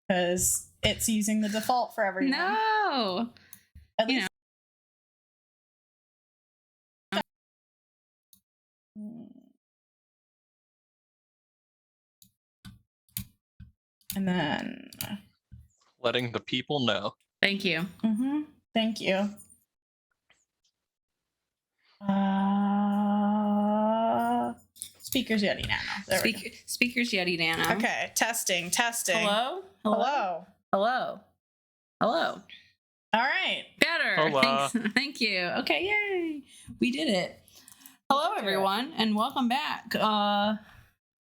because it's using the default for everyone. No. At least. And then letting the people know. Thank you. Thank you. Speakers Yeti Nano. Speakers Yeti Nano. Okay, testing. Hello? All right. Better. Hola. Thanks. Thank you. Okay, yay. We did it. Hello, everyone, and welcome back from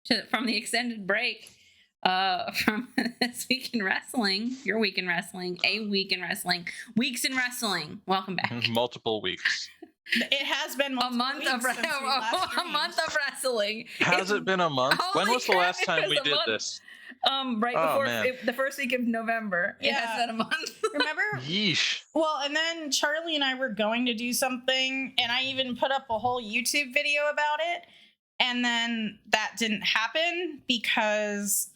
the extended break from this week in wrestling, your week in wrestling, a week in wrestling, weeks in wrestling. Welcome back. Multiple weeks. It has been a month of wrestling. Has it been a month? When was the last time we did this? Right before the first week of November. It has been a month. Remember? Yeesh. Well, and then Charlie and I were going to do something, and I even put up a whole YouTube video about it, and then that didn't happen because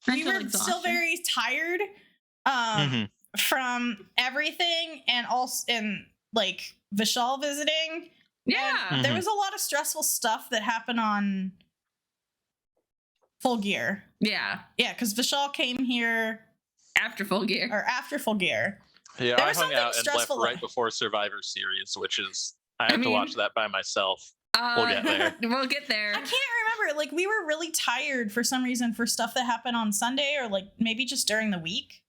we were still very tired from everything, and also like Vishal visiting. Yeah. And there was a lot of stressful stuff that happened on Full Gear. Yeah, because Vishal came here after Full Gear. Yeah, I hung out and left right before Survivor Series, which is I have to watch that by myself. We'll get there. We'll get there. I can't remember. Like, we were really tired for some reason for stuff that happened on Sunday, or like maybe just during the week.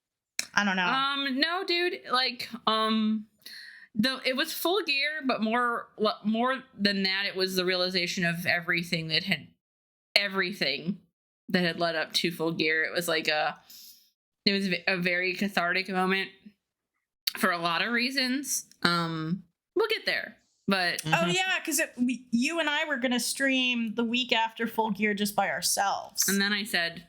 I don't know. No, dude. Like, it was Full Gear, but more than that, it was the realization of everything that had led up to Full Gear. It was like it was a very cathartic moment for a lot of reasons. We'll get there, but oh yeah, because you and I were gonna stream the week after Full Gear just by ourselves, and then I said,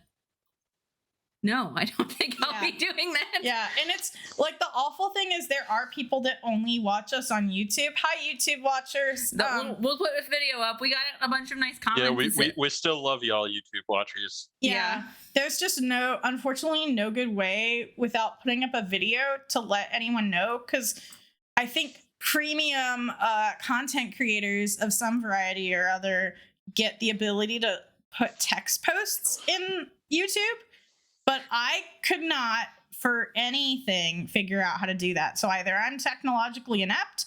no, I don't think I'll be doing that. Yeah, and it's like the awful thing is there are people that only watch us on YouTube. Hi, YouTube watchers. We'll put this video up. We got a bunch of nice comments. Yeah, we still love y'all, YouTube watchers. Yeah, there's just unfortunately, no good way without putting up a video to let anyone know, because I think premium content creators of some variety or other get the ability to put text posts in YouTube. But I could not, for anything, figure out how to do that. So either I'm technologically inept,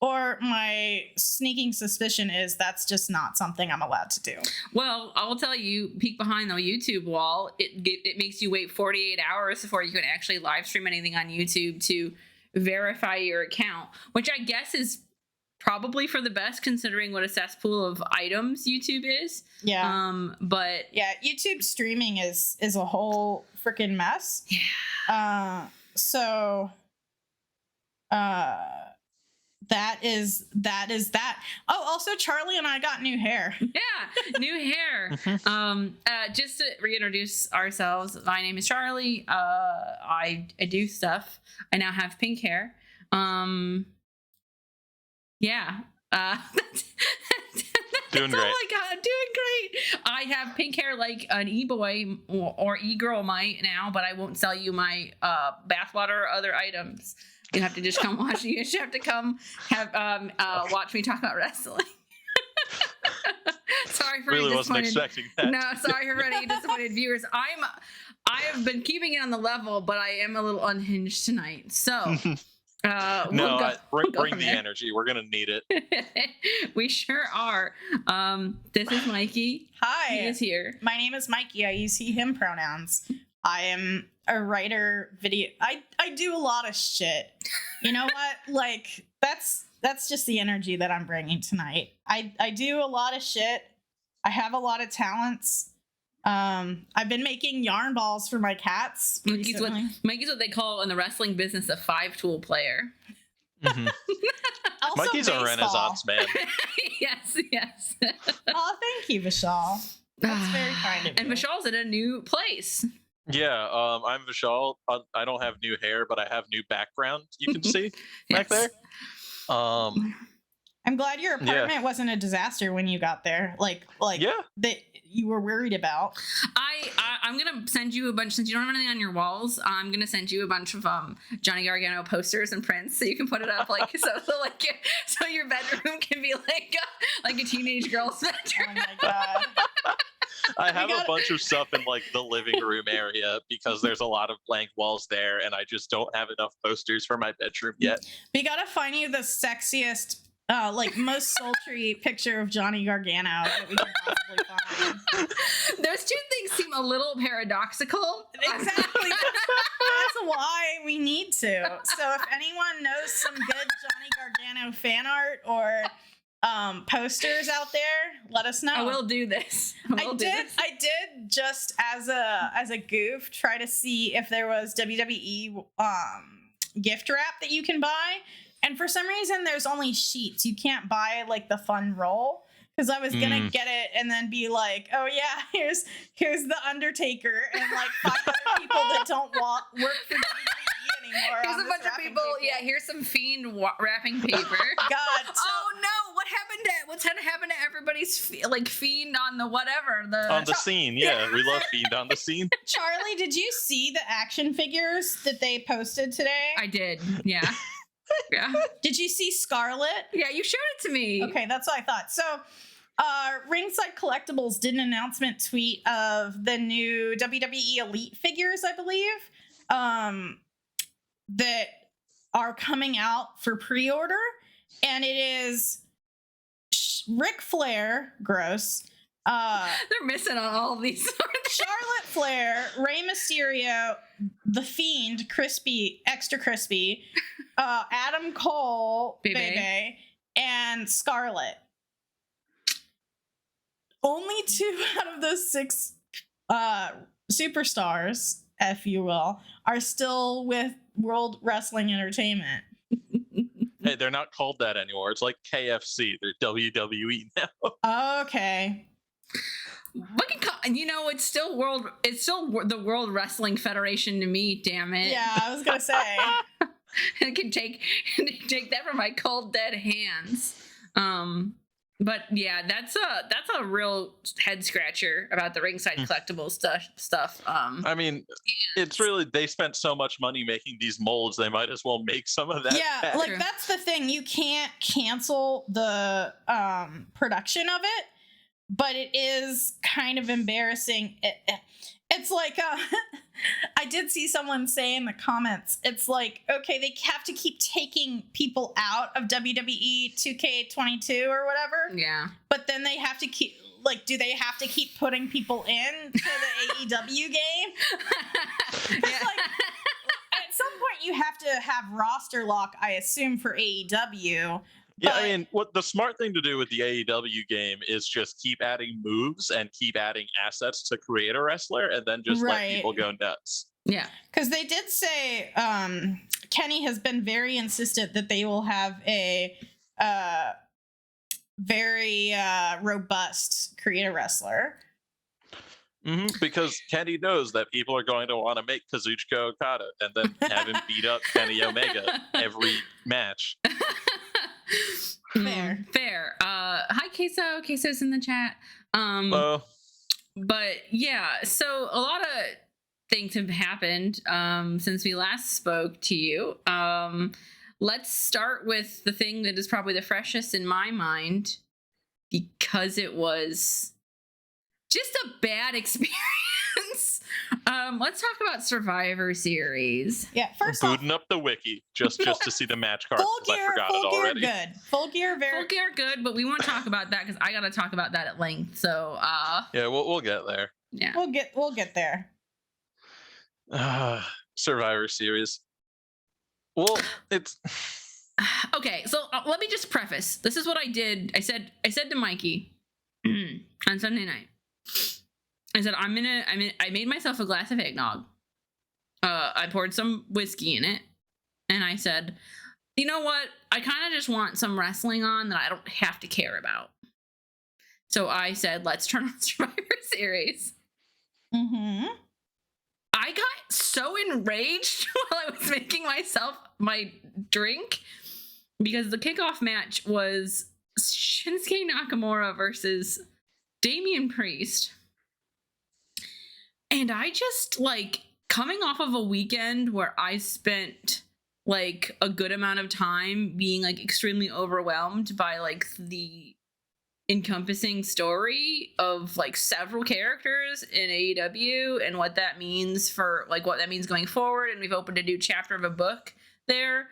or my sneaking suspicion is that's just not something I'm allowed to do. Well, I will tell you, peek behind the YouTube wall. It makes you wait 48 hours before you can actually live stream anything on YouTube to verify your account, which I guess is probably for the best, considering what a cesspool of items YouTube is. Yeah. But yeah, YouTube streaming is a whole freaking mess. Yeah. So that is that. Oh, also Charlie and I got new hair. Yeah, new hair. Just to reintroduce ourselves, my name is Charlie. I do stuff. I now have pink hair. Yeah. Doing great. Oh my god, I'm doing great. I have pink hair like an e-boy or e-girl might now, but I won't sell you my bathwater or other items. You have to just come watch. You just have to come watch me talk about wrestling. Sorry for really wasn't expecting that. No, sorry for any disappointed viewers. I have been keeping it on the level, but I am a little unhinged tonight. So. Bring the energy. We're gonna need it. We sure are. This is Mikey. Hi, he is here. My name is Mikey. I use he/him pronouns. I am a writer. I do a lot of shit. You know what? Like that's just the energy that I'm bringing tonight. I do a lot of shit. I have a lot of talents. I've been making yarn balls for my cats. Mikey's what they call in the wrestling business a 5-tool player. Mm-hmm. Mikey's baseball. A Renaissance man. Yes. Oh, thank you, Vishal. That's very kind of you. And Vishal's in a new place. Yeah, I'm Vishal. I don't have new hair, but I have new background. You can see back there. I'm glad your apartment wasn't a disaster when you got there. Like that you were worried about. I'm gonna send you a bunch, since you don't have anything on your walls. I'm gonna send you a bunch of Johnny Gargano posters and prints, so you can put it up like so your bedroom can be like a teenage girl's bedroom. Oh my god. I have a bunch of stuff in like the living room area because there's a lot of blank walls there, and I just don't have enough posters for my bedroom yet. We gotta find you the sexiest, most sultry picture of Johnny Gargano that we can possibly find. Those two things seem a little paradoxical. Exactly. That's why we need to. So if anyone knows some good Johnny Gargano fan art or posters out there, let us know. I will do this. I did just as a goof try to see if there was WWE gift wrap that you can buy, and for some reason there's only sheets. You can't buy like the fun roll, because I was gonna get it and then be like, oh yeah, here's the Undertaker and like 5 other people that don't work for WWE anymore. Here's a bunch of people. Yeah, here's some Fiend wrapping paper. God. Oh no! What's gonna happen to everybody's Fiend on the whatever on the scene? Yeah, we love Fiend on the scene. Charlie, did you see the action figures that they posted today? I did. Yeah. Yeah. Did you see Scarlet? Yeah, you showed it to me. Okay, that's what I thought. So, Ringside Collectibles did an announcement tweet of the new WWE Elite Figures, I believe, that are coming out for pre-order, and it is Ric Flair, gross. They're missing on all of these. Charlotte Flair, Rey Mysterio, The Fiend, extra crispy, Adam Cole, Bebe, and Scarlett. Only 2 out of those 6 superstars, if you will, are still with World Wrestling Entertainment. Hey, they're not called that anymore. It's like KFC. They're WWE now. Okay. It's still the World Wrestling Federation to me, damn it. Yeah, I was gonna say. I can take that from my cold dead hands. But yeah, that's a real head scratcher about the Ringside Collectibles stuff. I mean, it's really, they spent so much money making these molds, they might as well make some of that. Yeah, back. like that's the thing. You can't cancel the production of it, but it is kind of embarrassing. It's like I did see someone say in the comments, it's like, okay, they have to keep taking people out of WWE 2K22 or whatever. Yeah. But then they have to keep, do they have to keep putting people in to the AEW game? It's like, at some point you have to have roster lock, I assume, for AEW. Yeah, I mean, what the smart thing to do with the AEW game is just keep adding moves and keep adding assets to create a wrestler, and then just let people go nuts. Yeah, because they did say Kenny has been very insistent that they will have a very robust create a wrestler. Because Kenny knows that people are going to want to make Kazuchika Okada and then have him beat up Kenny Omega every match. Fair. Hi, Queso. Queso's in the chat. Hello. But yeah, so a lot of things have happened since we last spoke to you. Let's start with the thing that is probably the freshest in my mind, because it was just a bad experience. Let's talk about Survivor Series. Yeah, first off, booting up the wiki just to see the match card. Full gear, I forgot it already. Good. Full gear, good. But we won't talk about that because I got to talk about that at length. So yeah, we'll get there. Yeah, we'll get there. Survivor Series. Well, it's okay. So let me just preface. This is what I did. I said to Mikey on Sunday night. I said, I made myself a glass of eggnog. I poured some whiskey in it. And I said, you know what? I kind of just want some wrestling on that I don't have to care about. So I said, let's turn on Survivor Series. Mm-hmm. I got so enraged while I was making myself my drink because the kickoff match was Shinsuke Nakamura versus Damian Priest. And I just, like, coming off of a weekend where I spent, like, a good amount of time being, like, extremely overwhelmed by, like, the encompassing story of, like, several characters in AEW and what that means for, like, what that means going forward. And we've opened a new chapter of a book there.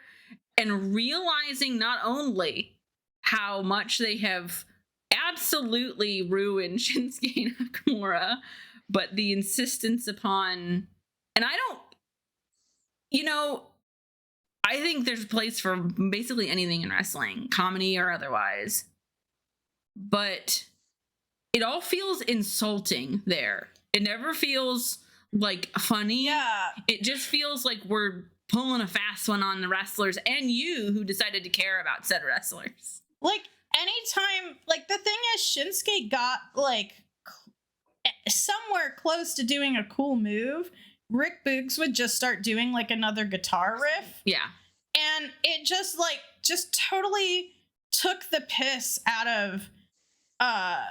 And realizing not only how much they have absolutely ruined Shinsuke Nakamura, but the insistence upon, and I don't, you know, I think there's a place for basically anything in wrestling, comedy or otherwise, but it all feels insulting there. It never feels like funny. Yeah. It just feels like we're pulling a fast one on the wrestlers and you who decided to care about said wrestlers. Like, anytime, like, the thing is, Shinsuke got, like, somewhere close to doing a cool move, Rick Boogs would just start doing, like, another guitar riff. Yeah. And it just, like, just totally took the piss out of,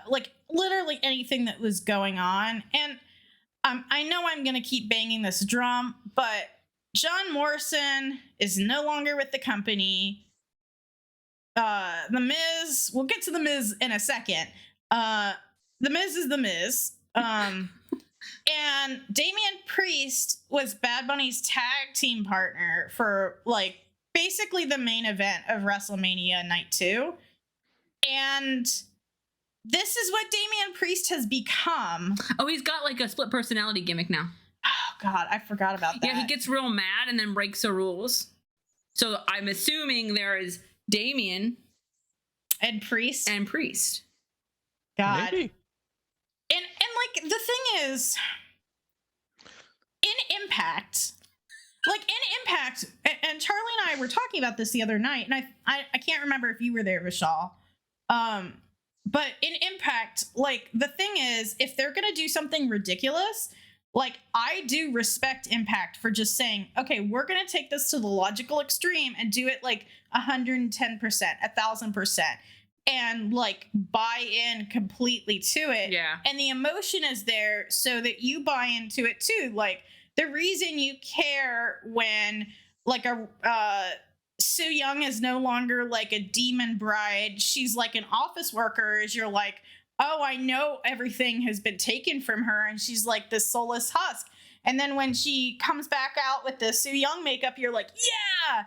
like, literally anything that was going on. And I know I'm going to keep banging this drum, but John Morrison is no longer with the company. The Miz, we'll get to the Miz in a second. The Miz is the Miz. And Damian Priest was Bad Bunny's tag team partner for, like, basically the main event of WrestleMania Night 2. And this is what Damian Priest has become. Oh, he's got, like, a split personality gimmick now. Oh, God, I forgot about that. Yeah, he gets real mad and then breaks the rules. So I'm assuming there is Damien and Priest. God. Maybe. And like, the thing is, in Impact, and Charlie and I were talking about this the other night, and I can't remember if you were there, Vishal. But in Impact, like, the thing is, if they're gonna do something ridiculous, like, I do respect Impact for just saying, okay, we're gonna take this to the logical extreme and do it like 110%, 1,000%, and, like, buy in completely to it. Yeah. And the emotion is there so that you buy into it too. Like, the reason you care when, like, Sue Young is no longer, like, a demon bride, she's like an office worker, is you're like, oh, I know everything has been taken from her and she's like this soulless husk. And then when she comes back out with the Sue Young makeup, you're like, yeah.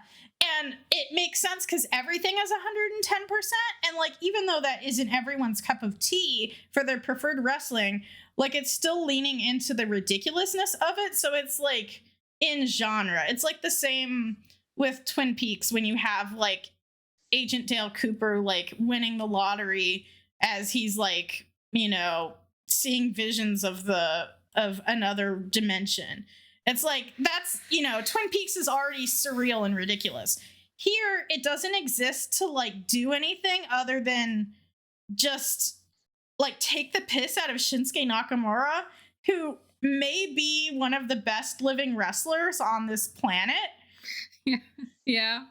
And it makes sense because everything is 110%. And, like, even though that isn't everyone's cup of tea for their preferred wrestling, like, it's still leaning into the ridiculousness of it. So it's, like, in genre. It's like the same with Twin Peaks when you have, like, Agent Dale Cooper, like, winning the lottery as he's, like, you know, seeing visions of another dimension. It's like, that's, you know, Twin Peaks is already surreal and ridiculous. Here, it doesn't exist to, like, do anything other than just, like, take the piss out of Shinsuke Nakamura, who may be one of the best living wrestlers on this planet. Yeah.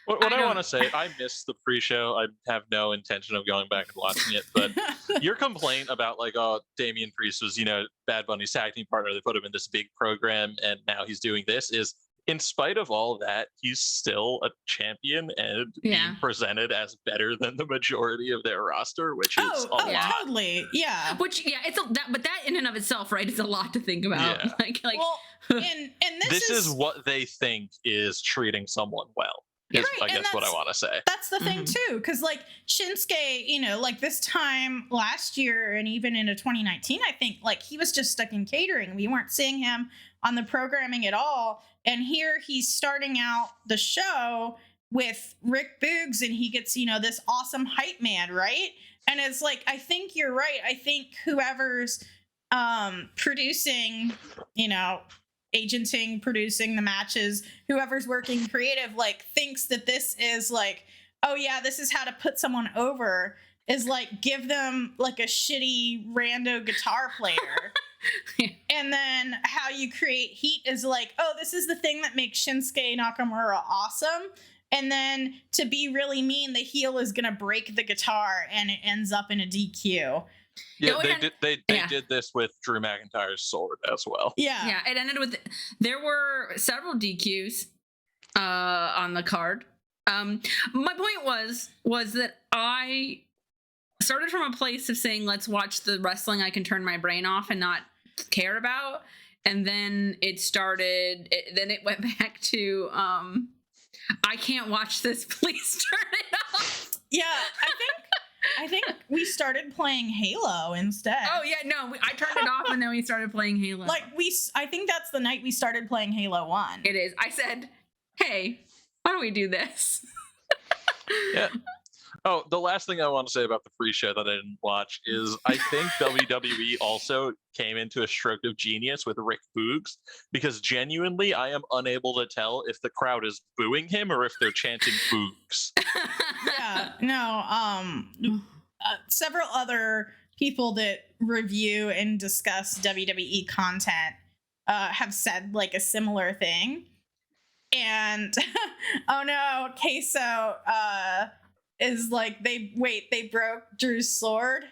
What I want to say, I missed the pre-show. I have no intention of going back and watching it. But your complaint about, like, oh, Damian Priest was, you know, Bad Bunny's tag team partner. They put him in this big program, and now he's doing this. Is, in spite of all that, he's still a champion and being presented as better than the majority of their roster, which is a lot. Totally, yeah. But that in and of itself, right, is a lot to think about. Yeah. Like, well, and this is what they think is treating someone well. Is, right, I guess what I want to say. That's the thing too, because, like, Shinsuke, you know, like, this time last year and even into 2019, I think, like, he was just stuck in catering. We weren't seeing him on the programming at all. And here he's starting out the show with Rick Boogs, and he gets, you know, this awesome hype man, right? And it's like, I think you're right. I think whoever's producing, you know, agenting, producing the matches, whoever's working creative, like, thinks that this is like, oh yeah, this is how to put someone over, is like, give them, like, a shitty rando guitar player. And then how you create heat is like, oh, this is the thing that makes Shinsuke Nakamura awesome. And then, to be really mean, the heel is gonna break the guitar and it ends up in a DQ. Yeah, No, they did this with Drew McIntyre's sword as well. Yeah, it ended with there were several DQs on the card. My point was that I started from a place of saying, let's watch the wrestling I can turn my brain off and not care about, and then then it went back to I can't watch this, please turn it off. Yeah, I think we started playing Halo instead. Oh yeah, no, I turned it off and then we started playing Halo. I think that's the night we started playing Halo 1. It is. I said, hey, why don't we do this? Yeah. Oh, the last thing I want to say about the pre-show that I didn't watch is I think WWE also came into a stroke of genius with Rick Boogs, because genuinely I am unable to tell if the crowd is booing him or if they're chanting Boogs. Yeah, no, several other people that review and discuss WWE content have said like a similar thing. And oh no, Queso is like they broke Drew's sword.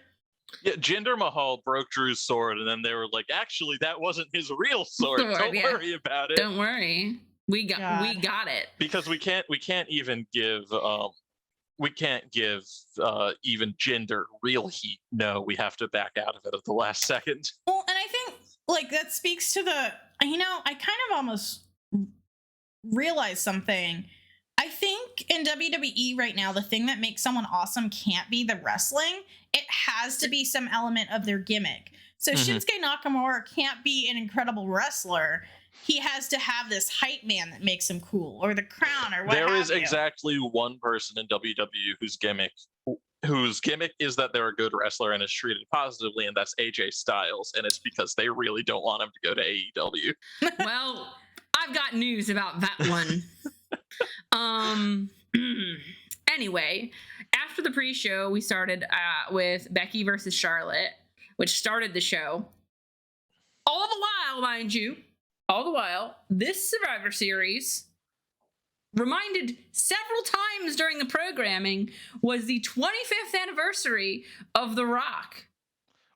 Yeah, Jinder Mahal broke Drew's sword, and then they were like, actually, that wasn't his real sword. Don't worry about it. Don't worry. We got it. Because we can't even give even Jinder real heat. No, we have to back out of it at the last second. Well, and I think like that speaks to the, I kind of almost realized something. I think in WWE right now, the thing that makes someone awesome can't be the wrestling. It has to be some element of their gimmick. So Shinsuke Nakamura can't be an incredible wrestler. He has to have this hype man that makes him cool, or the crown, or what There is have you. exactly one person in WWE whose gimmick is that they're a good wrestler and is treated positively, and that's AJ Styles, and it's because they really don't want him to go to AEW. Well, I've got news about that one. Anyway, after the pre-show, we started with Becky versus Charlotte, which started the show. All the while, mind you, this Survivor Series, reminded several times during the programming, was the 25th anniversary of The Rock.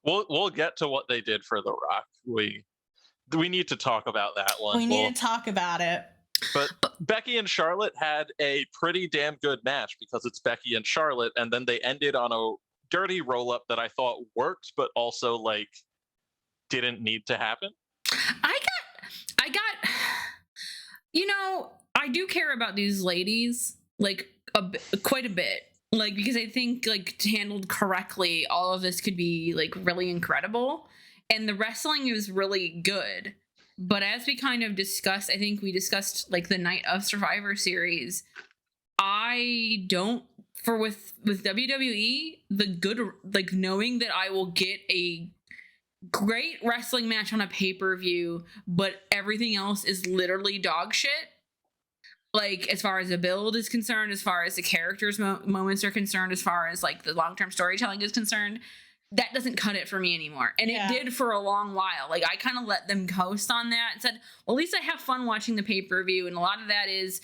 We'll get to what they did for The Rock. We need to talk about that one. We need to talk about it. But Becky and Charlotte had a pretty damn good match because it's Becky and Charlotte, and then they ended on a dirty roll-up that I thought worked, but also like didn't need to happen. I got, I do care about these ladies like quite a bit, like, because I think like handled correctly, all of this could be like really incredible, and the wrestling is really good. But as we kind of discussed, I think we discussed like the night of Survivor Series, I don't, with WWE, the good, like knowing that I will get a great wrestling match on a pay-per-view, but everything else is literally dog shit. Like, as far as the build is concerned, as far as the characters' moments are concerned, as far as like the long-term storytelling is concerned, that doesn't cut it for me anymore. And it did for a long while. Like, I kind of let them coast on that and said, well, at least I have fun watching the pay-per-view. And a lot of that is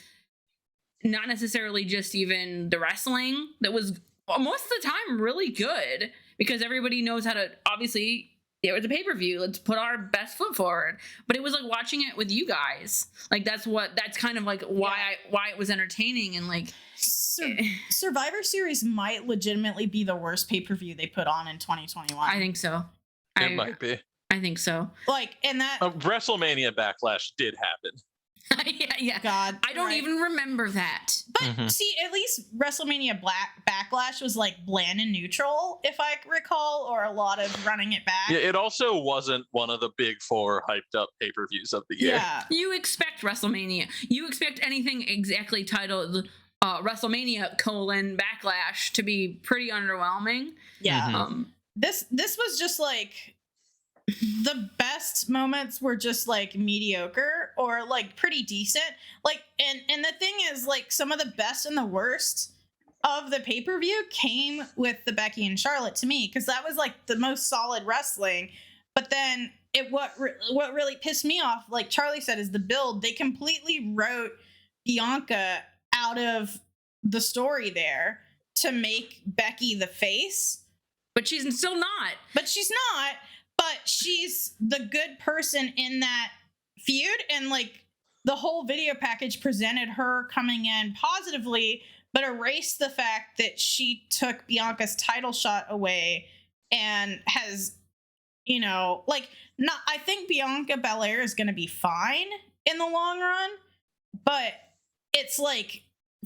not necessarily just even the wrestling that was most of the time really good, because everybody knows how to, obviously, it was a pay-per-view, let's put our best foot forward. But it was like watching it with you guys. Like, that's kind of like why it was entertaining. And like, Survivor Series might legitimately be the worst pay-per-view they put on in 2021. I think so. It might be. I think so. Like, and that WrestleMania Backlash did happen. yeah. God, I don't even remember that. But see, at least WrestleMania Backlash was like bland and neutral, if I recall, or a lot of running it back. Yeah, it also wasn't one of the big four hyped up pay-per-views of the year. Yeah. You expect WrestleMania. You expect anything exactly titled WrestleMania : Backlash to be pretty underwhelming. Yeah. This was just like, the best moments were just like mediocre or like pretty decent. Like, and the thing is, like, some of the best and the worst of the pay-per-view came with the Becky and Charlotte to me, because that was like the most solid wrestling. But then what really pissed me off, like Charlie said, is the build. They completely wrote Bianca out of the story there to make Becky the face. But she's still not. But she's not. But she's the good person in that feud, and like the whole video package presented her coming in positively, but erased the fact that she took Bianca's title shot away and has, you know, like, not. I think Bianca Belair is going to be fine in the long run, but it's like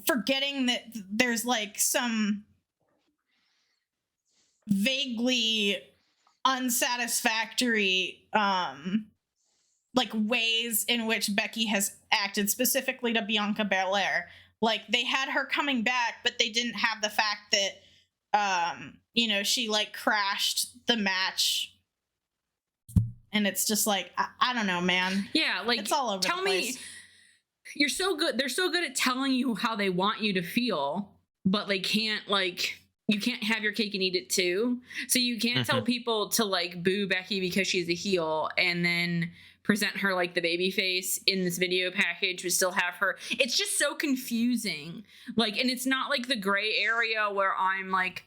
forgetting that there's like some vaguely unsatisfactory like ways in which Becky has acted, specifically to Bianca Belair. Like, they had her coming back, but they didn't have the fact that you know, she like crashed the match, and it's just like I don't know, man. Yeah, like, it's all over tell the place. me, you're so good. They're so good at telling you how they want you to feel, but they can't, like, you can't have your cake and eat it too. So you can't tell people to like boo Becky because she's a heel and then present her like the baby face in this video package, but still have her. It's just so confusing. Like, and it's not like the gray area where I'm like,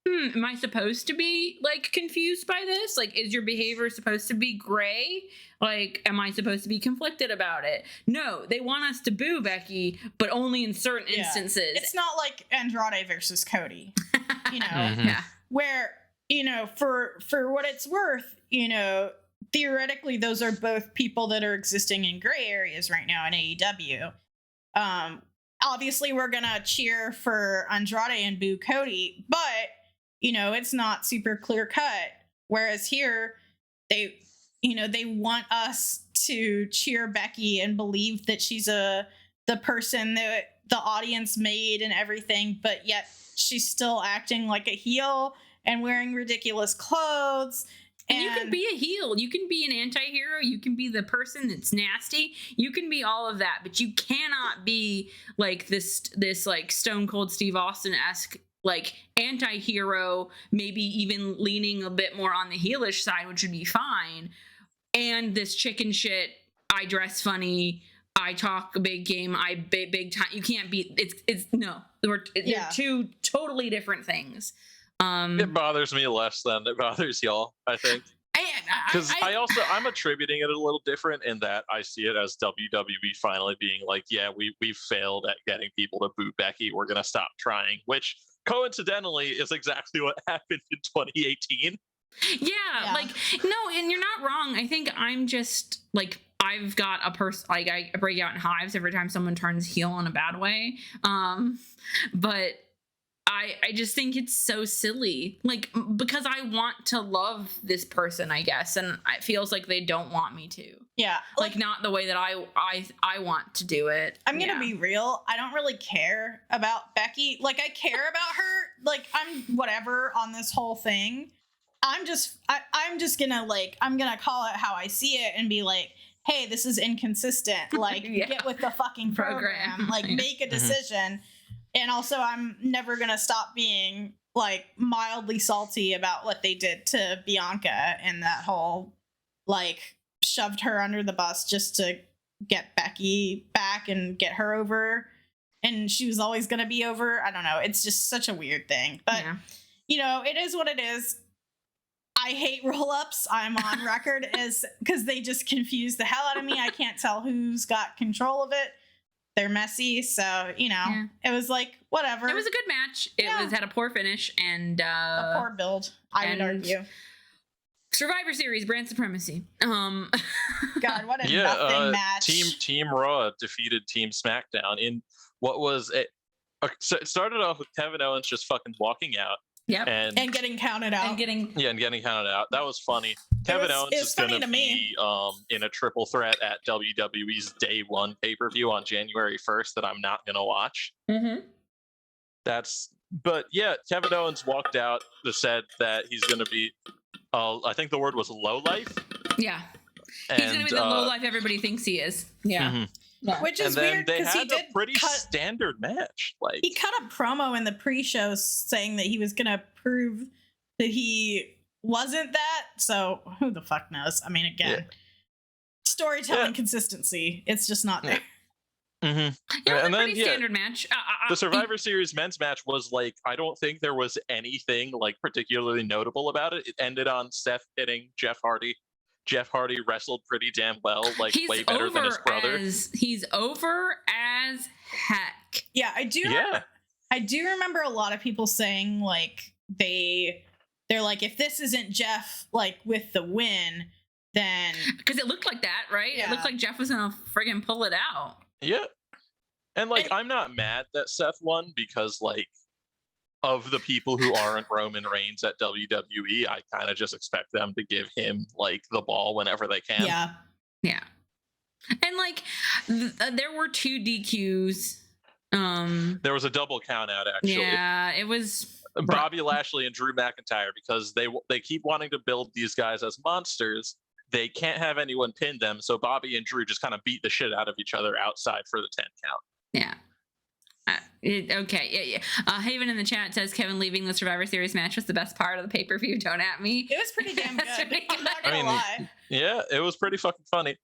am I supposed to be like confused by this? Like, is your behavior supposed to be gray? Like, am I supposed to be conflicted about it? No, they want us to boo Becky, but only in certain instances. It's not like Andrade versus Cody, you know, Yeah. where, you know, for what it's worth, you know, theoretically, those are both people that are existing in gray areas right now in AEW. Obviously, we're gonna cheer for Andrade and boo Cody, but you know, it's not super clear cut. Whereas here, they, you know, they want us to cheer Becky and believe that she's the person that the audience made and everything, but yet she's still acting like a heel and wearing ridiculous clothes. And you can be a heel. You can be an anti-hero. You can be the person that's nasty. You can be all of that, but you cannot be like this like Stone Cold Steve Austin-esque like anti-hero, maybe even leaning a bit more on the heelish side, which would be fine. And this chicken shit, I dress funny, I talk a big game, I big time. You can't be. It's no. They're two totally different things. It bothers me less than it bothers y'all, I think. Because I'm attributing it a little different in that I see it as WWE finally being like, yeah, we failed at getting people to boo Becky. We're gonna stop trying, which coincidentally is exactly what happened in 2018. Yeah, like, no, and you're not wrong. I think I'm just like, I've got a person, like, I break out in hives every time someone turns heel in a bad way. But I just think it's so silly, like, because I want to love this person, I guess, and it feels like they don't want me to. Yeah, like not the way that I want to do it. I'm gonna be real. I don't really care about Becky. Like, I care about her. Like, I'm whatever on this whole thing. I'm just gonna, like, I'm gonna call it how I see it and be like, hey, this is inconsistent. Like, get with the fucking program. Like, make a decision. And also, I'm never going to stop being, like, mildly salty about what they did to Bianca and that whole, like, shoved her under the bus just to get Becky back and get her over. And she was always going to be over. I don't know. It's just such a weird thing. But, you know, it is what it is. I hate roll-ups. I'm on record as because they just confuse the hell out of me. I can't tell who's got control of it. They're messy, so, you know, it was like, whatever. It was a good match. It had a poor finish and a poor build, I would argue. Survivor Series, brand supremacy. God, what a nothing match. Team Raw defeated Team SmackDown in what was so it started off with Kevin Owens just fucking walking out. Yep. And getting counted out. And getting counted out. That was funny. Kevin Owens is going to be in a triple threat at WWE's Day 1 pay-per-view on January 1st that I'm not going to watch. But yeah, Kevin Owens walked out and said that he's going to be, I think the word was low life. Yeah. He's going to be the low life everybody thinks he is. Yeah. Yeah. Which is weird because he did a pretty standard match. Like, he cut a promo in the pre-show saying that he was gonna prove that he wasn't that. So who the fuck knows? I mean, again, storytelling consistency. It's just not there. Yeah, it was And a then, pretty yeah, standard match. the Survivor Series men's match was like, I don't think there was anything like particularly notable about it. It ended on Seth hitting Jeff Hardy. Jeff Hardy wrestled pretty damn well, like way better than his brother. He's over as heck. Yeah, I do. Yeah. I do remember a lot of people saying like they're like, if this isn't Jeff like with the win, then because it looked like that, right? Yeah. It looked like Jeff was gonna friggin' pull it out. Yeah. And like, I'm not mad that Seth won because like of the people who aren't Roman Reigns at WWE, I kind of just expect them to give him like the ball whenever they can. Yeah. And like there were 2 DQs. There was a double count out actually. Yeah, it was Bobby Lashley and Drew McIntyre, because they keep wanting to build these guys as monsters. They can't have anyone pin them, so Bobby and Drew just kind of beat the shit out of each other outside for the 10 count. Yeah. Okay. Yeah. Haven in the chat says Kevin leaving the Survivor Series match was the best part of the pay-per-view. Don't at me. it was pretty damn good. That's pretty I'm not gonna lie. Yeah, it was pretty fucking funny.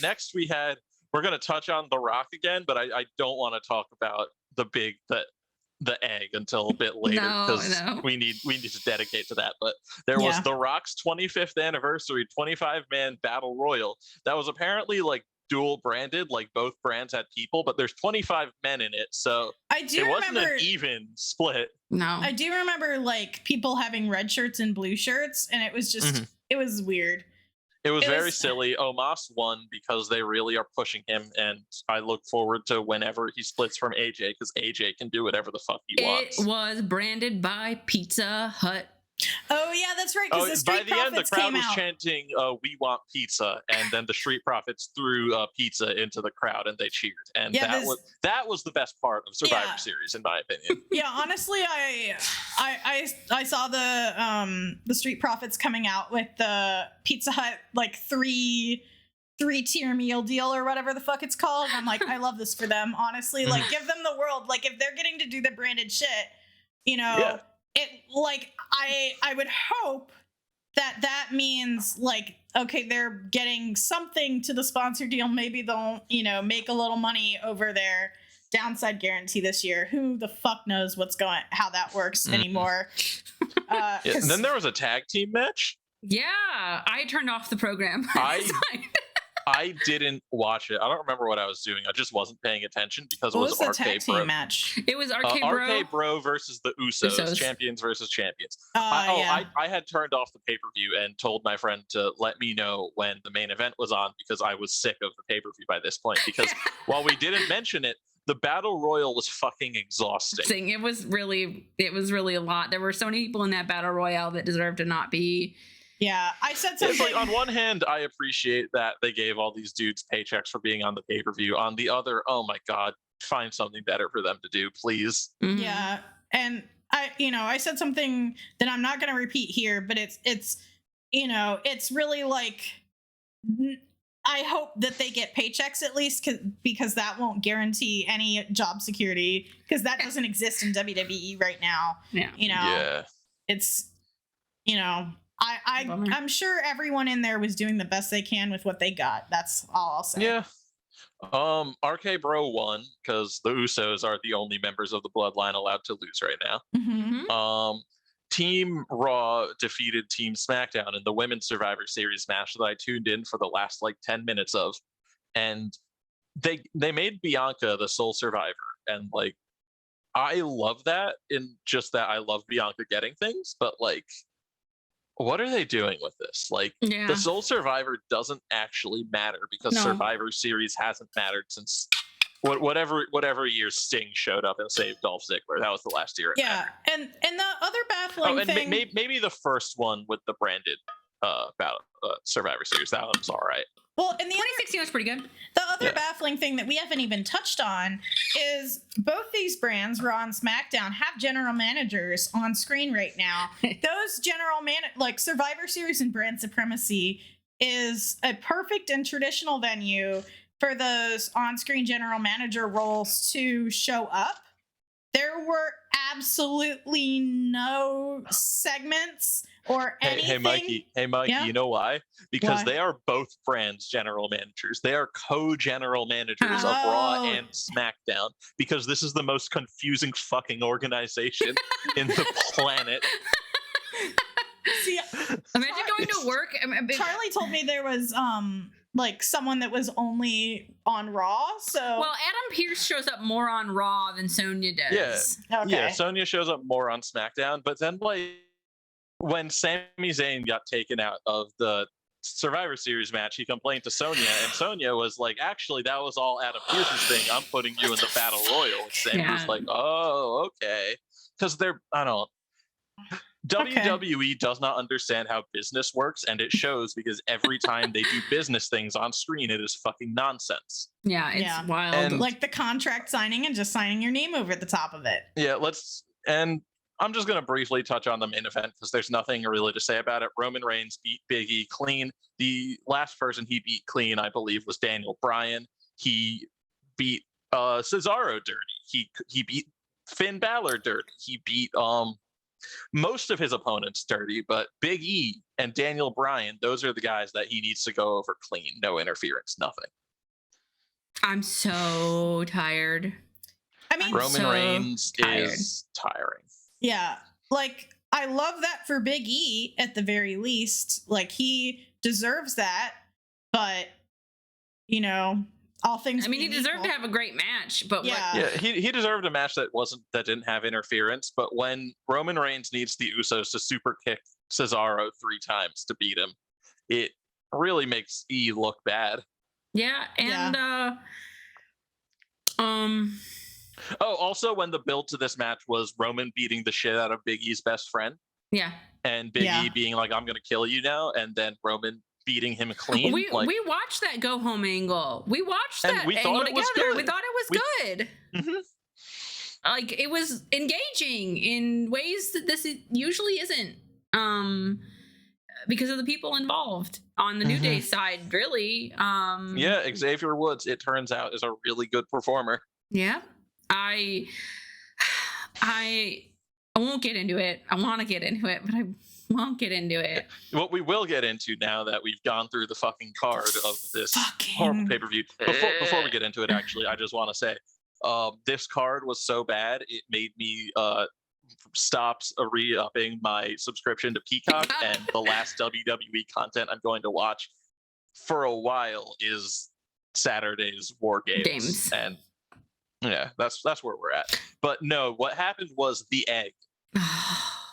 Next we're gonna touch on The Rock again, but I don't want to talk about the egg until a bit later because we need to dedicate to that. But there was The Rock's 25th anniversary 25-man battle royal that was apparently like dual branded, like both brands had people, but there's 25 men in it, so it wasn't an even split. No, I do remember like people having red shirts and blue shirts, and it was just it was weird. It was very silly. Omos won because they really are pushing him, and I look forward to whenever he splits from AJ because AJ can do whatever the fuck he wants. It was branded by Pizza Hut. Oh yeah, that's right. Because the Street by the end, the Profits crowd came was out. chanting, "We want pizza," and then the Street Profits threw pizza into the crowd, and they cheered. And that was the best part of Survivor Series, in my opinion. Yeah, honestly, I saw the Street Profits coming out with the Pizza Hut like three-tier meal deal or whatever the fuck it's called. I'm like, I love this for them. Honestly, like give them the world. Like if they're getting to do the branded shit, you know. Yeah. It like I would hope that means like, okay, they're getting something to the sponsor deal. Maybe they'll, make a little money over their downside guarantee this year. Who the fuck knows how that works anymore. And then there was a tag team match. Yeah, I turned off the program. I didn't watch it. I don't remember what I was doing. I just wasn't paying attention because it was the RK tag Bro team match. It was RK Bro. RK Bro versus the Usos, champions versus champions. I had turned off the pay-per-view and told my friend to let me know when the main event was on because I was sick of the pay-per-view by this point. Because while we didn't mention it, the battle royal was fucking exhausting. It was really a lot. There were so many people in that battle royale that deserved to not be. Yeah, I said something. It's like, on one hand, I appreciate that they gave all these dudes paychecks for being on the pay-per-view. On the other, oh my God, find something better for them to do, please. Mm-hmm. Yeah, and I said something that I'm not going to repeat here, but it's really like, I hope that they get paychecks at least because that won't guarantee any job security because that doesn't exist in WWE right now. Yeah. It's, I'm sure everyone in there was doing the best they can with what they got. That's all I'll say. Yeah. RK Bro won because the Usos are the only members of the Bloodline allowed to lose right now. Mm-hmm. Team Raw defeated Team SmackDown in the Women's Survivor Series match that I tuned in for the last 10 minutes of, and they made Bianca the sole survivor, and I love that in just that I love Bianca getting things, but what are they doing with this? The sole survivor doesn't actually matter because Survivor Series hasn't mattered since whatever year Sting showed up and saved Dolph Ziggler. That was the last year. Yeah, and the other baffling thing. Maybe the first one with the branded Survivor Series. That one was all right. Well, and the 2016 was pretty good. The other baffling thing that we haven't even touched on is both these brands, Raw and SmackDown, have general managers on screen right now. Those Survivor Series and Brand Supremacy is a perfect and traditional venue for those on-screen general manager roles to show up there were absolutely no segments or anything. Hey Mikey, Yeah? you know why? Because Why? they are both brands general managers. They are co-general managers of Raw Oh. and SmackDown, because this is the most confusing fucking organization in the planet. See, Imagine going to work. Charlie told me there was like someone that was only on Raw. So Well, Adam Pearce shows up more on Raw than Sonya does. okay. Yeah, Sonya shows up more on SmackDown, but then like when Sami Zayn got taken out of the Survivor Series match, he complained to Sonya, and Sonya was like, actually, that was all Adam Pearce's thing. I'm putting you in the Battle Royal. And Sami was like, oh, okay. Because I don't WWE does not understand how business works, and it shows, because every time they do business things on screen, it is fucking nonsense. Yeah, it's wild. And like the contract signing and just signing your name over the top of it. Yeah, and I'm just going to briefly touch on the main event because there's nothing really to say about it. Roman Reigns beat Big E clean. The last person he beat clean, I believe, was Daniel Bryan. He beat Cesaro dirty. He beat Finn Balor dirty. He beat most of his opponents dirty, but Big E and Daniel Bryan, those are the guys that he needs to go over clean. No interference, nothing. I'm so tired. I mean, Roman Reigns is tiring. Yeah, like I love that for Big E at the very least. Like he deserves that, but you know, all things. I mean, he deserved to have a great match, but he deserved a match that didn't have interference. But when Roman Reigns needs the Usos to super kick Cesaro 3 times to beat him, it really makes E look bad. Yeah, and Oh, also when the build to this match was Roman beating the shit out of Big E's best friend. Yeah. And Big E being like, I'm gonna kill you now, and then Roman beating him clean. We watched that go home angle. We watched that we angle thought it was together. good. We thought it was good. Mm-hmm. Like it was engaging in ways that this usually isn't. Because of the people involved on the New Day side, really. Yeah, Xavier Woods, it turns out, is a really good performer. Yeah. I won't get into it. I want to get into it, but I won't get into it. What we will get into now that we've gone through the fucking card of this horrible pay-per-view. Before we get into it, actually, I just want to say, this card was so bad, it made me stop re-upping my subscription to Peacock, and the last WWE content I'm going to watch for a while is Saturday's War Games. And yeah, that's where we're at. But no, what happened was the egg.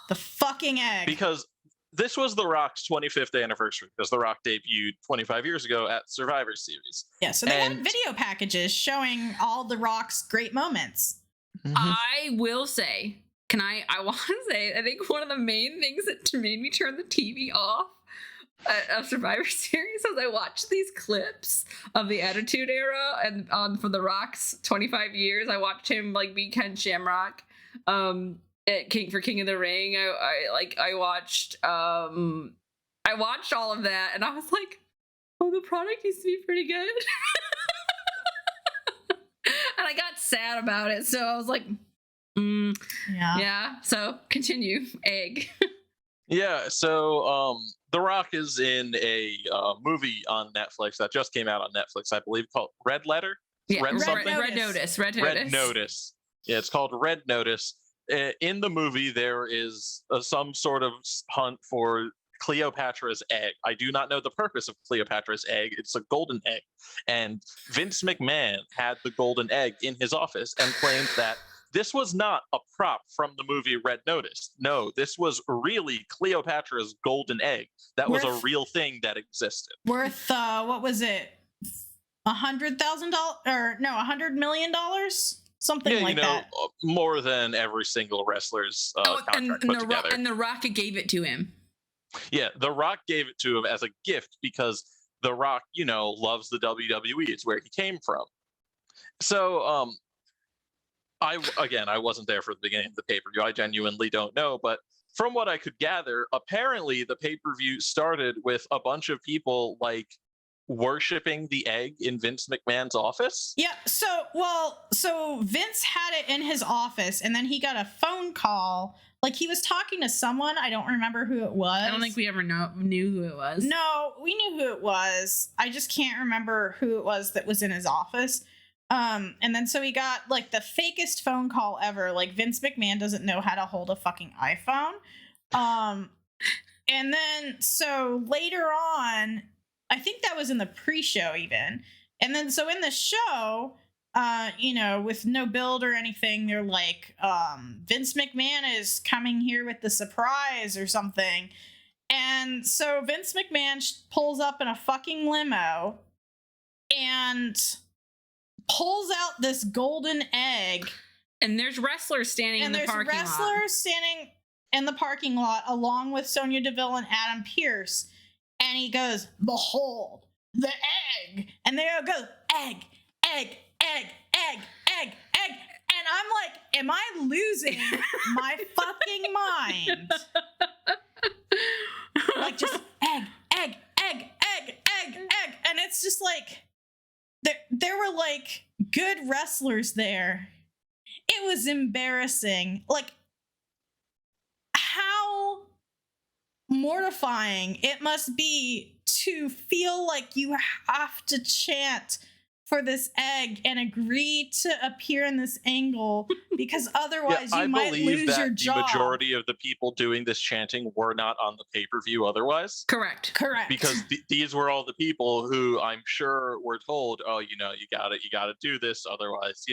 The fucking egg. Because this was The Rock's 25th anniversary, because The Rock debuted 25 years ago at Survivor Series. Yeah, so they had video packages showing all The Rock's great moments. I will say, I want to say, I think one of the main things that made me turn the TV off of Survivor Series as I watched these clips of the Attitude Era and for The Rock's 25 years. I watched him like be Ken Shamrock at King of the Ring. I watched all of that, and I was like, oh, the product used to be pretty good. And I got sad about it, so I was like, yeah. So continue, egg. Yeah, so The Rock is in a movie on Netflix that just came out on Netflix, I believe, called Red Letter. Yeah, Red Notice. Yeah, it's called Red Notice. In the movie, there is some sort of hunt for Cleopatra's egg. I do not know the purpose of Cleopatra's egg. It's a golden egg. And Vince McMahon had the golden egg in his office and claimed that this was not a prop from the movie Red Notice. No, this was really Cleopatra's golden egg. That was a real thing that existed. Worth, what was it? $100,000 or no, $100 million? Something like that. More than every single wrestler's contract put together. And The Rock gave it to him. Yeah, The Rock gave it to him as a gift because The Rock, loves the WWE. It's where he came from. So, I wasn't there for the beginning of the pay-per-view. I genuinely don't know, but from what I could gather, apparently the pay-per-view started with a bunch of people like worshipping the egg in Vince McMahon's office? Yeah, so Vince had it in his office, and then he got a phone call. Like, he was talking to someone. I don't remember who it was. I don't think we ever knew who it was. No, we knew who it was. I just can't remember who it was that was in his office. And then so he got, like, the fakest phone call ever. Like, Vince McMahon doesn't know how to hold a fucking iPhone. And then, so later on, I think that was in the pre-show even. And then, so in the show, with no build or anything, they're like, Vince McMahon is coming here with the surprise or something. And so Vince McMahon pulls up in a fucking limo and pulls out this golden egg. And there's wrestlers standing in the parking lot. And there's wrestlers standing in the parking lot along with Sonya Deville and Adam Pearce. And he goes, "Behold, the egg." And they all go, "Egg, egg, egg, egg, egg, egg." And I'm like, am I losing my fucking mind? Like, just egg, egg, egg, egg, egg, egg. And it's just like, there were like good wrestlers there. It was embarrassing. Like, how mortifying it must be to feel like you have to chant for this egg and agree to appear in this angle because otherwise you might lose your job. The majority of the people doing this chanting were not on the pay-per-view otherwise. Correct. Because these were all the people who I'm sure were told, "Oh, you got to do this, otherwise,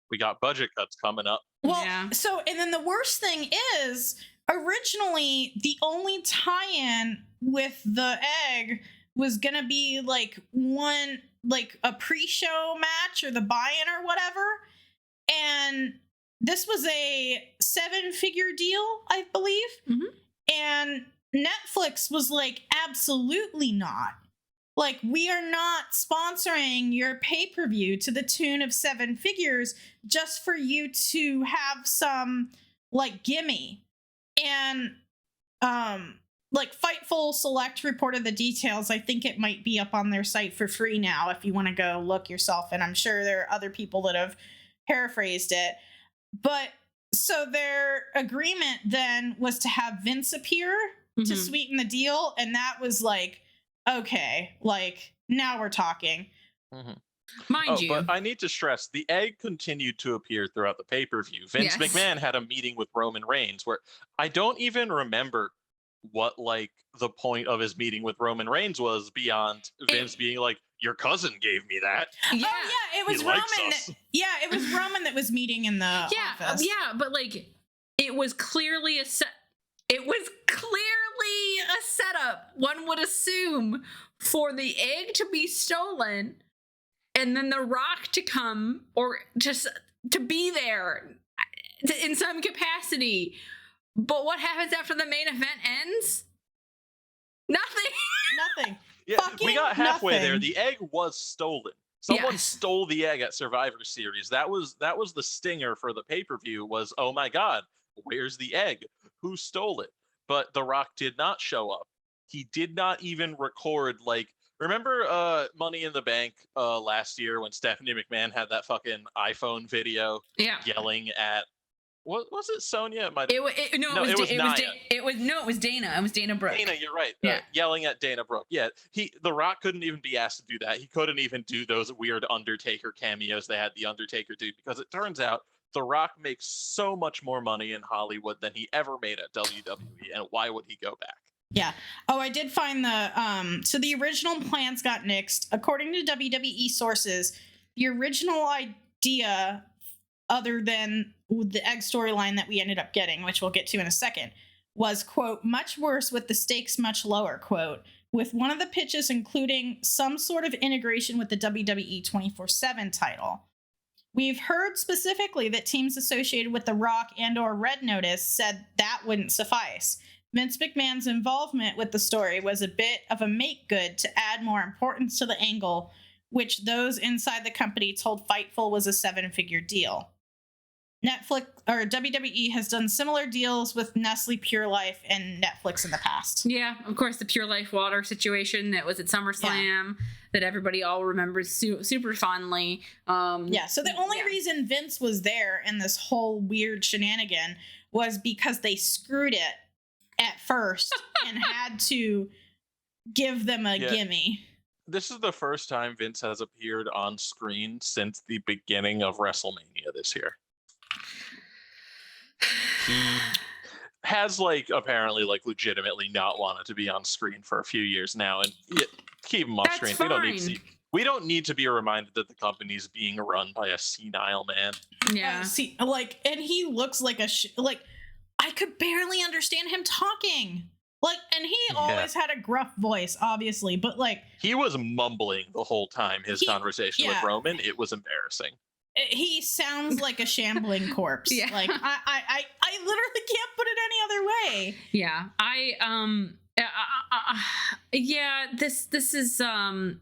we got budget cuts coming up." Well, so, and then the worst thing is, originally the only tie-in with the egg was gonna be like a pre-show match or the buy-in or whatever, and this was a 7-figure deal, I believe. Mm-hmm. And Netflix was like, absolutely not. Like, we are not sponsoring your pay-per-view to the tune of 7 figures just for you to have some like gimme. And like, Fightful Select reported the details. I think it might be up on their site for free now if you want to go look yourself. And I'm sure there are other people that have paraphrased it. But so their agreement then was to have Vince appear to sweeten the deal. And that was like, okay, like, now we're talking. Mm-hmm. Mind you. But I need to stress, the egg continued to appear throughout the pay-per-view. Vince McMahon had a meeting with Roman Reigns where I don't even remember what like the point of his meeting with Roman Reigns was beyond Vince being like, "Your cousin gave me that." Yeah. Oh yeah, it was Roman. It was Roman that was meeting in the office. Yeah, but like, it was clearly a setup, one would assume, for the egg to be stolen and then the Rock to come or just to be there in some capacity. But what happens after the main event ends? Nothing. Yeah, we got halfway there. The egg was stolen. Someone stole the egg at Survivor Series. That was the stinger for the pay-per-view was, oh my God, where's the egg? Who stole it? But The Rock did not show up. He did not even record, like, remember Money in the Bank last year when Stephanie McMahon had that fucking iPhone video yelling at, what was it, Sonya? It was Dana. It was Dana Brooke. Dana, you're right. Yelling at Dana Brooke. Yeah, The Rock couldn't even be asked to do that. He couldn't even do those weird Undertaker cameos they had the Undertaker do, because it turns out The Rock makes so much more money in Hollywood than he ever made at WWE, and why would he go back? Yeah. Oh, I did find so the original plans got nixed. According to WWE sources, the original idea, other than the egg storyline that we ended up getting, which we'll get to in a second, was, quote, much worse with the stakes much lower, quote, with one of the pitches including some sort of integration with the WWE 24/7 title. We've heard specifically that teams associated with The Rock and or Red Notice said that wouldn't suffice. Vince McMahon's involvement with the story was a bit of a make good to add more importance to the angle, which those inside the company told Fightful was a 7-figure deal. Netflix or WWE has done similar deals with Nestle Pure Life and Netflix in the past. Yeah, of course, the Pure Life water situation that was at SummerSlam. that everybody all remembers super fondly. Yeah, so the only reason Vince was there in this whole weird shenanigan was because they screwed it at first and had to give them a gimme. This is the first time Vince has appeared on screen since the beginning of WrestleMania this year. He has apparently legitimately not wanted to be on screen for a few years now, and keep him off screen. Fine. We don't need to be reminded that the company's being run by a senile man. Yeah. And he looks like I could barely understand him talking. And he always had a gruff voice, obviously, but he was mumbling the whole time his conversation with Roman. It was embarrassing. He sounds like a shambling corpse. Yeah. I literally can't put it any other way. Yeah. This is The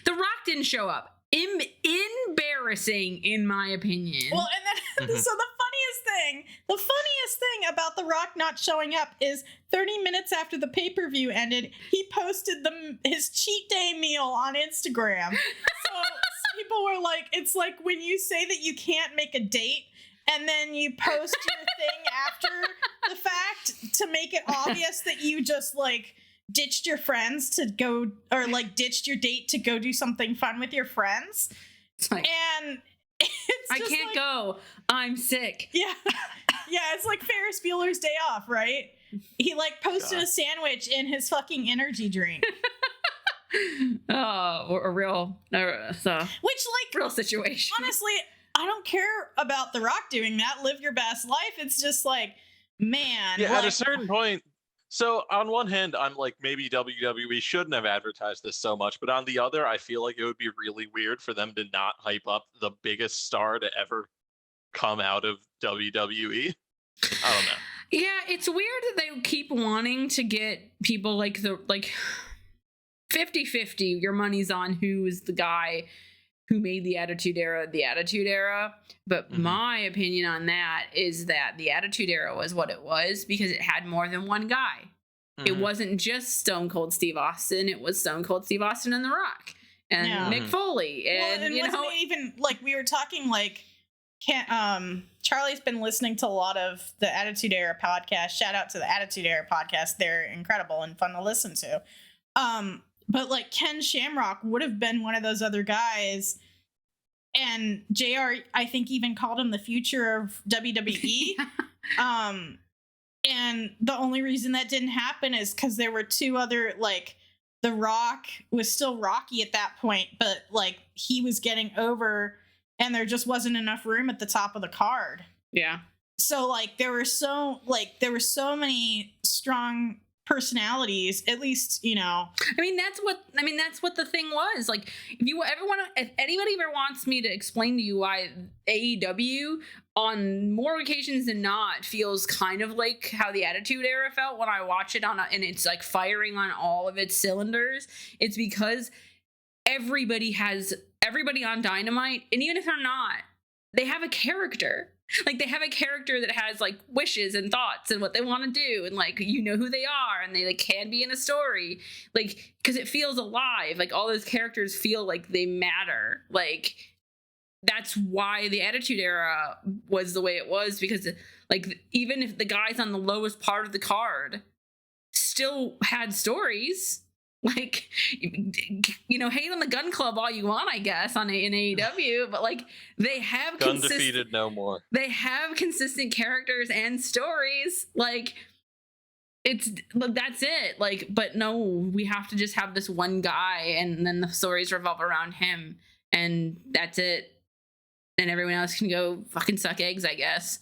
Rock didn't show up. Embarrassing, in my opinion. Well, and then so the funniest thing about The Rock not showing up is 30 minutes after the pay-per-view ended, he posted his cheat day meal on Instagram. So people were like, it's like when you say that you can't make a date and then you post your thing after the fact to make it obvious that you just ditched your friends to go, or ditched your date to go do something fun with your friends. And it's I can't go. I'm sick. Yeah. Yeah, it's like Ferris Bueller's Day Off, right? He posted a sandwich in his fucking energy drink. Oh, a real real situation. Honestly, I don't care about The Rock doing that. Live your best life. It's just man. Yeah, at a certain point. So on one hand, I'm maybe WWE shouldn't have advertised this so much, but on the other, I feel like it would be really weird for them to not hype up the biggest star to ever come out of WWE. I don't know. Yeah, it's weird that they keep wanting to get people 50-50. Your money's on who is the guy who made the Attitude Era. But my opinion on that is that the Attitude Era was what it was because it had more than one guy. It wasn't just Stone Cold Steve Austin. It was Stone Cold Steve Austin and The Rock and Mick Foley. And, wasn't it even we were talking Charlie's been listening to a lot of the Attitude Era podcast. Shout out to the Attitude Era podcast. They're incredible and fun to listen to. But Ken Shamrock would have been one of those other guys. And JR, I think, even called him the future of WWE. And the only reason that didn't happen is because there were two other, The Rock was still Rocky at that point, but he was getting over and there just wasn't enough room at the top of the card. Yeah. So there were so many strong personalities, at least, that's what the thing was. If anybody ever wants me to explain to you why AEW on more occasions than not feels kind of like how the Attitude Era felt when I watch it and it's firing on all of its cylinders, it's because everybody on Dynamite, and even if they're not, they have a character. They have a character that has wishes and thoughts and what they want to do, and who they are, and they can be in a story, because it feels alive. All those characters feel like they matter. That's why the Attitude Era was the way it was, because even if the guys on the lowest part of the card still had stories. Hate on the Gun Club all you want, I guess, in AEW, but they have Gun defeated no more. They have consistent characters and stories. That's it. But no, we have to just have this one guy, and then the stories revolve around him, and that's it. And everyone else can go fucking suck eggs, I guess.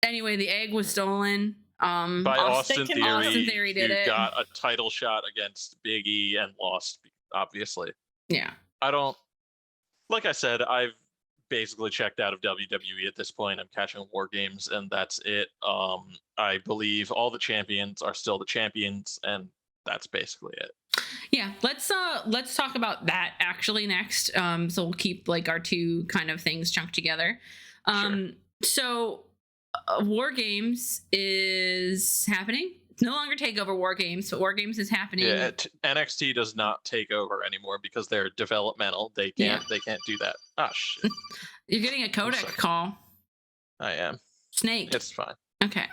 Anyway, the egg was stolen. By Austin Theory, did it. Got a title shot against Big E and lost, obviously. Yeah. Like I said, I've basically checked out of WWE at this point. I'm catching War Games, and that's it. I believe all the champions are still the champions, and that's basically it. Yeah, let's talk about that actually next. So we'll keep our two kind of things chunked together. Sure. So War Games is happening It's no longer Takeover War Games, but War Games is happening. Yeah, NXT does not take over anymore because they're developmental. They can't do that. Oh shit. You're getting a codec call. I am. Snake. It's fine. Okay.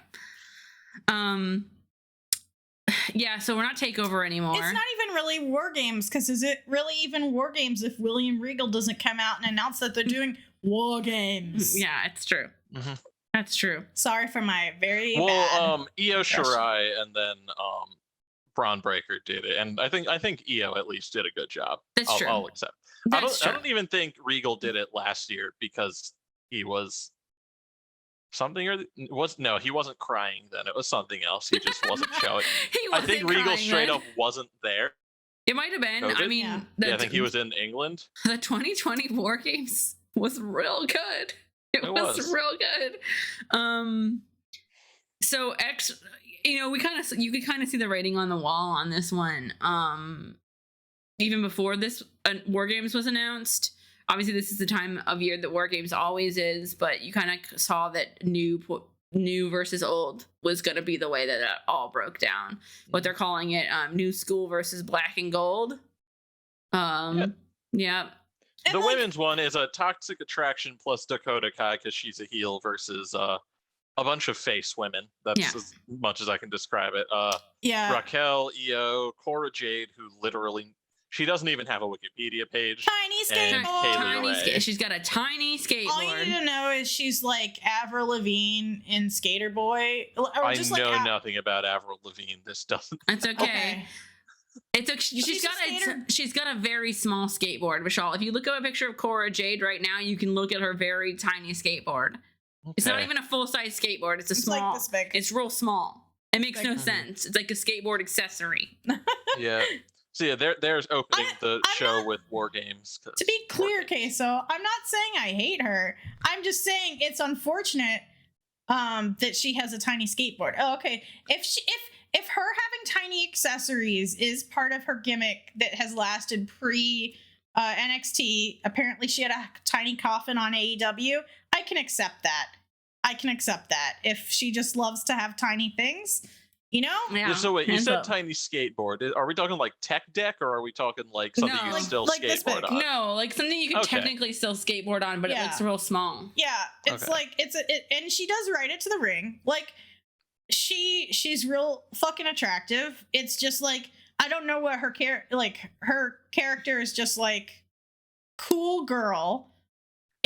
Yeah, so we're not Takeover anymore. It's not even really War Games, because is it really even War Games if William Regal doesn't come out and announce that they're doing War Games? Yeah, it's true. Mm-hmm. That's true. Sorry for my very bad Io Shirai and then Braun Breaker did it, and I think Io at least did a good job. That's true. I'll accept. I don't even think Regal did it last year because he was something he wasn't crying then. It was something else. He just wasn't showing. I think Regal straight up wasn't there. It might have been. COVID? I mean, I think he was in England. The 2020 War Games was real good. It was real good. So you could kind of see the writing on the wall on this one. Even before this War Games was announced. Obviously, this is the time of year that War Games always is, but you kind of saw that new versus old was going to be the way that it all broke down. What they're calling it, new school versus black and gold. Yeah. The women's one is a Toxic Attraction plus Dakota Kai because she's a heel versus a bunch of face women. That's as much as I can describe it. Raquel, Io, Cora Jade, who literally... She doesn't even have a Wikipedia page. Tiny skateboard. She's got a tiny skateboard. All you need to know is she's like Avril Lavigne in Skater Boy. I know nothing about Avril Lavigne. This doesn't. It's okay. She's got a very small skateboard, Vishal. If you look at a picture of Cora Jade right now, you can look at her very tiny skateboard. Okay. It's not even a full-size skateboard. It's small. Like this big. It's real small. It makes no sense. It's like a skateboard accessory. Yeah. So yeah, there's opening the show with War Games. To be clear, Queso, I'm not saying I hate her. I'm just saying it's unfortunate that she has a tiny skateboard. Oh, okay. If her having tiny accessories is part of her gimmick that has lasted pre NXT, apparently she had a tiny coffin on AEW. I can accept that. If she just loves to have tiny things. You know? Yeah. So wait, you said tiny skateboard. Are we talking like tech deck, or are we talking like something you can still skateboard on? No, like something you can technically still skateboard on, but it looks real small. Yeah, it's like and she does ride it to the ring. Like she's real fucking attractive. It's just like I don't know what her character is just like cool girl.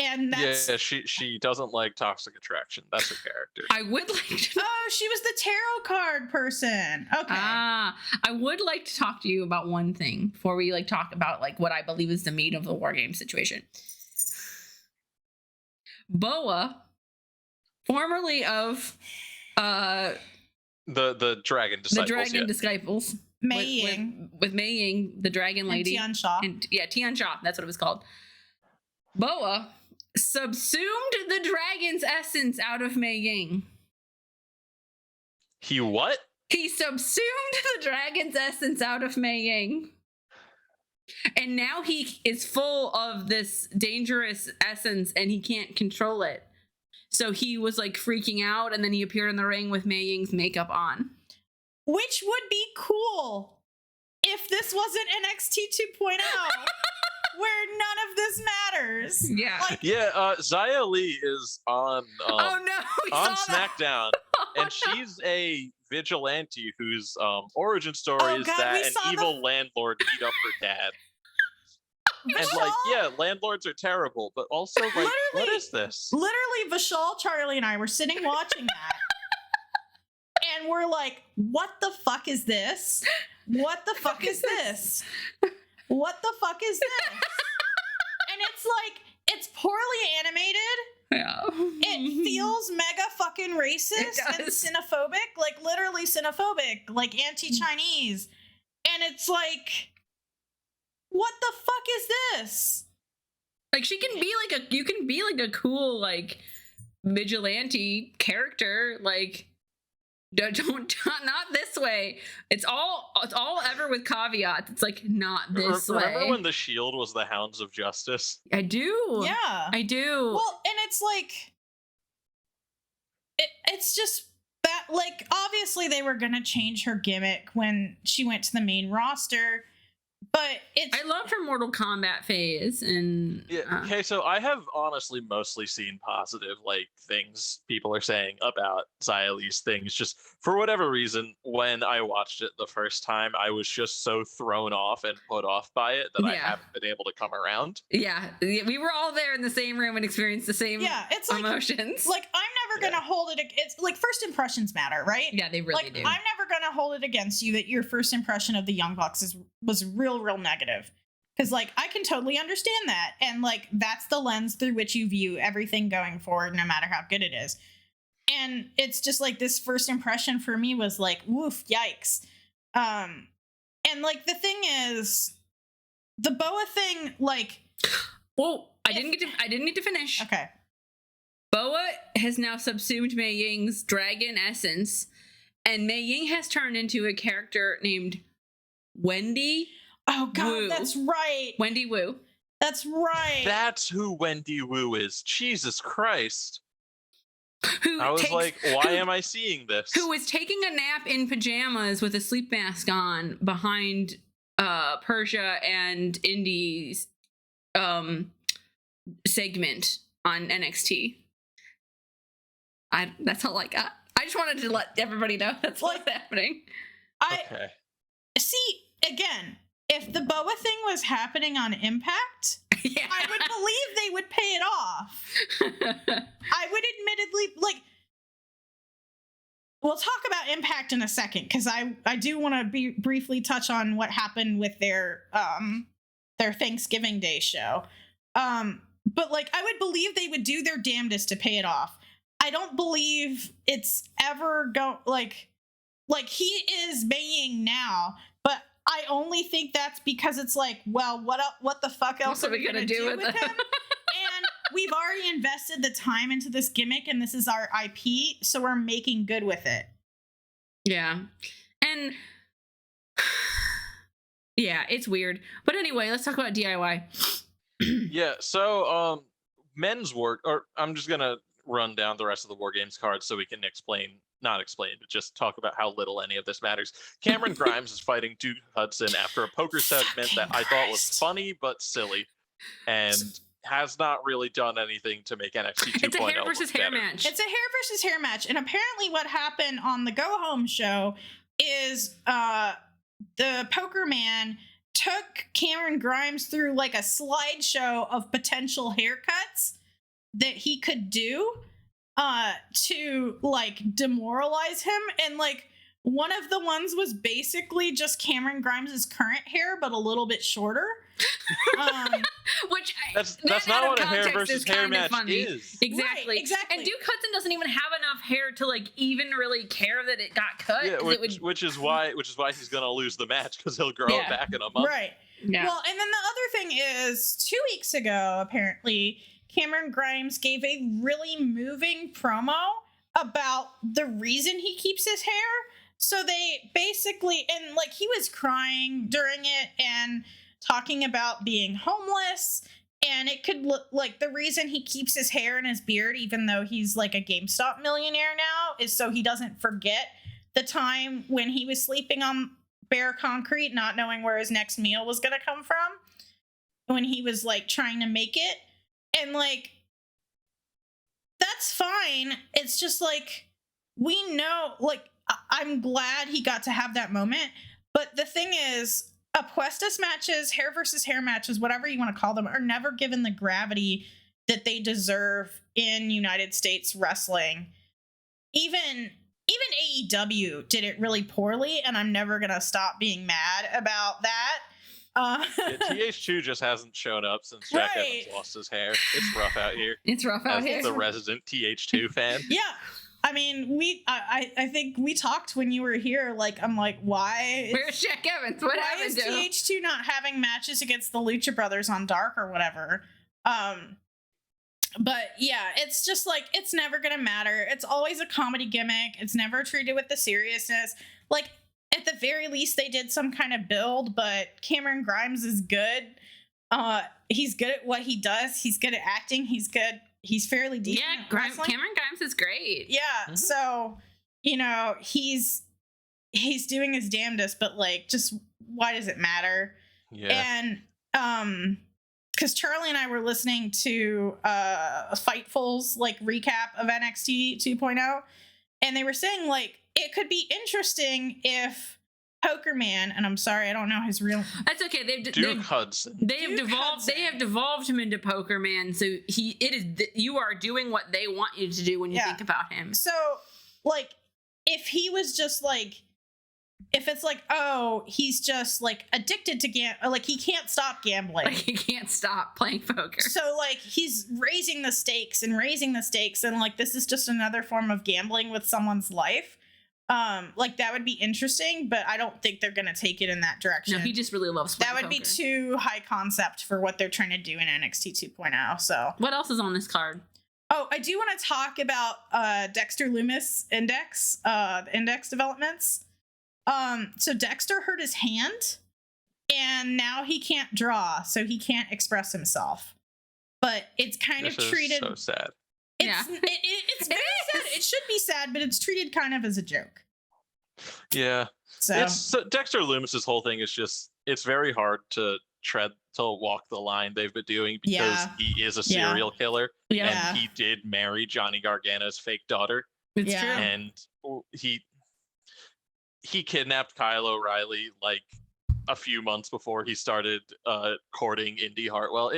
And that's she doesn't like Toxic Attraction. That's her character. I would like to. Oh, she was the tarot card person. Okay. I would like to talk to you about one thing before we talk about what I believe is the meat of the War Game situation. Boa, formerly of the Dragon Disciples. The Dragon Disciples. Mei Ying. With Mei Ying, the Dragon Lady. And Tian Sha. Tian Sha. That's what it was called. Boa subsumed the dragon's essence out of Mei Ying. He what? He subsumed the dragon's essence out of Mei Ying. And now he is full of this dangerous essence and he can't control it. So he was freaking out, and then he appeared in the ring with Mei Ying's makeup on. Which would be cool if this wasn't NXT 2.0. Where none of this matters. Yeah. Xia Li is on on SmackDown, and she's a vigilante whose origin story is that an evil landlord beat up her dad. And landlords are terrible, but also what is this? Literally, Vishal, Charlie, and I were sitting watching that. And we're like, what the fuck is this? What the fuck is this? What the fuck is this? And it's poorly animated. Yeah. It feels mega fucking racist and xenophobic, literally xenophobic, anti-Chinese. And it's what the fuck is this? She can be you can be a cool vigilante character, don't not this way. It's all ever with caveats. It's not this way. Remember when the Shield was the Hounds of Justice? I do. Yeah, I do. Well, and it's it's just like obviously they were gonna change her gimmick when she went to the main roster, but I loved her Mortal Kombat phase, and Yeah. Okay, so I have honestly mostly seen positive things people are saying about Xia Li's things. Just for whatever reason, when I watched it the first time, I was just so thrown off and put off by it that I Yeah. haven't been able to come around. yeah, we were all there in the same room and experienced the same it's like emotions. like I'm never gonna hold it. It's like first impressions matter, right? Yeah, they really like do. I'm never gonna hold it against you that your first impression of the Young Bucks was real negative, because like I can totally understand that, and like that's the lens through which you view everything going forward, no matter how good it is. And it's just like this first impression for me was like, woof, yikes. And like the thing is, the Boa thing, like, well, I didn't get to finish. Okay. Boa has now subsumed Mei Ying's dragon essence, and Mei Ying has turned into a character named Wendy. Oh god, Woo. that's right. Wendy Wu. That's right. That's who Wendy Wu is. Jesus Christ. Who I was takes- like, why am I seeing this? Who is taking a nap in pajamas with a sleep mask on behind Persia and Indy's segment on NXT. That's all I got. I just wanted to let everybody know that's what's happening. Okay. See, again, if the Boa thing was happening on Impact, Yeah. I would believe they would pay it off. I would admittedly, like, we'll talk about Impact in a second, because I do want to briefly touch on what happened with their Thanksgiving Day show. But like, I would believe they would do their damnedest to pay it off. I don't believe it's ever like he is Baying now, but I only think that's because it's like, well, what the fuck else are we gonna do with him? And we've already invested the time into this gimmick, and this is our IP, so we're making good with it. Yeah. And yeah, it's weird. But anyway, let's talk about DIY. Yeah, so men's work, or I'm just gonna run down the rest of the War Games cards so we can not explain, but just talk about how little any of this matters. Cameron Grimes is fighting Duke Hudson after a poker segment that I thought was funny but silly, and has not really done anything to make NXT 2.0 It's a hair versus hair match. It's a hair versus hair match, and apparently what happened on the Go Home show is the poker man took Cameron Grimes through like a slideshow of potential haircuts that he could do to like demoralize him, and like one of the ones was basically just Cameron Grimes' current hair but a little bit shorter. Which that's not what a hair versus hair match is. Exactly. Right, exactly. And Duke Hudson doesn't even have enough hair to like even really care that it got cut. Yeah, which is why he's gonna lose the match, because he'll grow it back in a month. Right. Yeah. Well, and then the other thing is 2 weeks ago, apparently, Cameron Grimes gave a really moving promo about the reason he keeps his hair. So they basically, and like he was crying during it and talking about being homeless, and it could look like the reason he keeps his hair and his beard, even though he's like a GameStop millionaire now, is so he doesn't forget the time when he was sleeping on bare concrete, not knowing where his next meal was going to come from, when he was like trying to make it. And like, that's fine. It's just like, we know, like, I'm glad he got to have that moment. But the thing is, Apuestas matches, hair versus hair matches, whatever you want to call them, are never given the gravity that they deserve in United States wrestling. Even AEW did it really poorly, and I'm never gonna stop being mad about that. TH2 just hasn't shown up since Jack Evans lost his hair. It's rough out here. It's rough out here. As the resident TH2 fan. Yeah. I mean, I think we talked when you were here, like, I'm like, why? Where's Jack Evans? What happened to him? Why is TH2 not having matches against the Lucha Brothers on Dark or whatever? But yeah, it's just like, it's never gonna matter. It's always a comedy gimmick. It's never treated with the seriousness. Like, at the very least, they did some kind of build, but Cameron Grimes is good. He's good at what he does. He's good at acting. He's good. He's fairly decent. Yeah, at wrestling. Cameron Grimes is great. Yeah. So you know, he's doing his damnedest, but like, just why does it matter? Yeah. And because Charlie and I were listening to Fightful's like recap of NXT 2.0, and they were saying like it could be interesting if Poker Man, and I'm sorry I don't know his real. That's okay. Duke Hudson. They have devolved him into Poker Man. So you are doing what they want you to do when you think about him. So like, if he was just like, if it's like, oh, he's just like addicted to like he can't stop gambling. Like he can't stop playing poker. So like he's raising the stakes, and like this is just another form of gambling with someone's life. Like that would be interesting, but I don't think they're gonna take it in that direction. No, he just really loves playing that would poker. Be too high concept for what they're trying to do in NXT 2.0. So what else is on this card? Oh, I do want to talk about Dexter Lumis Index, the Index developments. So Dexter hurt his hand, and now he can't draw, so he can't express himself. But it's kind of treated so sad. It's very sad. It should be sad, but it's treated kind of as a joke. Yeah. So Dexter Loomis's whole thing is just, it's very hard to walk the line they've been doing because he is a serial killer. Yeah. And he did marry Johnny Gargano's fake daughter. It's true. And he kidnapped Kyle O'Reilly like a few months before he started courting Indy Hartwell.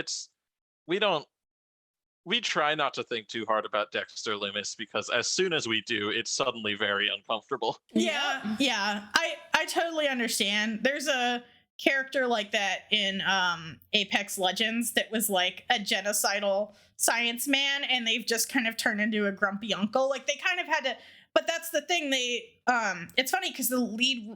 We try not to think too hard about Dexter Lumis because as soon as we do, it's suddenly very uncomfortable. Yeah. I totally understand. There's a character like that in Apex Legends that was like a genocidal science man, and they've just kind of turned into a grumpy uncle. Like they kind of had to, but that's the thing. It's funny because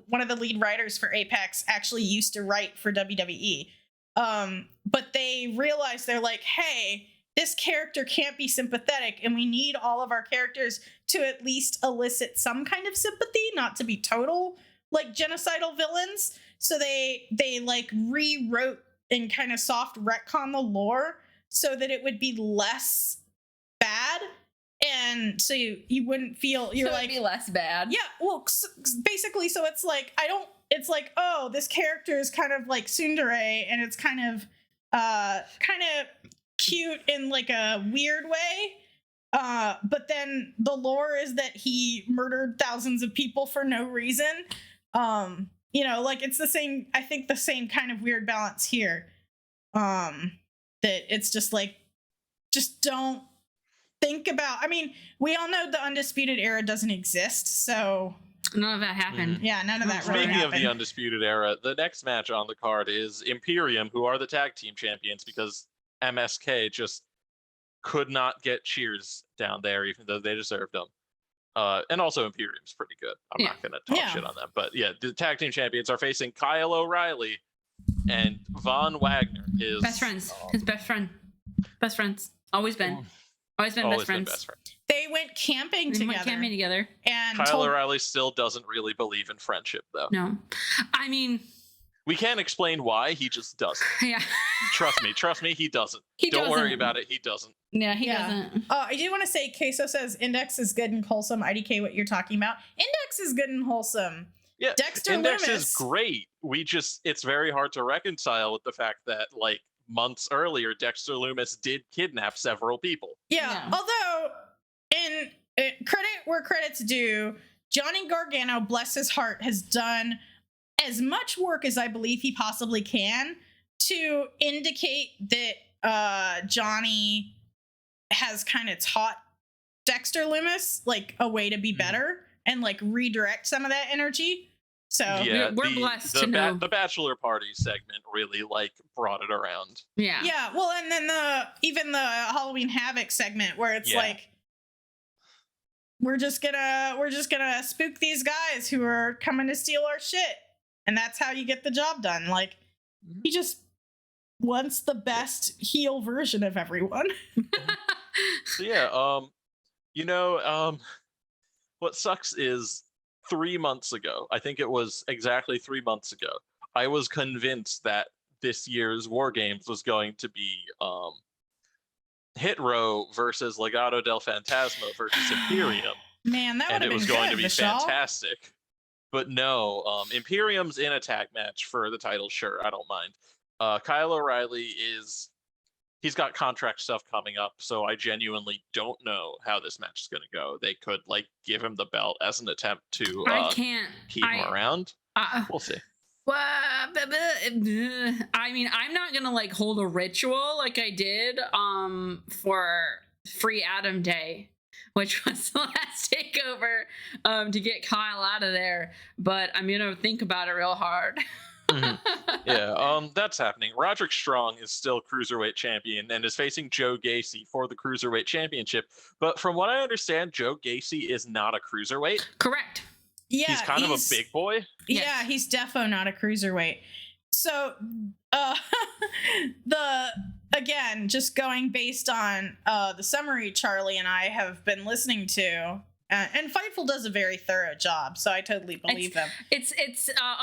one of the lead writers for Apex actually used to write for WWE. But they realized, they're like, hey, this character can't be sympathetic, and we need all of our characters to at least elicit some kind of sympathy, not to be total like genocidal villains. So they like rewrote and kind of soft retcon the lore so that it would be less bad, and so you wouldn't feel you're like be less bad. Yeah, well, basically, so it's like it's like, oh, this character is kind of like tsundere, and it's kind of cute in like a weird way, but then the lore is that he murdered thousands of people for no reason. Like it's the same, I think the same kind of weird balance here, that it's just like, just don't think about, I mean, we all know the Undisputed Era doesn't exist, so none of that happened. Yeah, none of that really Speaking happened. of the Undisputed Era, the next match on the card is Imperium, who are the tag team champions because MSK just could not get cheers down there, even though they deserved them. And also Imperium's pretty good. I'm not going to talk shit on them. But yeah, the tag team champions are facing Kyle O'Reilly and Von Wagner. His best friends. His best friend. Best friends. Always been. Always been best friends. They went camping together. And Kyle O'Reilly still doesn't really believe in friendship, though. No. I mean, we can't explain why, he just doesn't. Yeah. Trust me, he doesn't. Don't worry about it, he doesn't. Yeah, he doesn't. I do want to say, Queso says Index is good and wholesome. IDK, what you're talking about. Index is good and wholesome. Yeah, Dexter Index Lumis is great. It's very hard to reconcile with the fact that, like, months earlier, Dexter Lumis did kidnap several people. Yeah. Although, in credit where credit's due, Johnny Gargano, bless his heart, has done as much work as I believe he possibly can to indicate that Johnny has kind of taught Dexter Lumis like a way to be better and like redirect some of that energy. So yeah, we're blessed to know. The bachelor party segment really like brought it around. Yeah. Yeah. Well, and then even the Halloween Havoc segment where it's like, we're just gonna spook these guys who are coming to steal our shit, and that's how you get the job done. Like, he just wants the best heel version of everyone. So yeah, what sucks is 3 months ago, I think it was exactly 3 months ago, I was convinced that this year's War Games was going to be Hit Row versus Legado del Fantasma versus Imperium. Man, that would and have it been was going good, to be Vishal. fantastic. But no, Imperium's in a tag match for the title. Sure, I don't mind. Kyle O'Reilly he's got contract stuff coming up, so I genuinely don't know how this match is going to go. They could give him the belt as an attempt to I can't keep him around. We'll see. I mean, I'm not gonna hold a ritual like I did for Free Adam Day, which was the last takeover to get Kyle out of there. But I'm gonna think about it real hard. Mm-hmm. Yeah, that's happening. Roderick Strong is still Cruiserweight champion and is facing Joe Gacy for the Cruiserweight championship. But from what I understand, Joe Gacy is not a Cruiserweight. Correct. Yeah, he's kind of a big boy. Yeah, Yes. he's defo not a cruiserweight. So, again, just going based on the summary Charlie and I have been listening to, and Fightful does a very thorough job, so I totally believe them. It's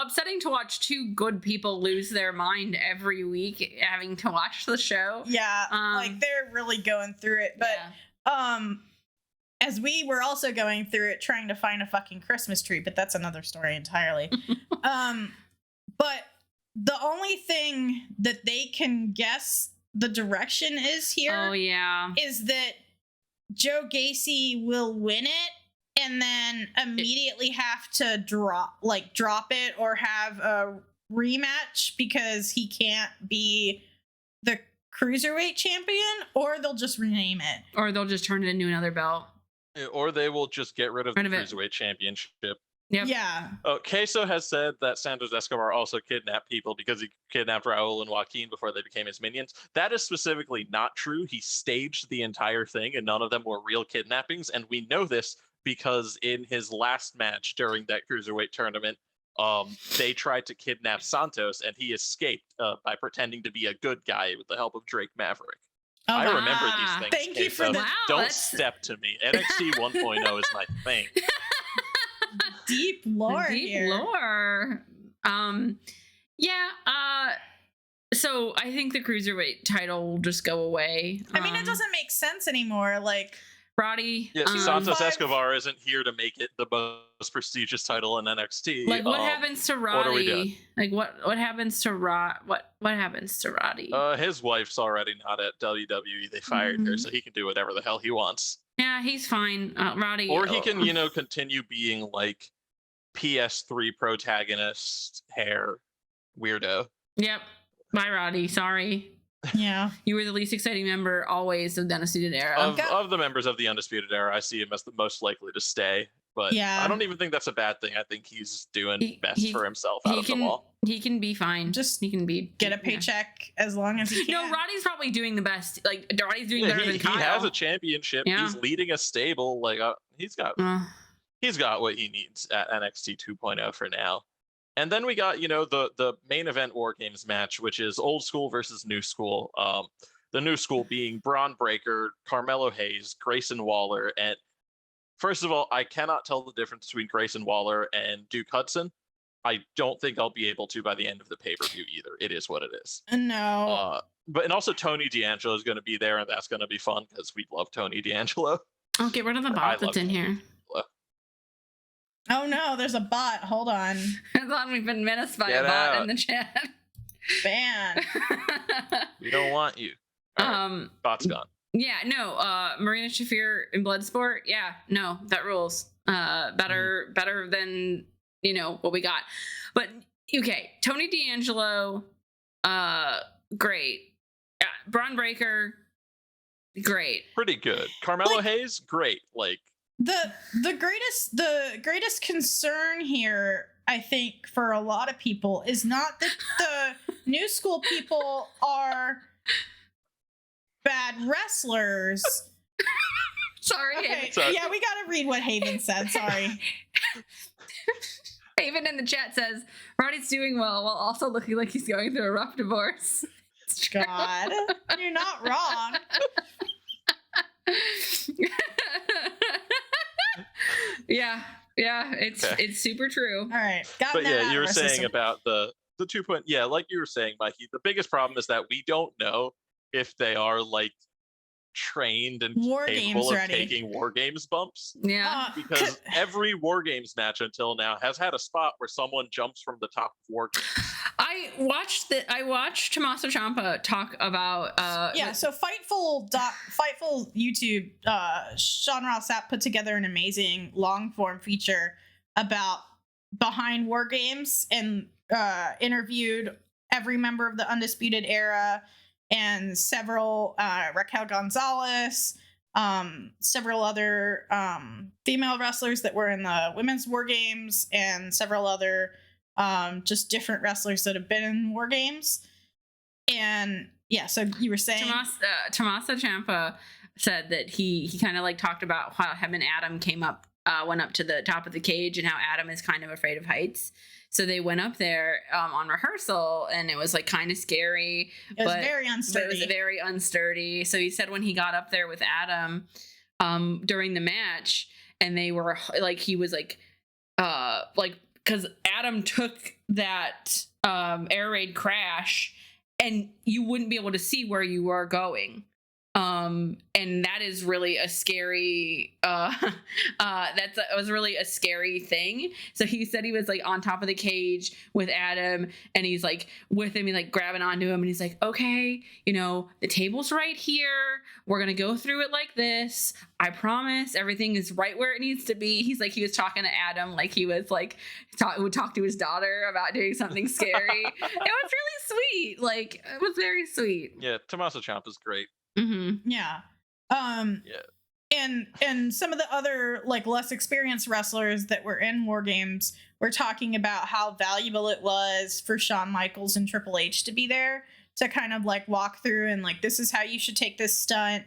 upsetting to watch two good people lose their mind every week having to watch the show. Yeah, they're really going through it, but as we were also going through it trying to find a fucking Christmas tree, but that's another story entirely. But the only thing that they can guess the direction is here is that Joe Gacy will win it and then immediately have to drop it or have a rematch because he can't be the Cruiserweight champion, or they'll just rename it. Or they'll just turn it into another belt. Or they will just get rid of the Cruiserweight championship. Yep. Yeah. Queso has said that Santos Escobar also kidnapped people because he kidnapped Raul and Joaquin before they became his minions. That is specifically not true. He staged the entire thing, and none of them were real kidnappings. And we know this because in his last match during that Cruiserweight tournament, they tried to kidnap Santos, and he escaped by pretending to be a good guy with the help of Drake Maverick. Oh, I remember these things. Thank you for that. Don't step to me. NXT 1.0 is my thing. Deep lore here. Lore. So I think the Cruiserweight title will just go away. I mean, it doesn't make sense anymore. Roddy. Yeah, Santos Escobar isn't here to make it the most prestigious title in NXT. What happens to Roddy? What are we doing? What happens to what happens to Roddy? His wife's already not at WWE. They fired her, so he can do whatever the hell he wants. Yeah, he's fine. Roddy. Or he can, continue being PS3 protagonist hair weirdo. Yep. Bye, Roddy. Sorry. Yeah. You were the least exciting member always of the Undisputed Era. Of the members of the Undisputed Era, I see him as the most likely to stay. But I don't even think that's a bad thing. I think he's doing best for himself out of them all. He can be fine. He can get a paycheck as long as he can. No, Roddy's probably doing the best. Roddy's doing better than Kyle. He has a championship. Yeah. He's leading a stable. He's got what he needs at NXT 2.0 for now. And then we got, the main event War Games match, which is old school versus new school. The new school being Braun Breaker, Carmelo Hayes, Grayson Waller. And first of all, I cannot tell the difference between Grayson Waller and Duke Hudson. I don't think I'll be able to by the end of the pay-per-view either. It is what it is. No. And also Tony D'Angelo is going to be there, and that's going to be fun because we love Tony D'Angelo. Oh, get rid of the bot that's in here. Oh no, there's a bot. Hold on. I thought we've been menaced by a bot in the chat. Ban. We don't want you. Right, bot's gone. Yeah, no. Marina Shafir in Bloodsport. Yeah, no, that rules. Better than what we got. But okay, Tony D'Angelo, great. Braun Breaker, great. Pretty good. Carmelo Hayes, great. The greatest concern here, I think, for a lot of people is not that the new school people are bad wrestlers. Sorry. Okay. Yeah, we gotta read what Haven said. Sorry. Haven in the chat says Roddy's doing well while also looking like he's going through a rough divorce. God, you're not wrong. Yeah, it's super true. All right, but yeah, you were saying about the 2 point. Yeah, like you were saying, Mikey. The biggest problem is that we don't know if they are trained and War capable Games of ready. taking War Games bumps. Yeah. Because every War Games match until now has had a spot where someone jumps from the top of War Games. I watched Tommaso Ciampa talk about so Fightful YouTube, Sean Ross Sapp put together an amazing long form feature about behind War Games and interviewed every member of the Undisputed Era and several Raquel Gonzalez, several other female wrestlers that were in the women's War Games, and several other just different wrestlers that have been in War Games. And yeah, so you were saying Tommaso Ciampa said that he kind of like talked about how him and Adam went up to the top of the cage, and how Adam is kind of afraid of heights. So they went up there on rehearsal, and it was like kind of scary. It was very unsturdy. It was very unsturdy. So he said when he got up there with Adam during the match, and they were like, he was like because Adam took that air raid crash, and you wouldn't be able to see where you were going. And that is really a scary it was really a scary thing. So he said he was like on top of the cage with Adam, and he's like with him, he's like grabbing onto him, and he's like, okay, you know, the table's right here, we're gonna go through it like this, I promise everything is right where it needs to be. He's like, he was talking to Adam like he was like would talk to his daughter about doing something scary. It was really sweet. Like, it was very sweet. Yeah, Tommaso Ciampa's great. Mm-hmm. Yeah. And some of the other like less experienced wrestlers that were in War Games were talking about how valuable it was for Shawn Michaels and Triple H to be there to kind of like walk through and like, this is how you should take this stunt,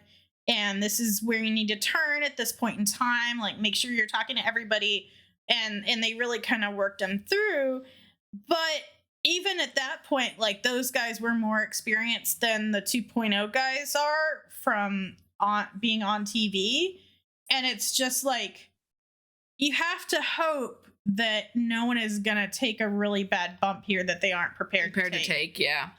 and this is where you need to turn at this point in time, like make sure you're talking to everybody, and they really kind of worked them through. But even at that point, like those guys were more experienced than the 2.0 guys are from being on TV. And it's just like, you have to hope that no one is going to take a really bad bump here that they aren't prepared to take. Yeah.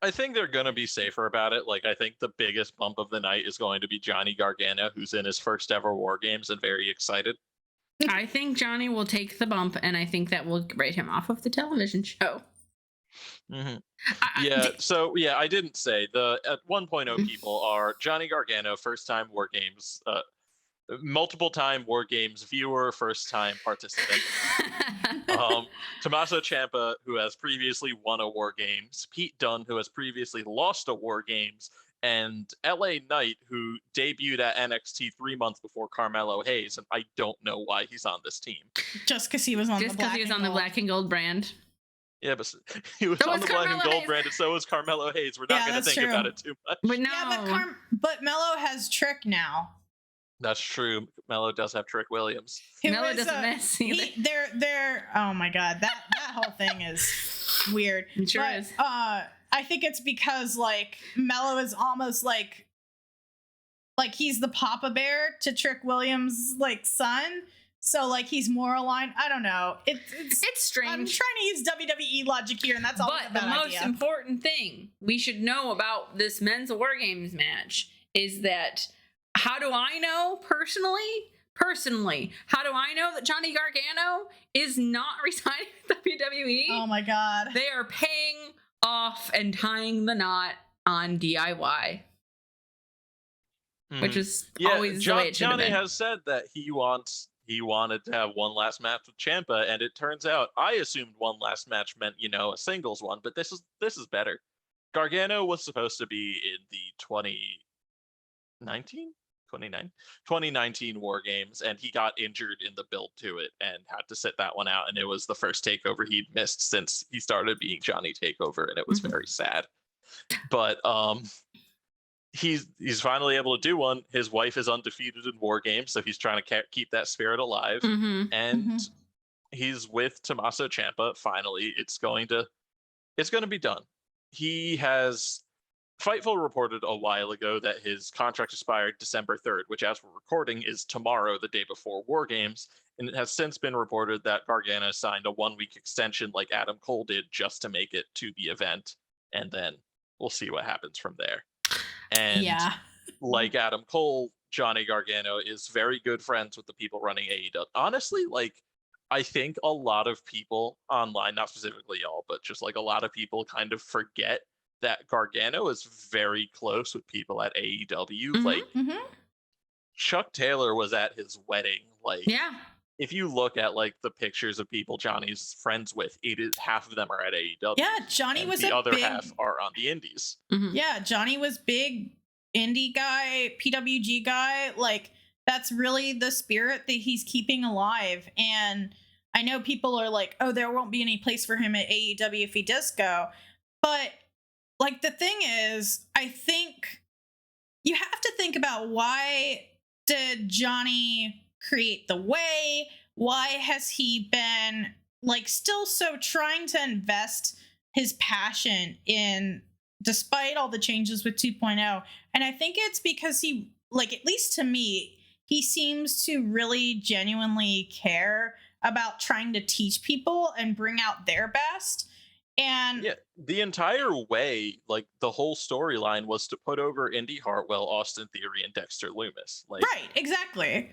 I think they're going to be safer about it. Like, I think the biggest bump of the night is going to be Johnny Gargano, who's in his first ever War Games and very excited. I think Johnny will take the bump, and I think that will write him off of the television show. Mm-hmm. I didn't say the at 1.0 people are Johnny Gargano, first time War Games, multiple time War Games viewer, first time participant. Tommaso Ciampa, who has previously won a War Games, Pete Dunne, who has previously lost a War Games, and LA Knight, who debuted at NXT 3 months before Carmelo Hayes, and I don't know why he's on this team. Just because he was on the black and gold brand. Yeah, but he was on the black and gold brand, and so was Carmelo Hayes. We're not going to think about it too much. But no. Yeah, but Melo has Trick now. That's true. Melo does have Trick Williams. Melo doesn't miss either. They're oh my god, that whole thing is weird. It sure is. I think it's because like Melo is almost like he's the Papa Bear to Trick Williams' like son. So like he's more aligned. I don't know. It's strange. I'm trying to use WWE logic here, and that's all. But the most important thing we should know about this men's War Games match is that how do I know personally, how do I know that Johnny Gargano is not resigning with WWE? Oh my god. They are paying off and tying the knot on DIY. Which is always the way it should have been. Johnny has said that he wanted to have one last match with Ciampa, and it turns out I assumed one last match meant, a singles one, but this is better. Gargano was supposed to be in the 2019 War Games, and he got injured in the build to it and had to sit that one out, and it was the first takeover he'd missed since he started being Johnny Takeover, and it was very sad. But he's finally able to do one. His wife is undefeated in War Games, so he's trying to keep that spirit alive. And he's with Tommaso Ciampa. Finally, it's going to be done. He has Fightful reported a while ago that his contract expired December 3rd, which as we're recording is tomorrow, the day before War Games. And it has since been reported that Gargano signed a 1-week extension like Adam Cole did just to make it to the event. And then we'll see what happens from there. And like Adam Cole, Johnny Gargano is very good friends with the people running AEW. Honestly, like, I think a lot of people online, not specifically y'all, but just like a lot of people kind of forget that Gargano is very close with people at AEW. Mhm. Like, Mhm. Chuck Taylor was at his wedding. Like, Yeah. if you look at like the pictures of people Johnny's friends with, it is half of them are at AEW. Yeah, Johnny and was the a other big half are on the indies. Mhm. Yeah, Johnny was big indie guy, PWG guy. Like, that's really the spirit that he's keeping alive. And I know people are like, oh, there won't be any place for him at AEW if he does go. But like, the thing is, I think you have to think about, why did Johnny create the Way? Why has he been like still so trying to invest his passion in, despite all the changes with 2.0? And I think it's because he, like, at least to me, he seems to really genuinely care about trying to teach people and bring out their best. And Yeah, the entire way, like the whole storyline was to put over Indy Hartwell, Austin Theory, and Dexter Lumis. Like, right, exactly.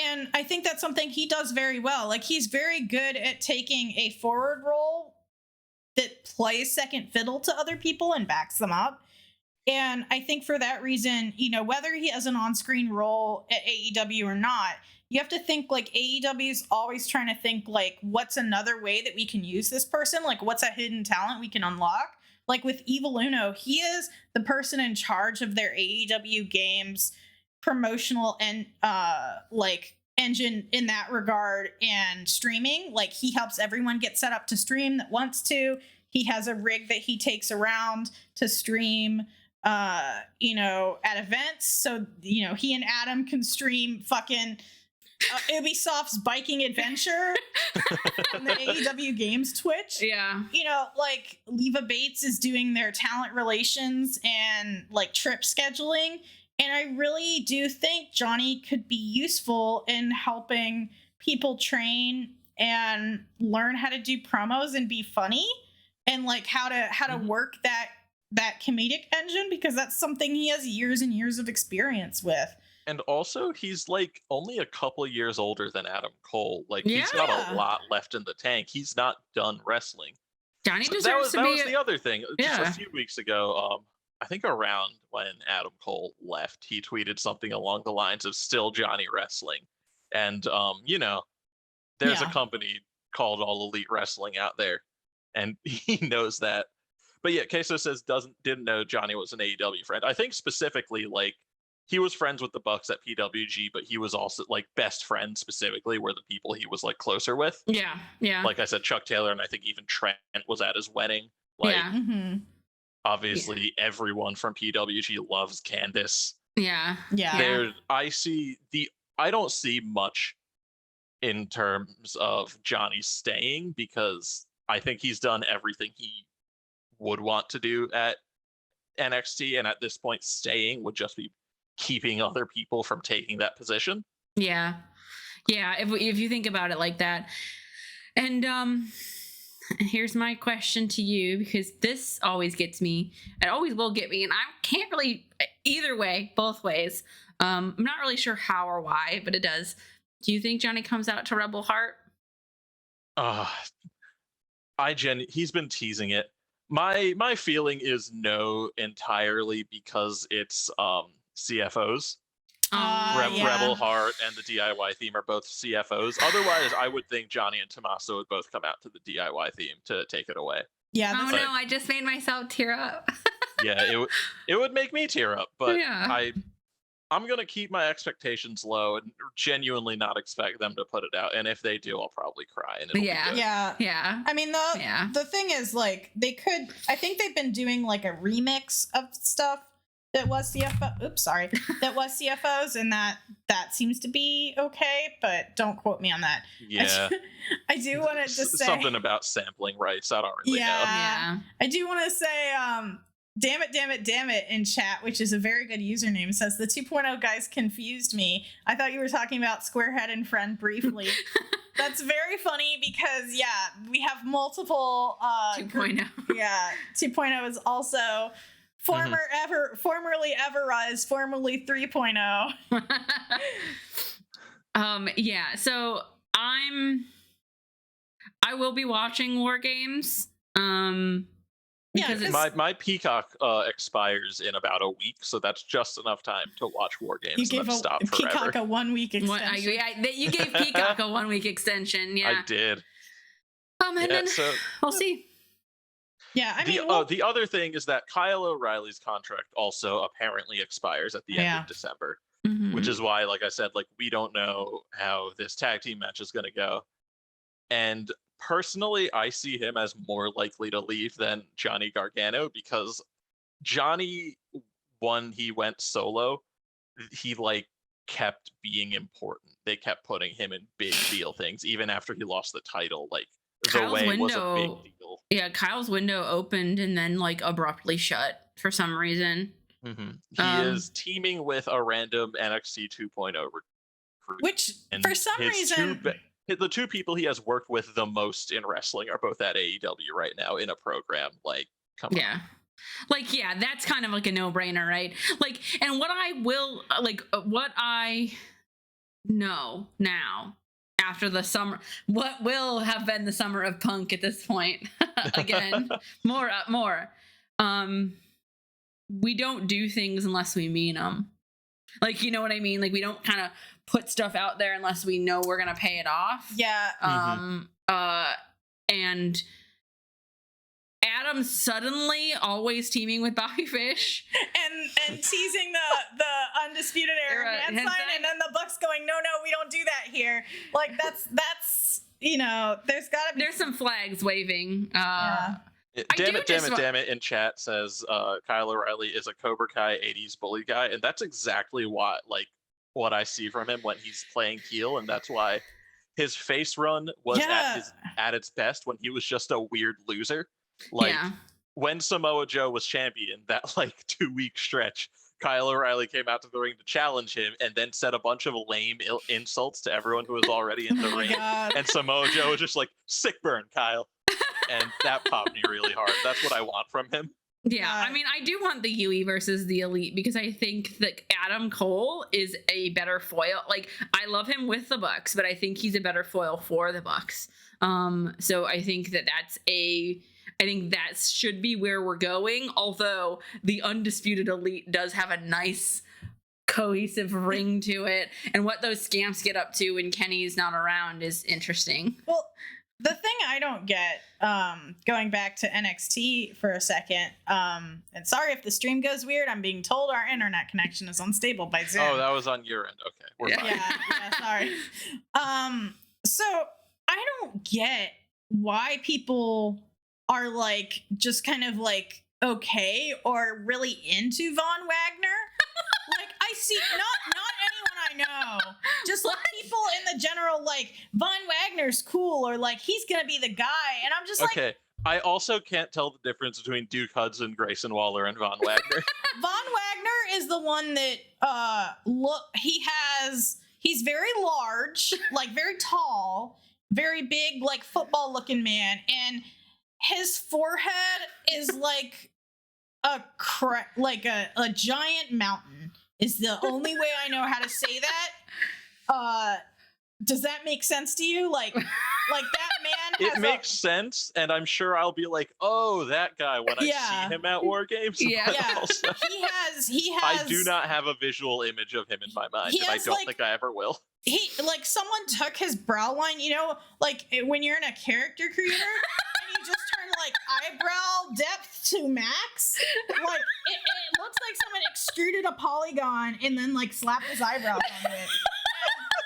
And I think that's something he does very well. Like, he's very good at taking a forward role that plays second fiddle to other people and backs them up. And I think for that reason, you know, whether he has an on-screen role at AEW or not, you have to think like AEW is always trying to think like, what's another way that we can use this person? Like, what's a hidden talent we can unlock? Like with Evil Uno, he is the person in charge of their AEW games promotional and like engine in that regard, and streaming. Like, he helps everyone get set up to stream that wants to. He has a rig that he takes around to stream you know, at events. So, you know, he and Adam can stream fucking Ubisoft's biking adventure on the AEW Games Twitch. Yeah. You know, like, Leva Bates is doing their talent relations and like trip scheduling. And I really do think Johnny could be useful in helping people train and learn how to do promos and be funny, and like how to work that comedic engine, because that's something he has years and years of experience with. and also he's like only a couple years older than Adam Cole. Like, he's got Yeah. a lot left in the tank. He's not done wrestling. Johnny So deserves that to was be. the other thing. Just Yeah. a few weeks ago, I think around when Adam Cole left, he tweeted something along the lines of "Still Johnny Wrestling," and you know, there's a Yeah. company called All Elite Wrestling out there, and he knows that. But yeah, Queso says didn't know Johnny was an AEW friend. I think specifically, like, he was friends with the Bucks at PWG, but he was also like best friends specifically were the people he was like closer with. Yeah. Yeah. Like I said, Chuck Taylor, and I think even Trent was at his wedding. Like, Yeah. Mm-hmm. obviously everyone from PWG loves Candice. Yeah. Yeah. I don't see much in terms of Johnny staying, because I think he's done everything he would want to do at NXT, and at this point staying would just be keeping other people from taking that position. Yeah. Yeah. If you think about it like that. And here's my question to you, because this always gets me. It always will get me. And I can't really, either way, both ways. I'm not really sure how or why, but it does. Do you think Johnny comes out to Rebel Heart? He's been teasing it. My feeling is no, entirely because it's CFOs. Yeah. Rebel Heart and the DIY theme are both CFOs. Otherwise, I would think Johnny and Tommaso would both come out to the DIY theme to take it away. Yeah. Oh that's- no, I just made myself tear up. Yeah, it would make me tear up, but Yeah. I'm gonna keep my expectations low and genuinely not expect them to put it out. And if they do, I'll probably cry. And it'll be good. Yeah. Yeah. I mean, the thing is, like, I think they've been doing like a remix of stuff that was that was CFOs, and that seems to be okay, but don't quote me on that. Yeah. I do want to just say something about sampling rights. I don't really know. Yeah. I do want to say, damn it in chat, which is a very good username, says the 2.0 guys confused me. I thought you were talking about Squarehead and Friend briefly. That's very funny because, yeah, we have multiple 2.0. Yeah, 2.0 is also formerly Everrise, formerly 3.0. Yeah, so I will be watching War Games. Because my Peacock expires in about a week, so that's just enough time to watch War Games. You gave Peacock a 1 week extension. You gave Peacock a 1 week extension. Yeah, I did. And then so we'll see. Yeah, I mean, the other thing is that Kyle O'Reilly's contract also apparently expires at the end of December, which is why, like I said, like we don't know how this tag team match is going to go. And personally, I see him as more likely to leave than Johnny Gargano, because Johnny, when he went solo, he like kept being important. They kept putting him in big deal things, even after he lost the title. Like the way was a big deal. Yeah, Kyle's window opened and then like abruptly shut for some reason. He is teaming with a random NXT 2.0 recruit, which for some reason. The two people he has worked with the most in wrestling are both at AEW right now in a program. Like, come on. Yeah. Like, yeah, that's kind of like a no-brainer, right? Like, and what I know now after the summer, what will have been the summer of Punk at this point, again, more. We don't do things unless we mean them. Like, you know what I mean? Like, we don't kind of put stuff out there unless we know we're gonna pay it off. Yeah. And Adam suddenly always teaming with Bobby Fish and teasing the Undisputed Era hand sign, and then the Bucks going, no, we don't do that here. Like that's there's some flags waving. Damn it in chat says Kyle O'Reilly is a Cobra Kai 80s bully guy, and that's exactly what I see from him when he's playing heel, and that's why his face run was at its best when he was just a weird loser. Like when Samoa Joe was champion, that like 2-week stretch, Kyle O'Reilly came out to the ring to challenge him and then said a bunch of lame insults to everyone who was already in the ring. God. And Samoa Joe was just like, sick burn, Kyle. And that popped me really hard. That's what I want from him. Yeah, I mean, I do want the Wwe versus the Elite because I think that Adam Cole is a better foil. Like, I love him with the Bucks, but I think he's a better foil for the Bucks. So I think that should be where we're going. Although the Undisputed Elite does have a nice cohesive ring to it, and what those scamps get up to when Kenny's not around is interesting. Well, the thing I don't get, going back to NXT for a second, and sorry if the stream goes weird, I'm being told our internet connection is unstable by Zoom. Oh, that was on your end. Okay, we're fine. Yeah, sorry. So I don't get why people are like just kind of like okay or really into Von Wagner. Like I see not anyone I know, just like people in the general like Von Wagner's cool or like he's gonna be the guy, and I'm just like, okay. I also can't tell the difference between Duke Hudson, Grayson Waller, and Von Wagner. Von Wagner is the one that he's very large, like very tall, very big, like football looking man, and his forehead is like a giant mountain is the only way I know how to say that. Does that make sense to you? Like that man has it makes sense, and I'm sure I'll be like, oh, that guy when I see him at War Games. Yeah. Also, he has I do not have a visual image of him in my mind, and I don't think I ever will. He like someone took his brow line, you know, like when you're in a character creator and you just turn like eyebrow depth to max. Like it looks like someone extruded a polygon and then like slapped his eyebrows on it.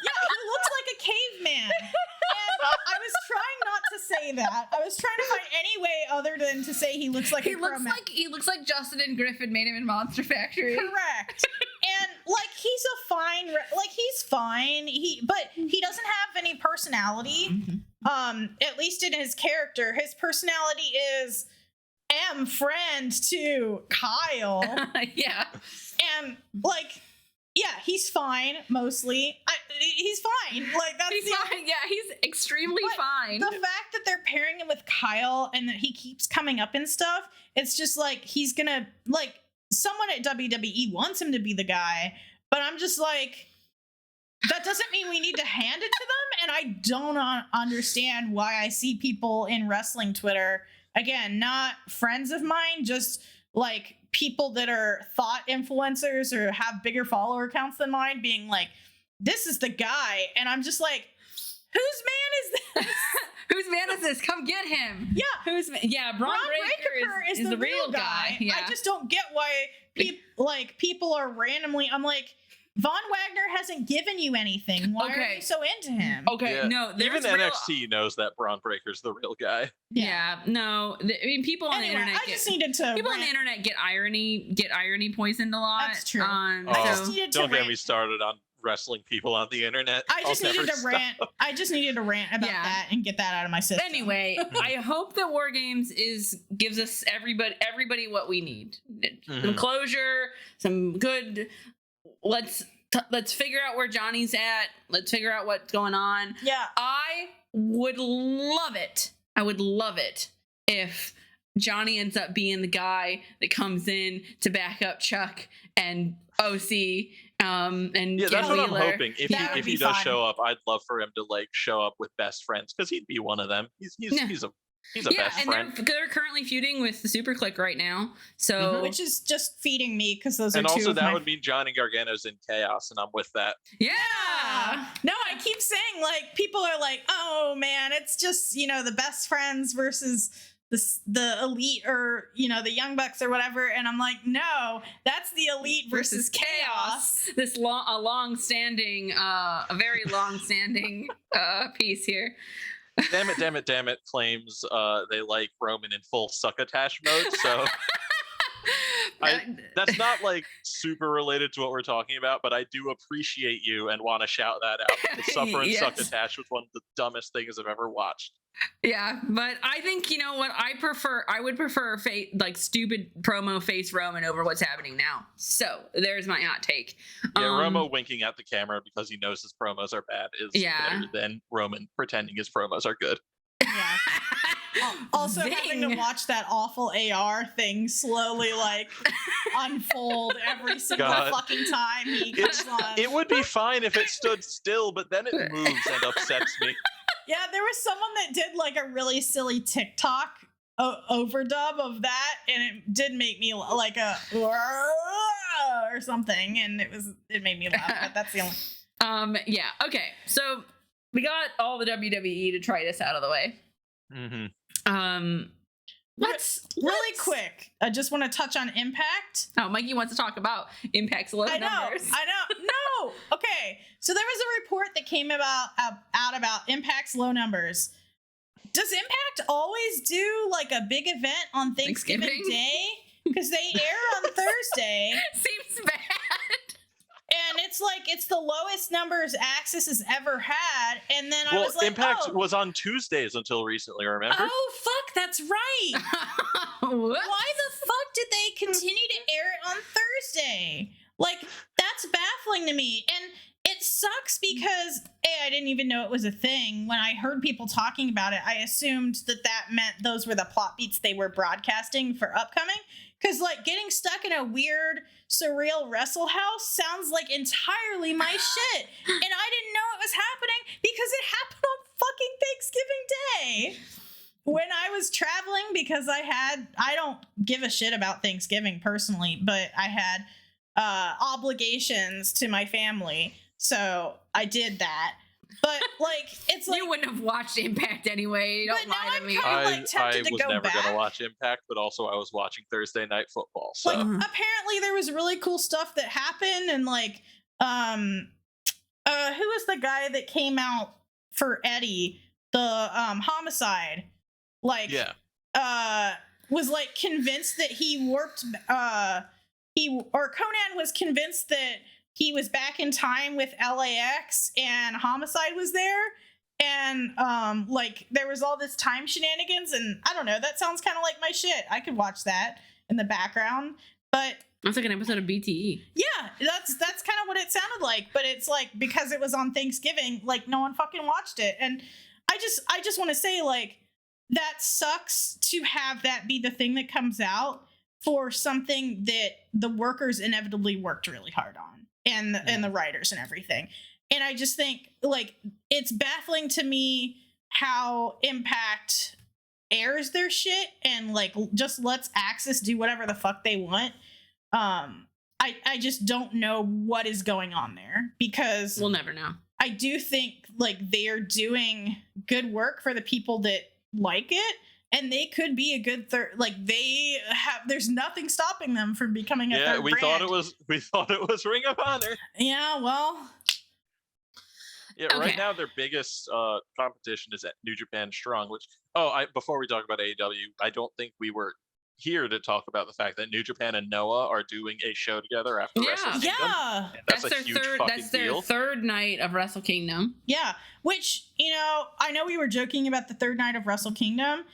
He looks like a caveman. And I was trying not to say that. I was trying to find any way other than to say he looks like he looks like Justin and Griffin made him in Monster Factory. Correct. And like he's fine. But he doesn't have any personality. Mm-hmm. At least in his character, his personality is friend to Kyle. Yeah. And like, yeah, he's fine mostly. He's fine. Like he's fine. Yeah, he's extremely fine. The fact that they're pairing him with Kyle and that he keeps coming up and stuff, it's just like he's gonna like someone at WWE wants him to be the guy, but I'm just like, that doesn't mean we need to hand it to them. And I don't understand why I see people in wrestling Twitter, again, not friends of mine, just like people that are thought influencers or have bigger follower counts than mine, being like, this is the guy. And I'm just like, whose man is this? Whose man is this? Come get him. Yeah. Braun Breaker is the real guy. Yeah. I just don't get why people are randomly. I'm like, Von Wagner hasn't given you anything. Why are you so into him? Okay, Yeah. no, Even NXT knows that Braun Breaker's the real guy. Yeah, no. I mean, people on the internet. People on the internet get irony poisoned a lot. That's true. Don't get me started on wrestling people on the internet. I just needed to rant about that and get that out of my system. Anyway, I hope that War Games gives us everybody what we need. Some closure, some good. Let's figure out where Johnny's at. Let's figure out what's going on. Yeah. I would love it. I would love it if Johnny ends up being the guy that comes in to back up Chuck and OC. And yeah, that's what I'm hoping. If he does fun. show up, I'd love for him to like show up with best friends, because he'd be one of them. He's a best friend. They're currently feuding with the Super Click right now, so which is just feeding me, because those are and two also of that my... would mean Johnny Gargano's in Chaos, and I'm with that. Yeah. No, I keep saying, like, people are like, oh man, it's just, the best friends versus the Elite, or the Young Bucks or whatever, and I'm like, no, that's the Elite versus Chaos. This a very long-standing piece here. Damn it claims they like Roman in full succotash mode, so that's not like super related to what we're talking about, but I do appreciate you and want to shout that out, because Suffer and Succotash was one of the dumbest things I've ever watched. Yeah, but I think, what I would prefer stupid promo face Roman over what's happening now. So there's my hot take. Yeah, Romo winking at the camera because he knows his promos are bad is better than Roman pretending his promos are good. Yeah. Also, having to watch that awful AR thing slowly unfold every single fucking time he comes on. It would be fine if it stood still, but then it moves and upsets me. Yeah, there was someone that did a really silly TikTok overdub of that, and it did make me like a or something, and it made me laugh. But that's the only. Yeah. Okay. So we got all the WWE detritus out of the way. Mm-hmm. Let's really quick. I just want to touch on Impact. Oh, Mikey wants to talk about Impact's low numbers. I know. No. Okay. So there was a report that came out about Impact's low numbers. Does Impact always do a big event on Thanksgiving Day? Because they air on Thursday. Seems bad. And it's the lowest numbers Axis has ever had. And then I was like, Impact was on Tuesdays until recently, remember? Oh, fuck, that's right. What? Why the fuck did they continue to air it on Thursday? That's baffling to me. And it sucks because, I didn't even know it was a thing. When I heard people talking about it, I assumed that meant those were the plot beats they were broadcasting for upcoming. Because, getting stuck in a weird, surreal wrestle house sounds like entirely my shit. And I didn't know it was happening because it happened on fucking Thanksgiving Day. When I was traveling, because I don't give a shit about Thanksgiving personally, but I had obligations to my family. So I did that. But it's you wouldn't have watched Impact anyway. Don't lie to me. I was never gonna watch Impact, but also I was watching Thursday Night Football. So apparently there was really cool stuff that happened, and who was the guy that came out for Eddie, the homicide? Was convinced that he warped. Conan was convinced that he was back in time with LAX, and Homicide was there, and there was all this time shenanigans, and I don't know, that sounds kind of like my shit. I could watch that in the background, but that's like an episode of BTE. Yeah, that's kind of what it sounded like, but it's because it was on Thanksgiving, no one fucking watched it, and I just want to say that sucks to have that be the thing that comes out. for something that the workers inevitably worked really hard on, and the writers and everything. And I just think, like, it's baffling to me how Impact airs their shit and, like, just lets Axis do whatever the fuck they want. I just don't know what is going on there, because We'll never know. I do think, like, they are doing good work for the people that like it, and they could be a good third. Like, there's nothing stopping them from becoming a third brand. We thought it was Ring of Honor. Yeah, well. Yeah, okay. Right now their biggest competition is at New Japan Strong, which before we talk about AEW, I don't think we were here to talk about the fact that New Japan and Noah are doing a show together after Wrestle Kingdom. Yeah, that's a huge fucking deal. That's their third night of Wrestle Kingdom. Yeah, which, I know we were joking about the third night of Wrestle Kingdom.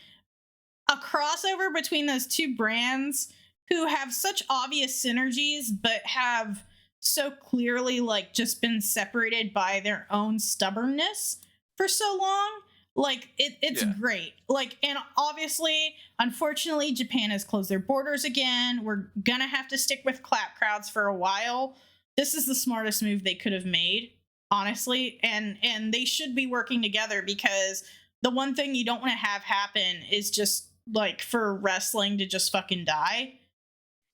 A crossover between those two brands who have such obvious synergies, but have so clearly, like, just been separated by their own stubbornness for so long. Like, it's great. Like, and obviously, unfortunately, Japan has closed their borders again. We're gonna have to stick with clap crowds for a while. This is the smartest move they could have made, honestly. And they should be working together, because the one thing you don't want to have happen is just, like, for wrestling to just fucking die.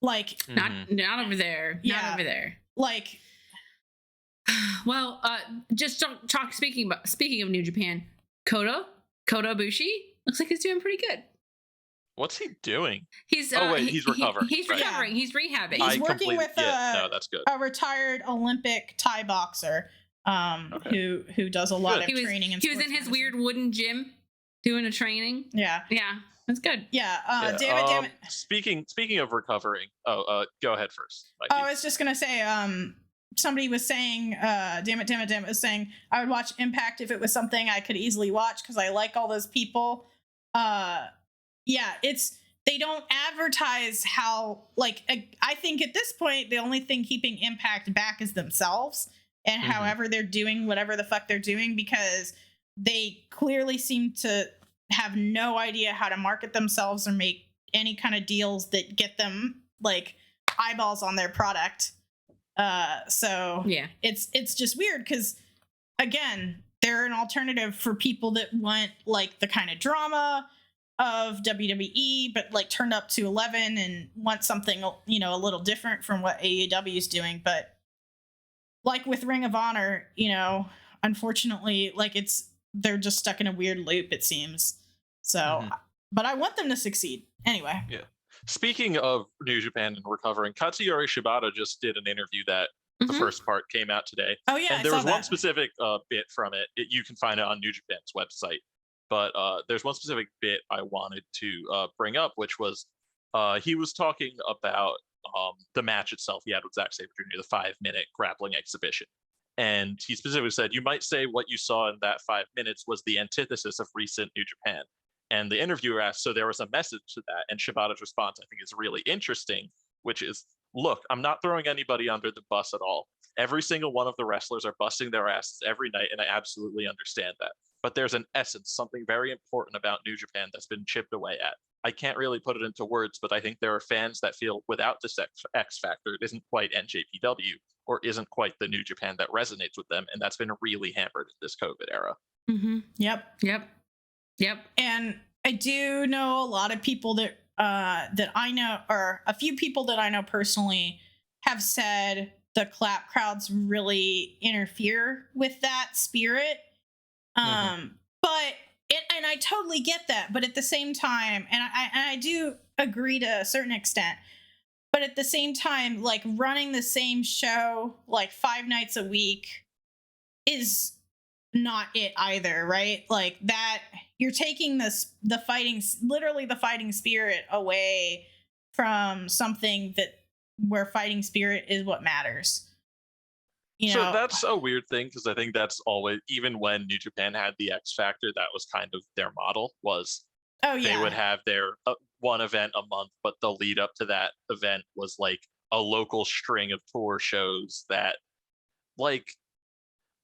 Like, not over there. Yeah. Not over there. Like, well, just talk. Speaking of New Japan, Kota Ibushi looks like he's doing pretty good. What's he doing? He's he's recovering. He's recovering. He's rehabbing. He's working with that's good. a retired Olympic Thai boxer who does a lot of training. He was in his weird wooden gym doing a training. Yeah, that's good. Yeah, damn it. Speaking of recovering, go ahead first, Mikey. I was just gonna say, somebody was saying, damn it was saying I would watch Impact if it was something I could easily watch, because I like all those people. They don't advertise how, like, I think at this point the only thing keeping Impact back is themselves, and however they're doing whatever the fuck they're doing, because they clearly seem to have no idea how to market themselves or make any kind of deals that get them, like, eyeballs on their product. So yeah, it's just weird, because, again, they're an alternative for people that want, like, the kind of drama of WWE, but, like, turned up to 11 and want something, a little different from what AEW is doing. But, like with Ring of Honor, unfortunately, like, they're just stuck in a weird loop, it seems. So, but I want them to succeed anyway. Yeah. Speaking of New Japan and recovering, Katsuyori Shibata just did an interview that the first part came out today. Oh yeah, and there was one specific bit from it. You can find it on New Japan's website. But there's one specific bit I wanted to bring up, which was he was talking about the match itself. He had with Zack Sabre Jr., the 5-minute grappling exhibition. And he specifically said, you might say what you saw in that 5 minutes was the antithesis of recent New Japan. And the interviewer asked, so there was a message to that. And Shibata's response, I think, is really interesting, which is, look, I'm not throwing anybody under the bus at all. Every single one of the wrestlers are busting their asses every night, and I absolutely understand that. But there's an essence, something very important about New Japan that's been chipped away at. I can't really put it into words, but I think there are fans that feel without this X factor, it isn't quite NJPW or isn't quite the New Japan that resonates with them. And that's been really hampered in this COVID era. Yep. And I do know a lot of people that I know, or a few people that I know personally, have said the clap crowds really interfere with that spirit. But I totally get that. But at the same time, and I do agree to a certain extent, but at the same time, like, running the same show like 5 nights a week is not it either, right? Like, that you're taking the fighting spirit away from something where fighting spirit is what matters. So that's a weird thing, because I think that's always, even when New Japan had the X Factor, that was kind of their model, was they would have their one event a month, but the lead up to that event was like a local string of tour shows that, like,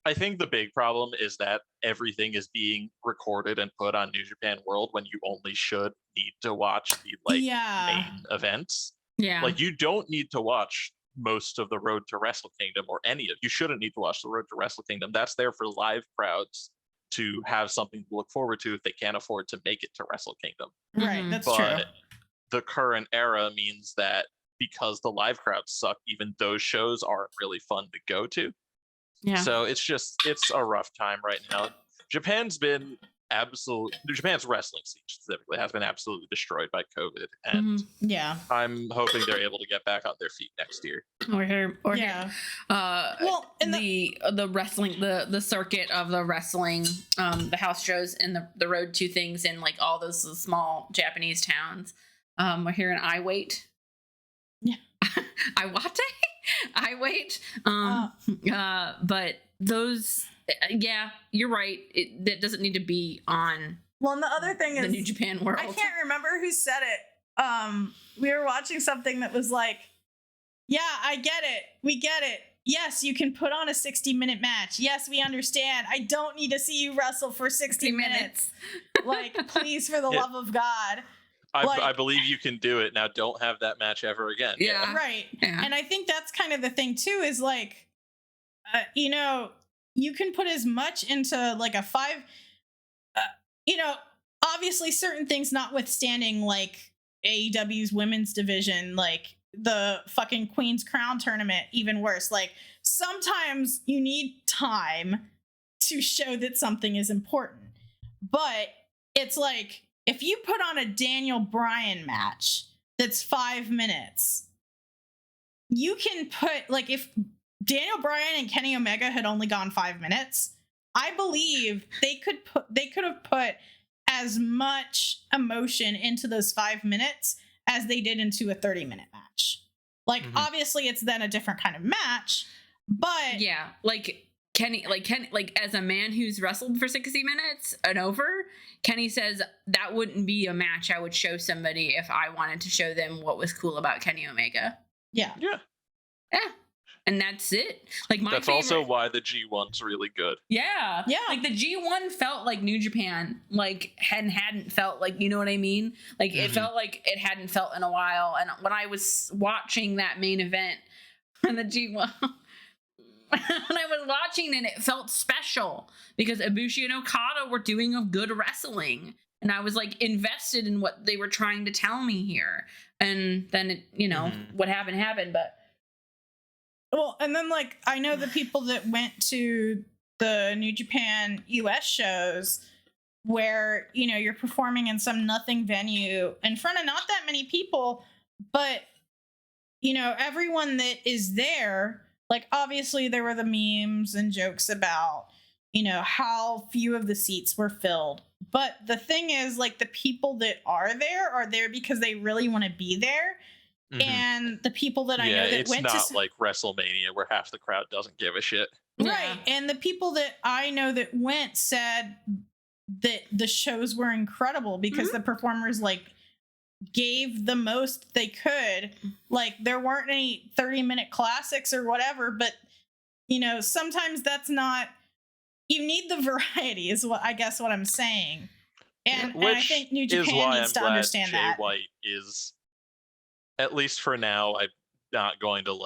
I think the big problem is that everything is being recorded and put on New Japan World when you only should need to watch the main events. Yeah. Like, you don't need to watch most of the Road to Wrestle Kingdom, or you shouldn't need to watch the Road to Wrestle Kingdom. That's there for live crowds to have something to look forward to if they can't afford to make it to Wrestle Kingdom. Right, Mhm. that's But true. the current era means that because the live crowds suck, even those shows aren't really fun to go to. Yeah. So it's a rough time right now. Japan's wrestling scene specifically has been absolutely destroyed by COVID, and Yeah. I'm hoping they're able to get back on their feet next year. Or here. Yeah. Well, and the wrestling, the circuit of the wrestling, the house shows and the road to things in like all those small Japanese towns. We're here in Iwate. Yeah. Iwate. But those, yeah, you're right. That doesn't need to be on. Well, and the other thing the is, New Japan World. I can't remember who said it. We were watching something that was like, yeah, I get it. We get it. Yes, you can put on a 60-minute match. Yes, we understand. I don't need to see you wrestle for 60 minutes. Like, please, for the love of God. I believe you can do it. Now, don't have that match ever again. Yeah. Right. Yeah. And I think that's kind of the thing, too, is like, you can put as much into like a 5, obviously certain things notwithstanding, like AEW's women's division, like the fucking Queen's Crown tournament, even worse. Like, sometimes you need time to show that something is important. But it's like, if you put on a Daniel Bryan match that's 5 minutes, you can put, like, if Daniel Bryan and Kenny Omega had only gone 5 minutes, I believe they could have put as much emotion into those 5 minutes as they did into a 30-minute match. Like, obviously it's then a different kind of match, but yeah, Kenny, as a man who's wrestled for 60 minutes and over, Kenny says that wouldn't be a match I would show somebody if I wanted to show them what was cool about Kenny Omega. Yeah. And that's it. Like, that's also why the G1's really good. Yeah. Yeah. Like, the G1 felt like New Japan, like, hadn't felt like, you know what I mean? Like, it felt like it hadn't felt in a while. And when I was watching that main event on the G1, when I was watching it felt special because Ibushi and Okada were doing a good wrestling. And I was, like, invested in what they were trying to tell me here. And then, what happened, but... Well, and then, like, I know the people that went to the New Japan US shows where, you're performing in some nothing venue in front of not that many people, but, everyone that is there, like, obviously there were the memes and jokes about, how few of the seats were filled. But the thing is, like, the people that are there because they really want to be there. And the people that I know that went to... it's not like WrestleMania where half the crowd doesn't give a shit. Right. And the people that I know that went said that the shows were incredible because the performers, like, gave the most they could. Like, there weren't any 30-minute classics or whatever, but, sometimes that's not... You need the variety is what I'm saying. And I think New Japan needs to understand that. Jay White is... At least for now, I'm not going to,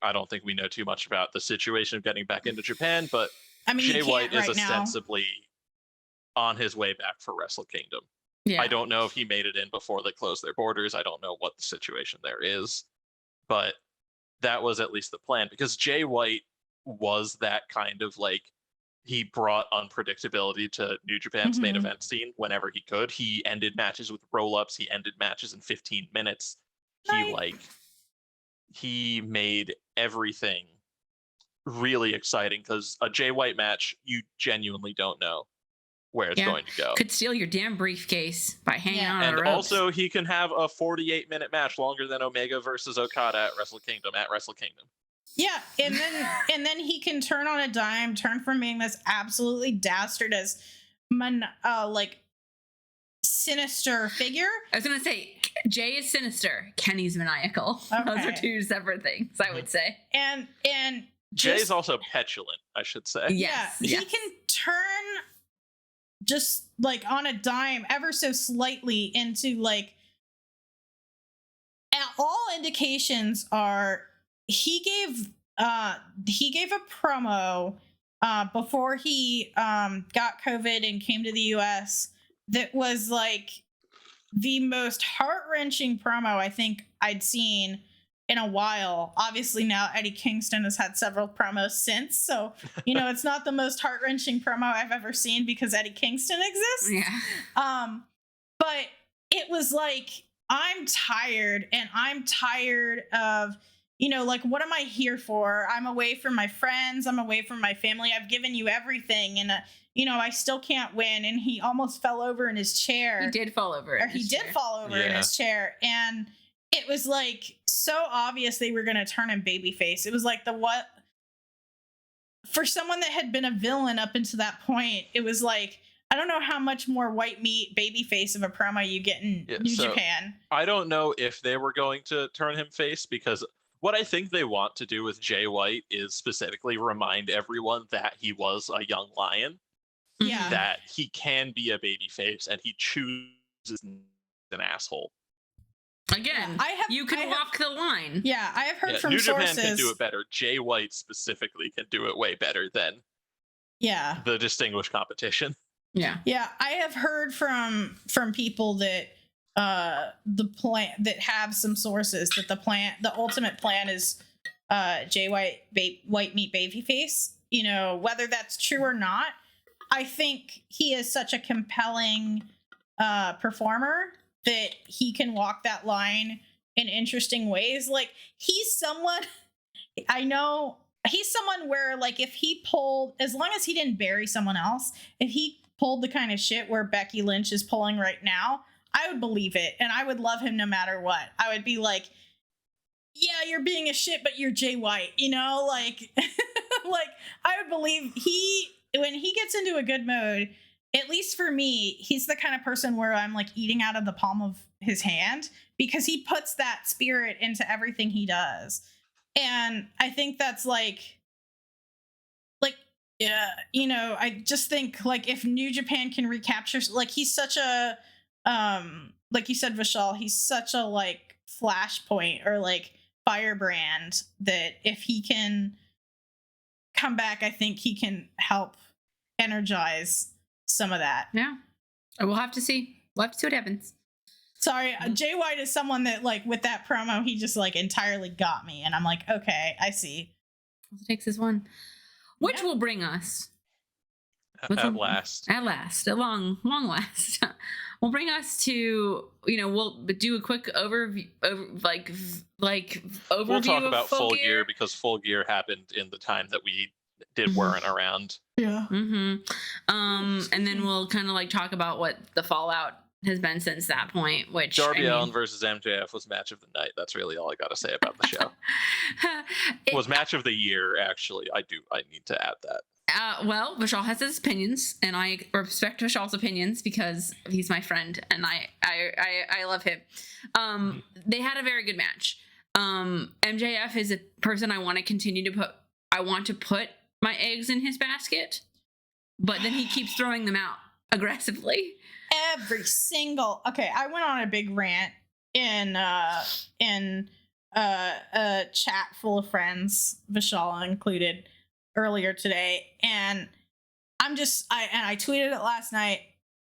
I don't think we know too much about the situation of getting back into Japan, but Jay White is ostensibly on his way back for Wrestle Kingdom. Yeah. I don't know if he made it in before they closed their borders. I don't know what the situation there is, but that was at least the plan because Jay White was that kind of he brought unpredictability to New Japan's main event scene whenever he could. He ended matches with roll-ups. He ended matches in 15 minutes. He made everything really exciting because a Jay White match, you genuinely don't know where it's going to go. Could steal your damn briefcase by hanging on the ropes. And also, he can have a 48-minute match longer than Omega versus Okada at Wrestle Kingdom. Yeah, and then he can turn on a dime, turn from being this absolutely dastard as sinister figure. I was gonna say Jay is sinister, Kenny's maniacal. Okay. Those are two separate things, I would say. And Jay's also petulant, I should say. Yes. He can turn just on a dime ever so slightly into all indications are he gave a promo before he got COVID and came to the US that was like the most heart-wrenching promo I think I'd seen in a while. Obviously now Eddie Kingston has had several promos since, so it's not the most heart-wrenching promo I've ever seen because Eddie Kingston exists. Yeah. But it was like, I'm tired of, like, what am I here for? I'm away from my friends. I'm away from my family. I've given you everything. And, I still can't win. And he almost fell over in his chair. He did fall over. In his chair. And it was like so obvious they were going to turn him babyface. It was like for someone that had been a villain up until that point, it was like, I don't know how much more white meat babyface of a promo you get in New Japan. I don't know if they were going to turn him face, because what I think they want to do with Jay White is specifically remind everyone that he was a young lion. Yeah. That he can be a babyface and he chooses an asshole. Again, you can walk the line. Yeah, I have heard from New sources. Japan can do it better. Jay White specifically can do it way better than the distinguished competition. Yeah. Yeah, I have heard from people that the plan that have some sources that the ultimate plan is Jay White white meat babyface. Whether that's true or not, I think he is such a compelling performer that he can walk that line in interesting ways. Like, he's someone where, like, if he pulled, as long as he didn't bury someone else, if he pulled the kind of shit where Becky Lynch is pulling right now, I would believe it. And I would love him no matter what. I would be like, yeah, you're being a shit, but you're Jay White, like, like, I would believe when he gets into a good mode, at least for me, he's the kind of person where I'm like eating out of the palm of his hand, because he puts that spirit into everything he does. And I think that's yeah, I just think, like, if New Japan can recapture, like, he's such a, like you said, Vishal, he's such a, like, flashpoint or, like, firebrand that if he can come back, I think he can help energize some of that. Yeah. We'll have to see. We'll have to see what happens. Sorry, Jay White is someone that, like, with that promo, he just, like, entirely got me. And I'm like, okay, I see. All it takes is one. Which will bring us at last, at long last, will bring us to, we'll do a quick overview, overview. We'll talk about Full Gear because Full Gear happened in the time that we weren't around. Yeah. And then we'll kind of like talk about what the fallout has been since that point, which Darby Allin versus MJF was match of the night. That's really all I got to say about the show. It was match of the year, actually. I need to add that. Well, Vishal has his opinions, and I respect Vishal's opinions because he's my friend, and I love him. They had a very good match. MJF is a person I want to put my eggs in his basket, but then he keeps throwing them out aggressively. Okay, I went on a big rant in a chat full of friends, Vishal included, earlier today, and I tweeted it last night.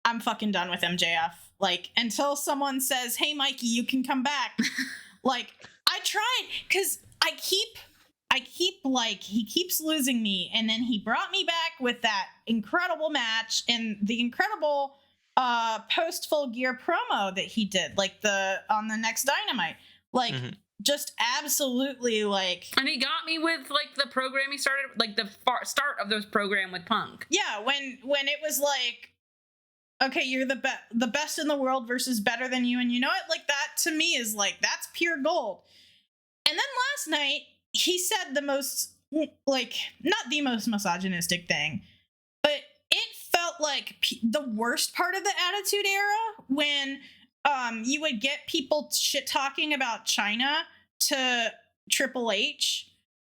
I'm fucking done with MJF. Like, until someone says, "Hey, Mikey, you can come back." Like, I tried, because I keep like, he keeps losing me, and then he brought me back with that incredible match and the incredible post Full Gear promo that he did, like on the next Dynamite, like just absolutely, like, and he got me with like the program he started, like the start of those program with Punk. Yeah, when it was like, okay, you're the best in the world versus better than you, and it, like, that to me is like, that's pure gold. And then last night he said the most, like, not the most misogynistic thing, but it felt like the worst part of the Attitude Era, when you would get people shit talking about China to Triple H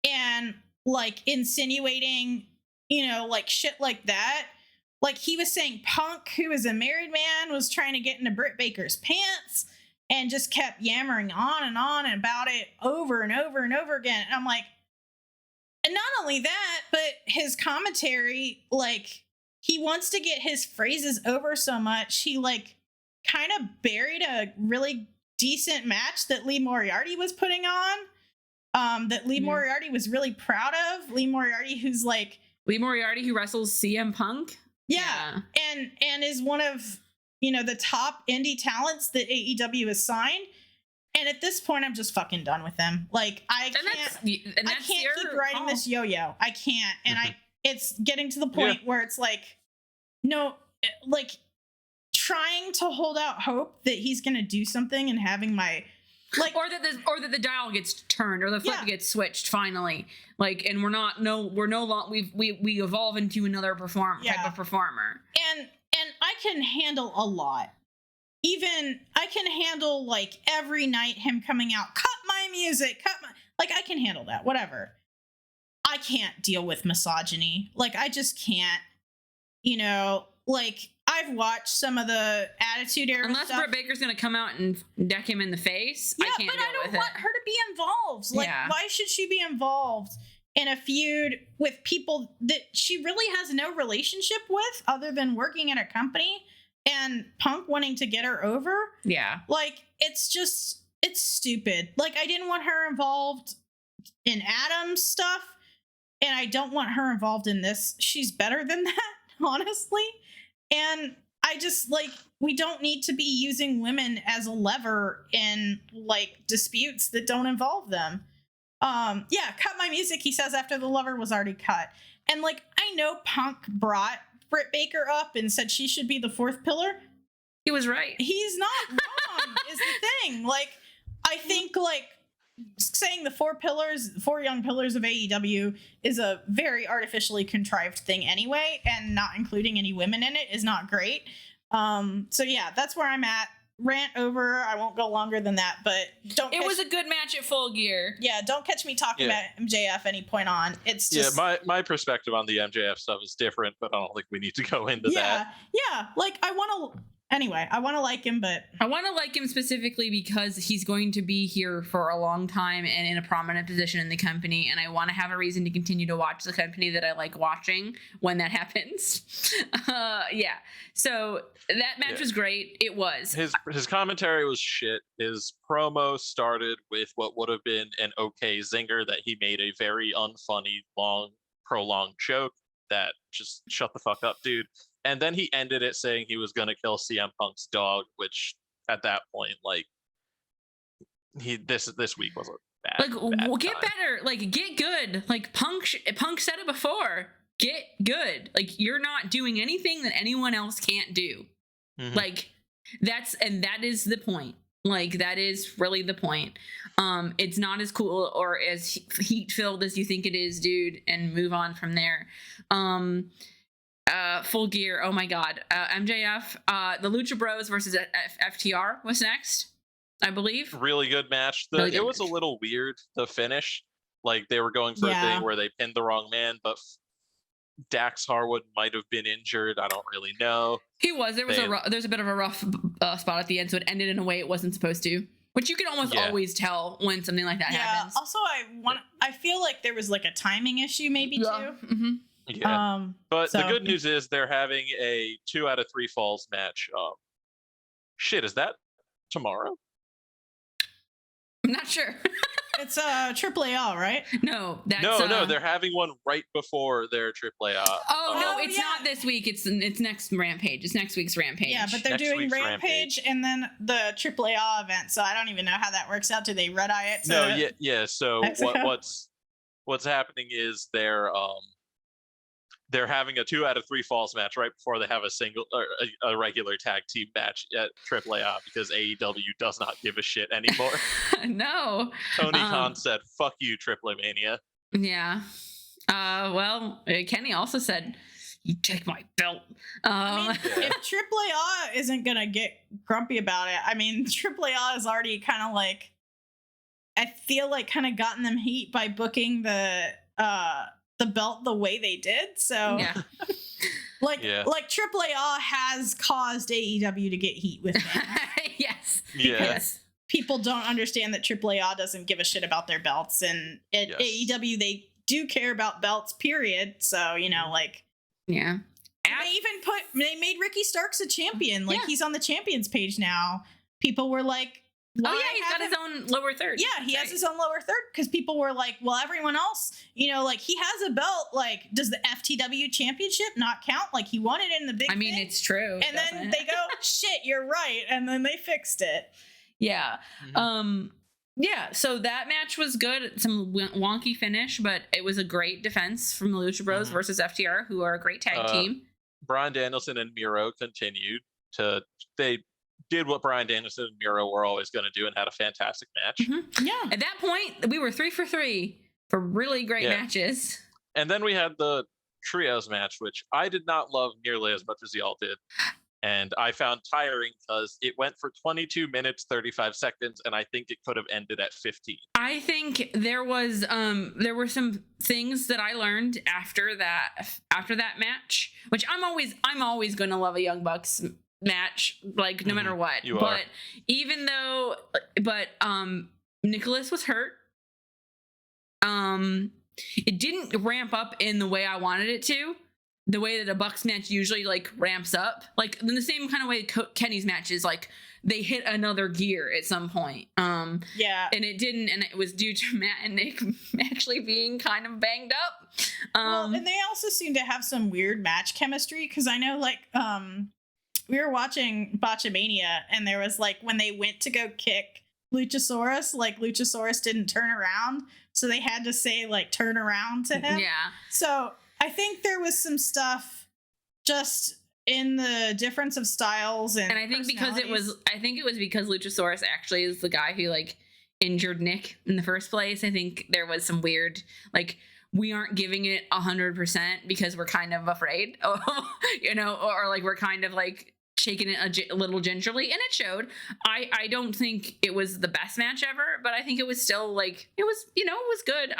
and, like, insinuating, like, shit like that. Like, he was saying Punk, who is a married man, was trying to get into Britt Baker's pants. and just kept yammering on and about it over and over and over again. And I'm like, and not only that, but his commentary, like, he wants to get his phrases over so much, he like kind of buried a really decent match that Lee Moriarty was putting on, that Lee Moriarty was really proud of. Lee Moriarty, who's like Lee Moriarty, who wrestles CM Punk. Yeah. And is one of, you know, the top indie talents that AEW has signed. And at this point, I'm just fucking done with them. Like, I can't keep riding this yo-yo. I can't. And it's getting to the point where it's like, no, like, trying to hold out hope that he's gonna do something and having my like, or that the dial gets turned or the flip gets switched finally. Like, and we're no longer we evolve into another type of performer. And I can handle a lot. Even I can handle like every night him coming out, cut my music, like, I can handle that, whatever. I can't deal with misogyny. Like, I just can't, you know, like, I've watched some of the Attitude Era Unless stuff. Britt Baker's going to come out and deck him in the face, yeah, I can't deal with it. But I don't want her to be involved. Like, why should she be involved in a feud with people that she really has no relationship with other than working at a company and Punk wanting to get her over? Yeah. Like, it's stupid. Like, I didn't want her involved in Adam's stuff, and I don't want her involved in this. She's better than that, honestly. And I just, like, we don't need to be using women as a lever in, like, disputes that don't involve them. Cut my music, he says, after the lever was already cut. And, like, I know Punk brought Britt Baker up and said she should be the fourth pillar. He was right. He's not wrong, is the thing. Like, I think, like, saying the four young pillars of AEW is a very artificially contrived thing anyway, and not including any women in it is not great. So yeah, that's where I'm at. Rant over. I won't go longer than that, but it was a good match at Full Gear. Yeah, don't catch me talking about MJF any point on. It's just my perspective on the MJF stuff is different, but I don't think we need to go into that. Yeah, like, I want to. Anyway, I want to like him, but I want to like him specifically because he's going to be here for a long time and in a prominent position in the company, and I want to have a reason to continue to watch the company that I like watching when that happens. So that match was great. It was. His commentary was shit. His promo started with what would have been an okay zinger that he made a very unfunny, prolonged joke that just shut the fuck up, dude. And then he ended it saying he was going to kill CM Punk's dog, which at that point, like, this week was a bad. Like, get better. Like, get good. Like, Punk said it before. Get good. Like, you're not doing anything that anyone else can't do. Mm-hmm. Like, that is the point. Like, that is really the point. It's not as cool or as heat filled as you think it is, dude. And move on from there. Full Gear, oh my god. MJF, the Lucha Bros versus FTR was next, I believe. Really good match. It was a little weird, the finish. Like, they were going for a thing where they pinned the wrong man, but Dax Harwood might have been injured. I don't really know. He was. There's a bit of a rough spot at the end, so it ended in a way it wasn't supposed to. Which you can almost always tell when something like that happens. Also, I feel like there was like a timing issue maybe too. Mm-hmm. Yeah, but the good news is they're having a 2 out of 3 falls match. Is that tomorrow? I'm not sure. It's AAA, right? No, they're having one right before their AAA. No, it's not this week. It's next Rampage. It's next week's Rampage. Yeah, but they're doing Rampage and then the AAA event. So I don't even know how that works out. Do they red eye it? Yeah. So what's happening is they're having a 2 out of 3 falls match right before they have a single or a regular tag team match at AAA because AEW does not give a shit anymore. No. Tony Khan said, "Fuck you, Triple Mania." Yeah. Kenny also said, "You take my belt." If AAA isn't gonna get grumpy about it, I mean, AAA is already kind of like, I feel like, kind of gotten them heat by booking the belt the way they did. So like AAA has caused AEW to get heat with them. Yes. Yes. People don't understand that AAA doesn't give a shit about their belts, and at AEW they do care about belts, period. So, you know, like, yeah. They made Ricky Starks a champion. Like, he's on the champions page now. People were like, oh yeah, he's got his own lower third. Yeah, he has his own lower third, because people were like, well, everyone else, you know, like, he has a belt. Like, does the FTW championship not count? Like, he won it in the big thing. It's true. And then they go, shit, you're right. And then they fixed it. Yeah. Yeah, so that match was good. Some wonky finish, but it was a great defense from the Lucha Bros versus FTR, who are a great tag team. Bryan Danielson and Miro continued to... They did what Bryan Danielson and Miro were always going to do and had a fantastic match. Yeah. At that point, we were 3 for 3 for really great matches. And then we had the trios match, which I did not love nearly as much as y'all did. And I found tiring because it went for 22 minutes, 35 seconds, and I think it could have ended at 15. I think there were some things that I learned after that match, which I'm always going to love a Young Bucks match, like, no matter what. But Nicholas was hurt. It didn't ramp up in the way I wanted it to. The way that a Bucks match usually, like, ramps up, like, in the same kind of way Kenny's matches, like, they hit another gear at some point. And it didn't, and it was due to Matt and Nick actually being kind of banged up. Well, and they also seem to have some weird match chemistry, because I know, like, we were watching Botchamania, and there was, like, when they went to go kick Luchasaurus, like, Luchasaurus didn't turn around, so they had to say, like, turn around to him. Yeah. So I think there was some stuff just in the difference of styles, and I think because it was because Luchasaurus actually is the guy who, like, injured Nick in the first place. I think there was some weird, like, we aren't giving it 100% because we're kind of afraid, you know, or like we're kind of like shaking it a little gingerly, and it showed. I don't think it was the best match ever, but I think it was still, like, it was, you know, it was good.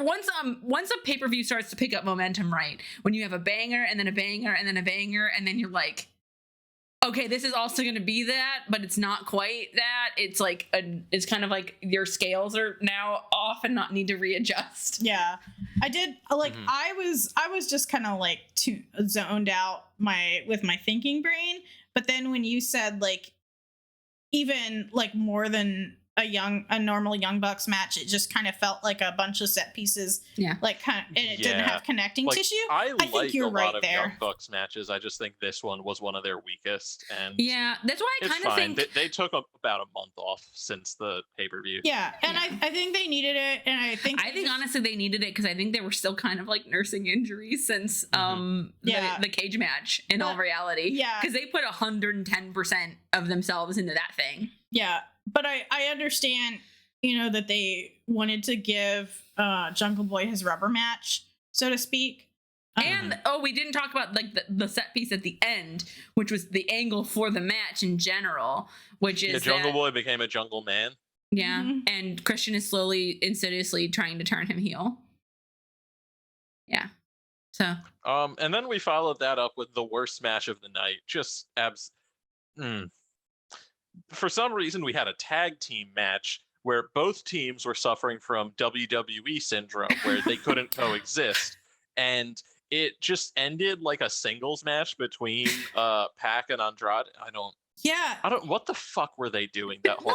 Once a pay-per-view starts to pick up momentum, right, when you have a banger and then a banger and then a banger, and then you're like, okay, this is also going to be that, but it's not quite that. It's like it's kind of like your scales are now off and not need to readjust. Yeah, I did. Like, I was just kind of like too zoned out with my thinking brain. But then when you said, like, even like more than a normal Young Bucks match, it just kind of felt like a bunch of set pieces. Yeah, like, kind of, and it didn't have connecting, like, tissue. I think you're right there. Young Bucks matches. I just think this one was one of their weakest, and yeah, that's why I kind of think they took about a month off since the pay-per-view. Yeah, and I think they needed it, and I think honestly they needed it because I think they were still kind of like nursing injuries since the cage match in all reality. Yeah, because they put 110% of themselves into that thing. Yeah. But I understand, you know, that they wanted to give Jungle Boy his rubber match, so to speak. And, we didn't talk about, like, the set piece at the end, which was the angle for the match in general, which is Jungle Boy became a jungle man. Yeah, and Christian is slowly, insidiously trying to turn him heel. Yeah. So. And then we followed that up with the worst match of the night. Just for some reason, we had a tag team match where both teams were suffering from WWE syndrome, where they couldn't coexist. And it just ended like a singles match between Pac and Andrade. What the fuck were they doing that whole...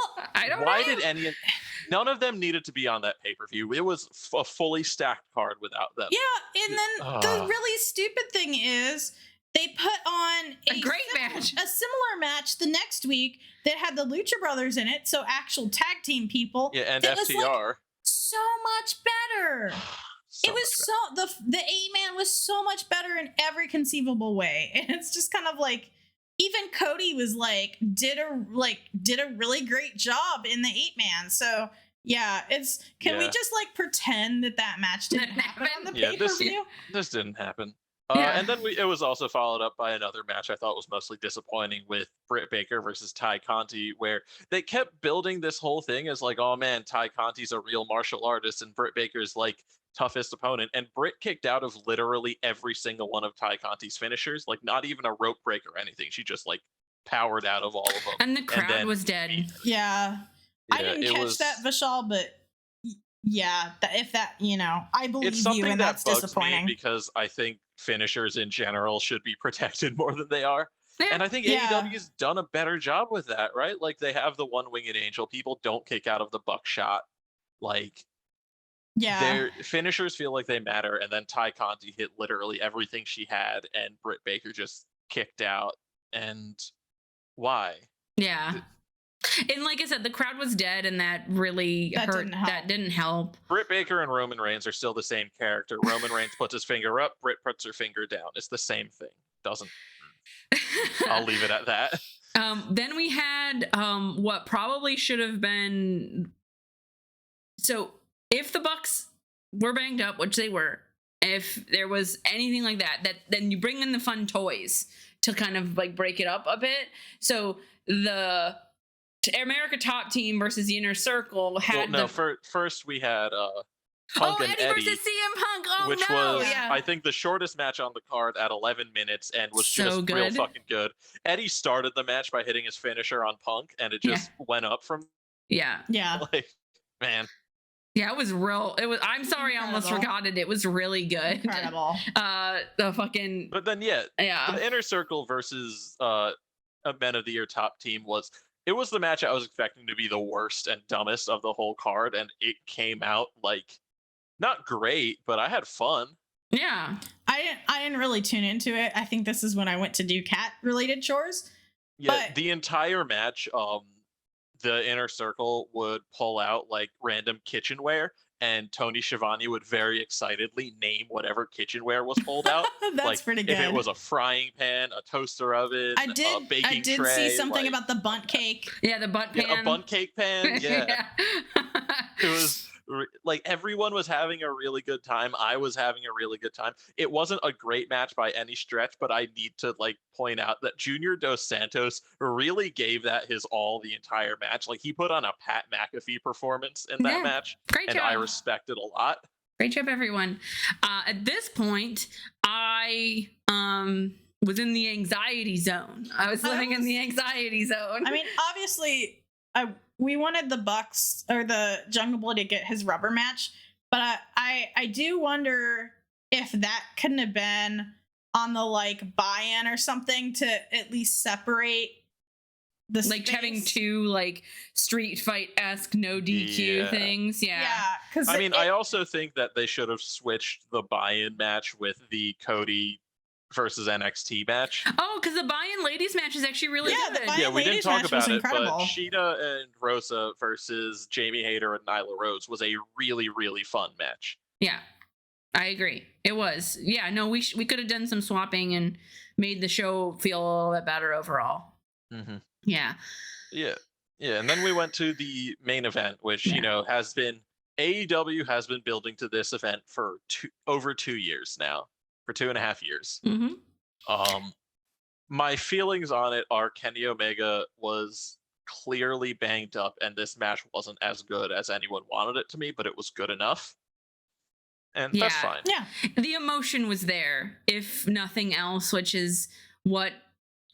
None of them needed to be on that pay-per-view. It was a fully stacked card without them. Yeah, and then the really stupid thing is... They put on a great match, a similar match the next week that had the Lucha Brothers in it, so actual tag team people. Yeah, and FTR. Was, like, so much better. The 8-man was so much better in every conceivable way, and it's just kind of like, even Cody was like did a really great job in the 8-man. So yeah, can we just like pretend that match didn't happen on the pay-per-view? This didn't happen. And then it was also followed up by another match I thought was mostly disappointing with Britt Baker versus Ty Conte, where they kept building this whole thing as like, oh man, Ty Conte's a real martial artist and Britt Baker's like toughest opponent. And Britt kicked out of literally every single one of Ty Conte's finishers, like not even a rope break or anything. She just like powered out of all of them. And the crowd then was dead. Yeah. I didn't it catch was- that, Vishal, but yeah, if that, I believe It's you, something and that that's bugs disappointing. me because I think finishers in general should be protected more than they are. Yeah. And I think Yeah. AEW's done a better job with that, right? Like they have the one winged angel. People don't kick out of the buckshot. Like Yeah. their finishers feel like they matter. And then Ty Conte hit literally everything she had, and Britt Baker just kicked out. And why? Yeah. And like I said, the crowd was dead, and that really That hurt. didn't help. That didn't help. Britt Baker and Roman Reigns are still the same character. Roman Reigns puts his finger up, Britt puts her finger down. It's the same thing. Doesn't. I'll leave it at that. Then we had what probably should have been. So if the Bucks were banged up, which they were, if there was anything like that, then you bring in the fun toys to kind of like break it up a bit. So the America Top Team versus the Inner Circle had first we had Punk and Eddie versus CM Punk. Oh which no! was Yeah. I think the shortest match on the card at 11 minutes and was So just real good. fucking good. Eddie started the match by hitting his finisher on Punk, and it just went up from Yeah. like, man. Yeah, it was real. It was. I'm sorry, I almost Incredible. forgot it. It was really good. Incredible. The fucking But then yeah. the Inner Circle versus a Men of the Year Top Team was the match I was expecting to be the worst and dumbest of the whole card, and it came out like not great, but I had fun. Yeah. I didn't really tune into it. I think this is when I went to do cat related chores. Yeah, But- the entire match, the Inner Circle would pull out like random kitchenware, and Tony Schiavone would very excitedly name whatever kitchenware was pulled out. That's like pretty good. if it was a frying pan, a toster oven, I a baking I did tray, see something like, about the bunt cake. Yeah, the butt pan. a bun cake pan. Yeah, Yeah. it was like everyone was having a really good time. I was having a really good time. It wasn't a great match by any stretch, but I need to like point out that Junior Dos Santos really gave that his all the entire match. Like he put on a Pat McAfee performance in that Yeah. match, Great and job. I respect it a lot. Great job, everyone. At this point, I was in the anxiety zone. I was living in the anxiety zone. I mean, obviously, we wanted the Bucks or the Jungle Boy to get his rubber match, but I do wonder if that couldn't have been on the like buy-in or something to at least separate the like space. having two like street fight-esque no DQ Yeah. things. Yeah. Yeah, because I mean, I also think that they should have switched the buy-in match with the Cody versus NXT match. Oh, because the buy-in ladies match is actually really Yeah, the good. buy-in Yeah, we didn't ladies talk match was about it, incredible. but Sheeta and Rosa versus Jamie Hayter and Nyla Rose was a really, really fun match. Yeah, I agree. It was. Yeah, no, we could have done some swapping and made the show feel a little bit better overall. Mm-hmm. Yeah. Yeah, and then we went to the main event, which Yeah. has been AEW has been building to this event for over 2 years now, for 2.5 years. Mm-hmm. My feelings on it are Kenny Omega was clearly banged up, and this match wasn't as good as anyone wanted it to be, but it was good enough, and that's Yeah. fine. yeah, The emotion was there, if nothing else, which is what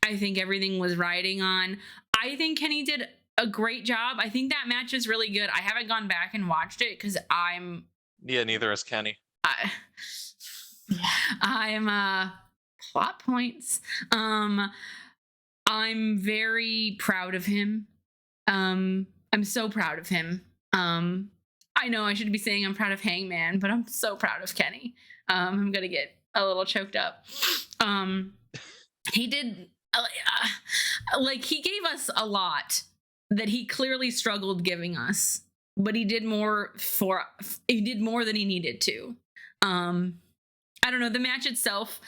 I think everything was riding on. I think Kenny did a great job. I think that match is really good. I haven't gone back and watched it because Yeah, neither is Kenny. I'm plot points. I'm very proud of him. I'm so proud of him. I know I should be saying I'm proud of Hangman, but I'm so proud of Kenny. I'm gonna get a little choked up. He did like he gave us a lot that he clearly struggled giving us, but he did more than he needed to. I don't know, the match itself,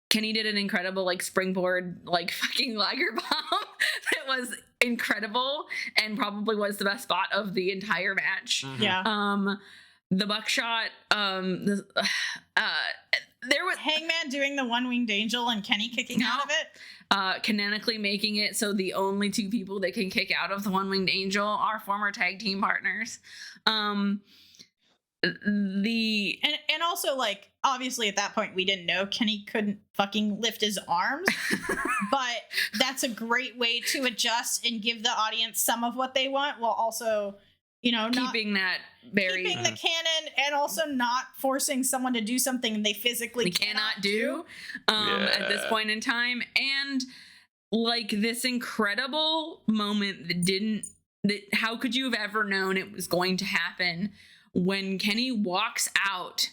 Kenny did an incredible like springboard like fucking Liger bomb that was incredible and probably was the best spot of the entire match. Mhm. yeah. The buckshot, there was Hangman doing the one-winged angel and Kenny kicking out of it. canonically making it so the only two people that can kick out of the one-winged angel are former tag team partners. And also, like, obviously at that point we didn't know Kenny couldn't fucking lift his arms, but that's a great way to adjust and give the audience some of what they want while also, keeping that very keeping the canon and also not forcing someone to do something they physically cannot do at this point in time. And like this incredible moment that how could you have ever known it was going to happen when Kenny walks out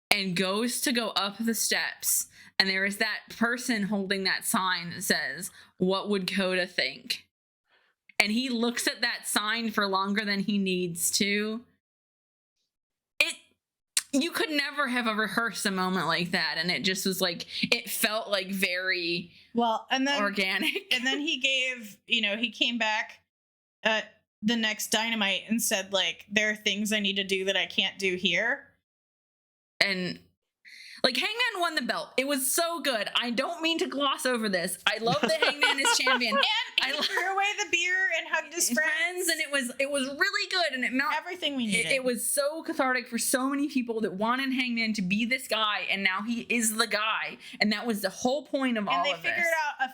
and goes to go up the steps, and there is that person holding that sign that says, "What would Coda think?" And he looks at that sign for longer than he needs to. You could never have rehearsed a moment like that, and it just was like, it felt like very and then organic. And then he gave, he came back at the next Dynamite and said, like, there are things I need to do that I can't do here. And like, Hangman won the belt. It was so good. I don't mean to gloss over this. I love that Hangman is champion. And he threw away the beer and hugged his friends. And it was really good. And it meant everything we needed. It was so cathartic for so many people that wanted Hangman to be this guy, and now he is the guy. And that was the whole point of all of this. And they figured out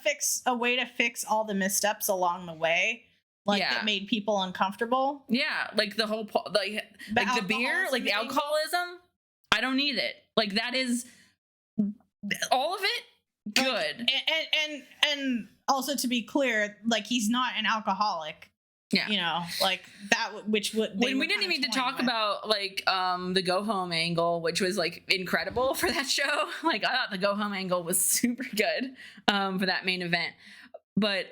a way to fix all the missteps along the way. That made people uncomfortable. Yeah, like the whole like the beer, like the alcoholism. I don't need it. Like, that is all of it good. Like, and also, to be clear, like, he's not an alcoholic. Yeah, like that. Which would we didn't even need to talk about like the go home angle, which was like incredible for that show. Like, I thought the go home angle was super good for that main event, but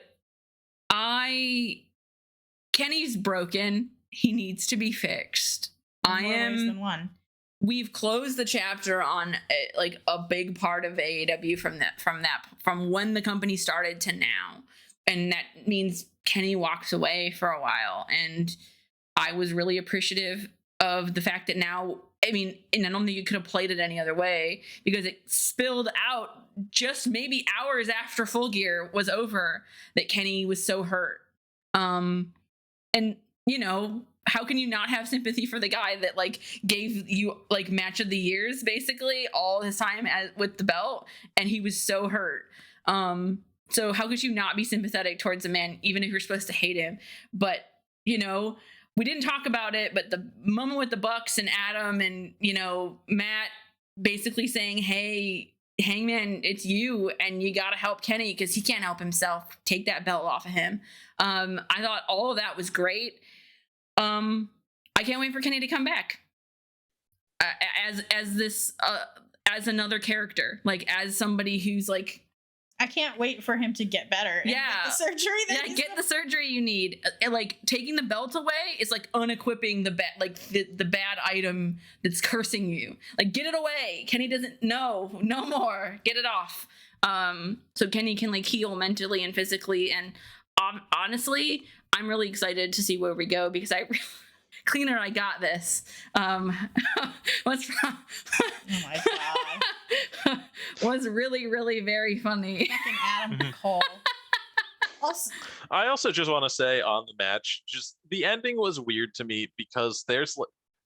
Kenny's broken. He needs to be fixed. More ways than one. We've closed the chapter on like a big part of AEW from when the company started to now, and that means Kenny walks away for a while. And I was really appreciative of the fact that now, I mean, and I don't think you could have played it any other way, because it spilled out just maybe hours after Full Gear was over that Kenny was so hurt. And how can you not have sympathy for the guy that like gave you like match of the years basically all his time with the belt, and he was so hurt. So how could you not be sympathetic towards a man, even if you're supposed to hate him? But we didn't talk about it, but the moment with the Bucks and Adam and Matt basically saying, "Hey, Hangman, it's you, and you got to help Kenny because he can't help himself. Take that belt off of him." I thought all of that was great. I can't wait for Kenny to come back as another character, like as somebody who's like, I can't wait for him to get better. And get the surgery. Get the surgery you need. Like, taking the belt away is like unequipping the bad item that's cursing you. Like, get it away. Kenny doesn't no more. Get it off. So Kenny can like heal mentally and physically. And honestly, I'm really excited to see where we go, because Cleaner, I got this. What's wrong? Oh my god. Was really, really very funny. Fucking Adam Cole. I also just want to say on the match, just the ending was weird to me, because there's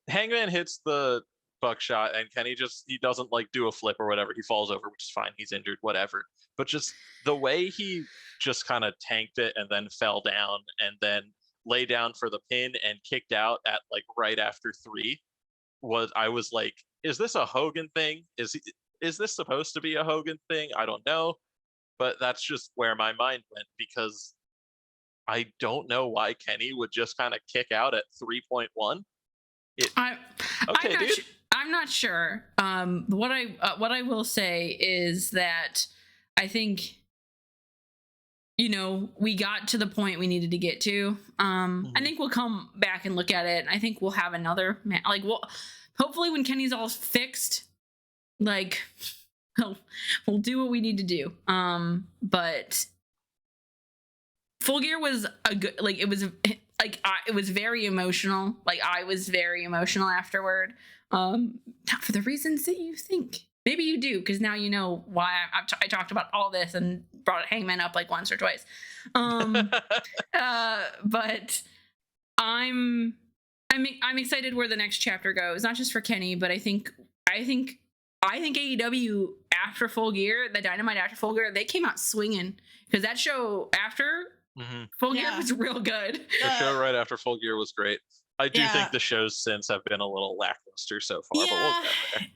Hangman hits the buckshot and Kenny he doesn't like do a flip or whatever. He falls over, which is fine. He's injured, whatever. But just the way he just kind of tanked it and then fell down and then lay down for the pin and kicked out at like right after 3 I was like, is this a Hogan thing? Is this supposed to be a Hogan thing? I don't know. But that's just where my mind went, because I don't know why Kenny would just kind of kick out at 3.1. I'm not sure. What I will say is that I think, we got to the point we needed to get to. I think we'll come back and look at it. And I think we'll have another hopefully when Kenny's all fixed, like we'll do what we need to do. But Full Gear was a good, it was very emotional. Like, I was very emotional afterward. Not for the reasons that you think. Maybe you do, because now you know why I talked about all this and brought Hangman up like once or twice. But I'm excited where the next chapter goes, not just for Kenny, but I think AEW after Full Gear, the Dynamite after Full Gear, they came out swinging, because that show after Full Gear was real good. The show right after Full Gear was great. I do think the shows since have been a little lackluster so far, but we'll get there.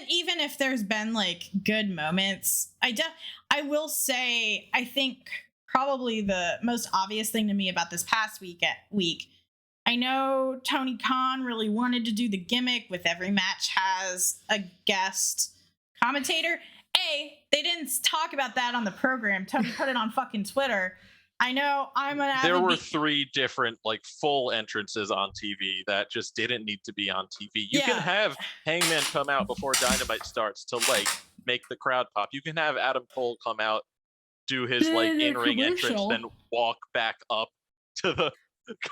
Even if there's been like good moments, I will say I think probably the most obvious thing to me about this past week, I know Tony Khan really wanted to do the gimmick with every match has a guest commentator. They didn't talk about that on the program. Tony put it on fucking Twitter. I know there were 3 different like full entrances on TV that just didn't need to be on TV. You can have Hangman come out before Dynamite starts to like make the crowd pop. You can have Adam Cole come out, do his like in-ring entrance, then walk back up to the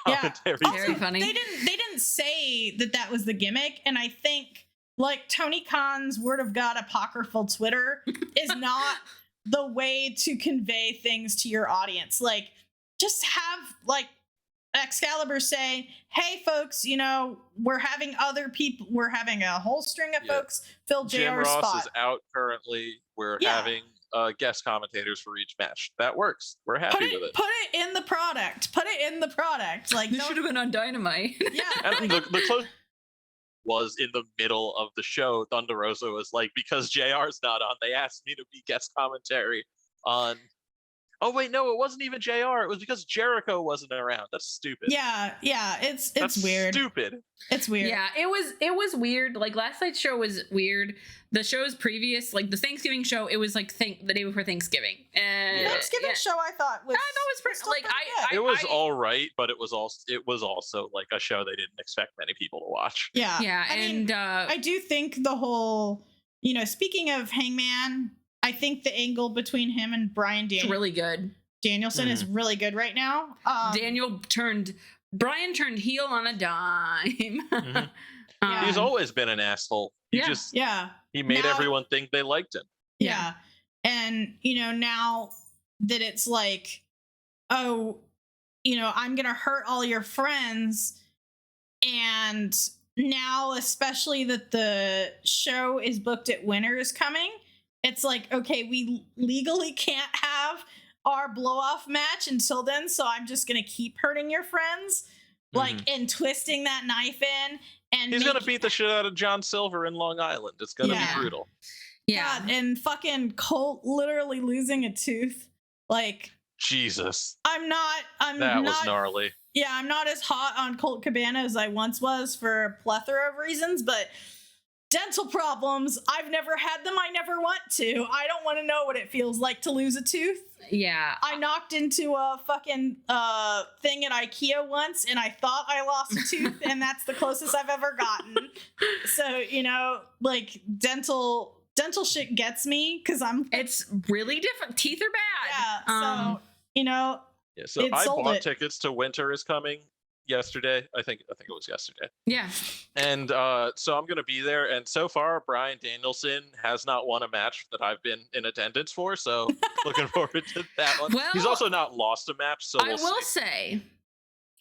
commentary. Very funny. They didn't say that was the gimmick, and I think like Tony Khan's word of God apocryphal Twitter is not the way to convey things to your audience. Like, just have like Excalibur say, "Hey, folks, we're having a whole string of folks fill JR's Jim Ross spot. is out currently. We're having guest commentators for each match. That works. We're happy with it. Put it in the product. Like, this should have been on Dynamite. Yeah, and the close was in the middle of the show. Thunder Rosa was like, because JR's not on, they asked me to be guest commentary on. Oh wait, no, it wasn't even JR. It was because Jericho wasn't around. That's stupid. Yeah, it's weird. Stupid. It's weird. Yeah, it was weird. Like last night's show was weird. The shows previous, like the Thanksgiving show, it was like the day before Thanksgiving. And Thanksgiving show I thought was pretty, like it was all right, but it was also like a show they didn't expect many people to watch. Yeah. I mean, I do think the whole, speaking of Hangman, I think the angle between him and Brian really good. Danielson is really good right now. Brian turned heel on a dime. He's always been an asshole. He made everyone think they liked him. Yeah. And, now that it's like, oh, I'm going to hurt all your friends. And now, especially that the show is booked at Winter is Coming, it's like, okay, we legally can't have our blow-off match until then, so I'm just going to keep hurting your friends, and twisting that knife in. And he's going to beat the shit out of John Silver in Long Island. It's going to be brutal. Yeah. God, and fucking Colt literally losing a tooth. Like, Jesus. That was gnarly. Yeah, I'm not as hot on Colt Cabana as I once was for a plethora of reasons, but dental problems, I've never had them. I never want to. I don't want to know what it feels like to lose a tooth. Yeah. I knocked into a fucking thing at IKEA once, and I thought I lost a tooth, and that's the closest I've ever gotten. So, like dental shit gets me because it's really different. Teeth are bad. Yeah. So I bought tickets to Winter is Coming yesterday. I think it was yesterday. Yeah. And so I'm gonna be there, and so far Bryan Danielson has not won a match that I've been in attendance for, so looking forward to that one. Well, he's also not lost a match, so I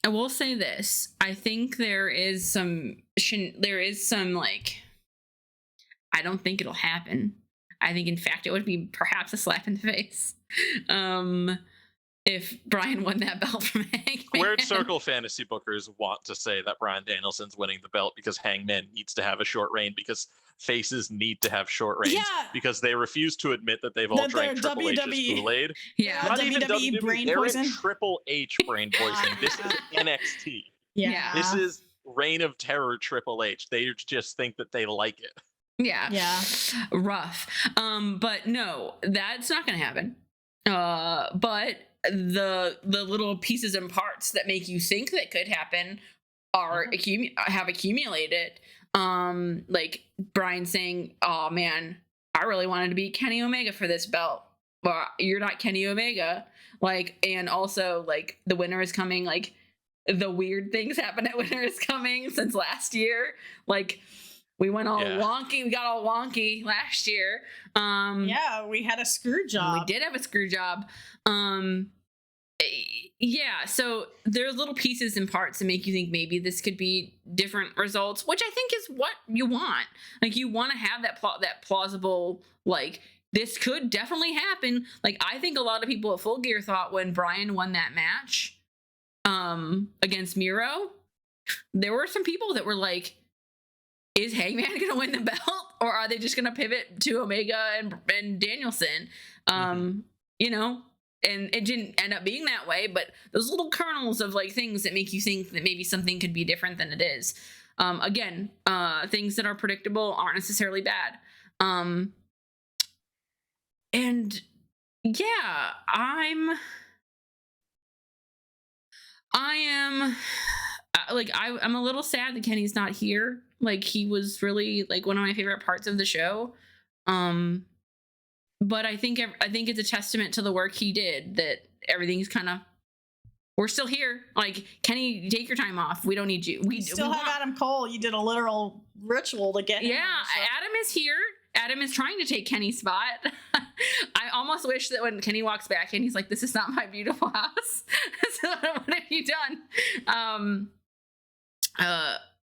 will say this. I think there is some like, I don't think it'll happen. I think in fact it would be perhaps a slap in the face. If Brian won that belt from Hangman. Squared Circle fantasy bookers want to say that Bryan Danielson's winning the belt because Hangman needs to have a short reign, because faces need to have short reigns, because they refuse to admit that they've all drank Triple H's Kool-Aid. Yeah, not WWE even WWE brain they're poison. in Triple H brain poison. This is NXT. Yeah. This is Reign of Terror Triple H. They just think that they like it. Yeah. Rough. But no, that's not gonna happen. But the little pieces and parts that make you think that could happen are have accumulated. Like Brian saying, "Oh man, I really wanted to beat Kenny Omega for this belt, but you're not Kenny Omega." Like, and also like the Winter is Coming. Like the weird things happen at Winter is Coming since last year. Like we went all wonky. We got all wonky last year. We had a screw job. We did have a screw job. yeah, so there's little pieces and parts that make you think maybe this could be different results, which I think is what you want. Like, you want to have that plausible, like, this could definitely happen. Like, I think a lot of people at Full Gear thought when Brian won that match against Miro, there were some people that were like, is Hangman gonna win the belt, or are they just gonna pivot to Omega and Danielson? You know, and it didn't end up being that way, but those little kernels of like things that make you think that maybe something could be different than it is. Again, things that are predictable aren't necessarily bad. And yeah, I am like, I'm a little sad that Kenny's not here. Like, he was really like one of my favorite parts of the show. But I think it's a testament to the work he did that everything's kind of, we're still here. Like, Kenny, take your time off. We don't need you. We still have Adam Cole. You did a literal ritual to get him. Yeah, Adam is here. Adam is trying to take Kenny's spot. I almost wish that when Kenny walks back in, he's like, "This is not my beautiful house." So what have you done?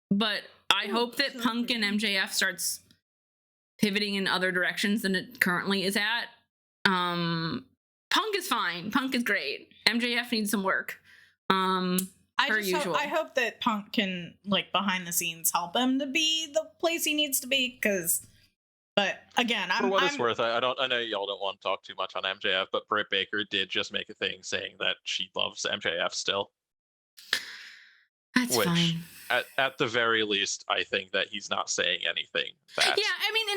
But I hope that Punk and MJF starts pivoting in other directions than it currently is at. Punk is fine. Punk is great. MJF needs some work. I hope that Punk can, like, behind the scenes help him to be the place he needs to be, but again, for what it's worth, I know y'all don't want to talk too much on MJF, but Britt Baker did just make a thing saying that she loves MJF still. That's fine. At the very least, I think that he's not saying anything that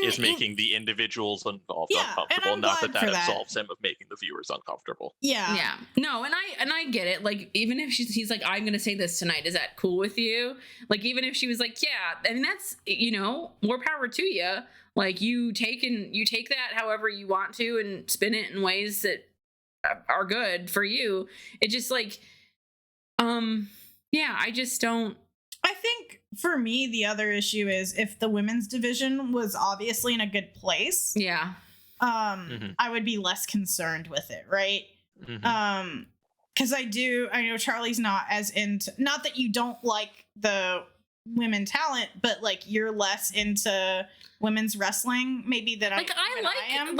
is making the individuals involved uncomfortable. Not that absolves him of making the viewers uncomfortable. Yeah. No, and I get it. Like, even if he's like, I'm gonna say this tonight, is that cool with you? Like, even if she was like, yeah, I mean, that's, you know, more power to you. Like, you take that however you want to and spin it in ways that are good for you. It just like, yeah, I just don't. I think for me, the other issue is if the women's division was obviously in a good place. Yeah. I would be less concerned with it, right? Because I know Charlie's not as into, not that you don't like the women talent, but like you're less into women's wrestling maybe than I am.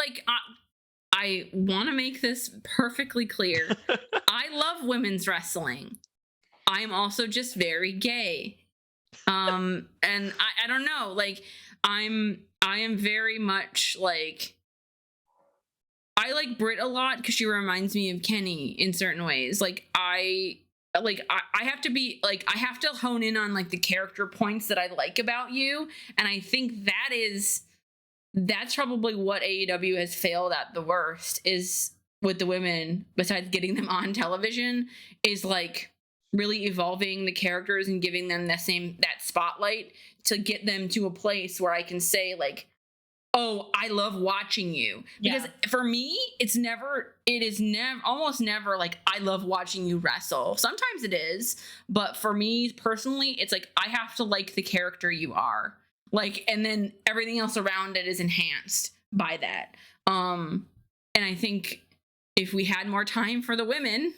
I want to make this perfectly clear. I love women's wrestling. I'm also just very gay. And I don't know, like, I am very much like, I like Britt a lot because she reminds me of Kenny in certain ways. Like, I have to be like, I have to hone in on like the character points that I like about you. And I think that's probably what AEW has failed at the worst, is with the women, besides getting them on television, is like really evolving the characters and giving them that spotlight to get them to a place where I can say like, oh, I love watching you. Because for me, it is almost never like, I love watching you wrestle. Sometimes it is, but for me personally, it's like, I have to like the character you are. Like, and then everything else around it is enhanced by that. And I think if we had more time for the women,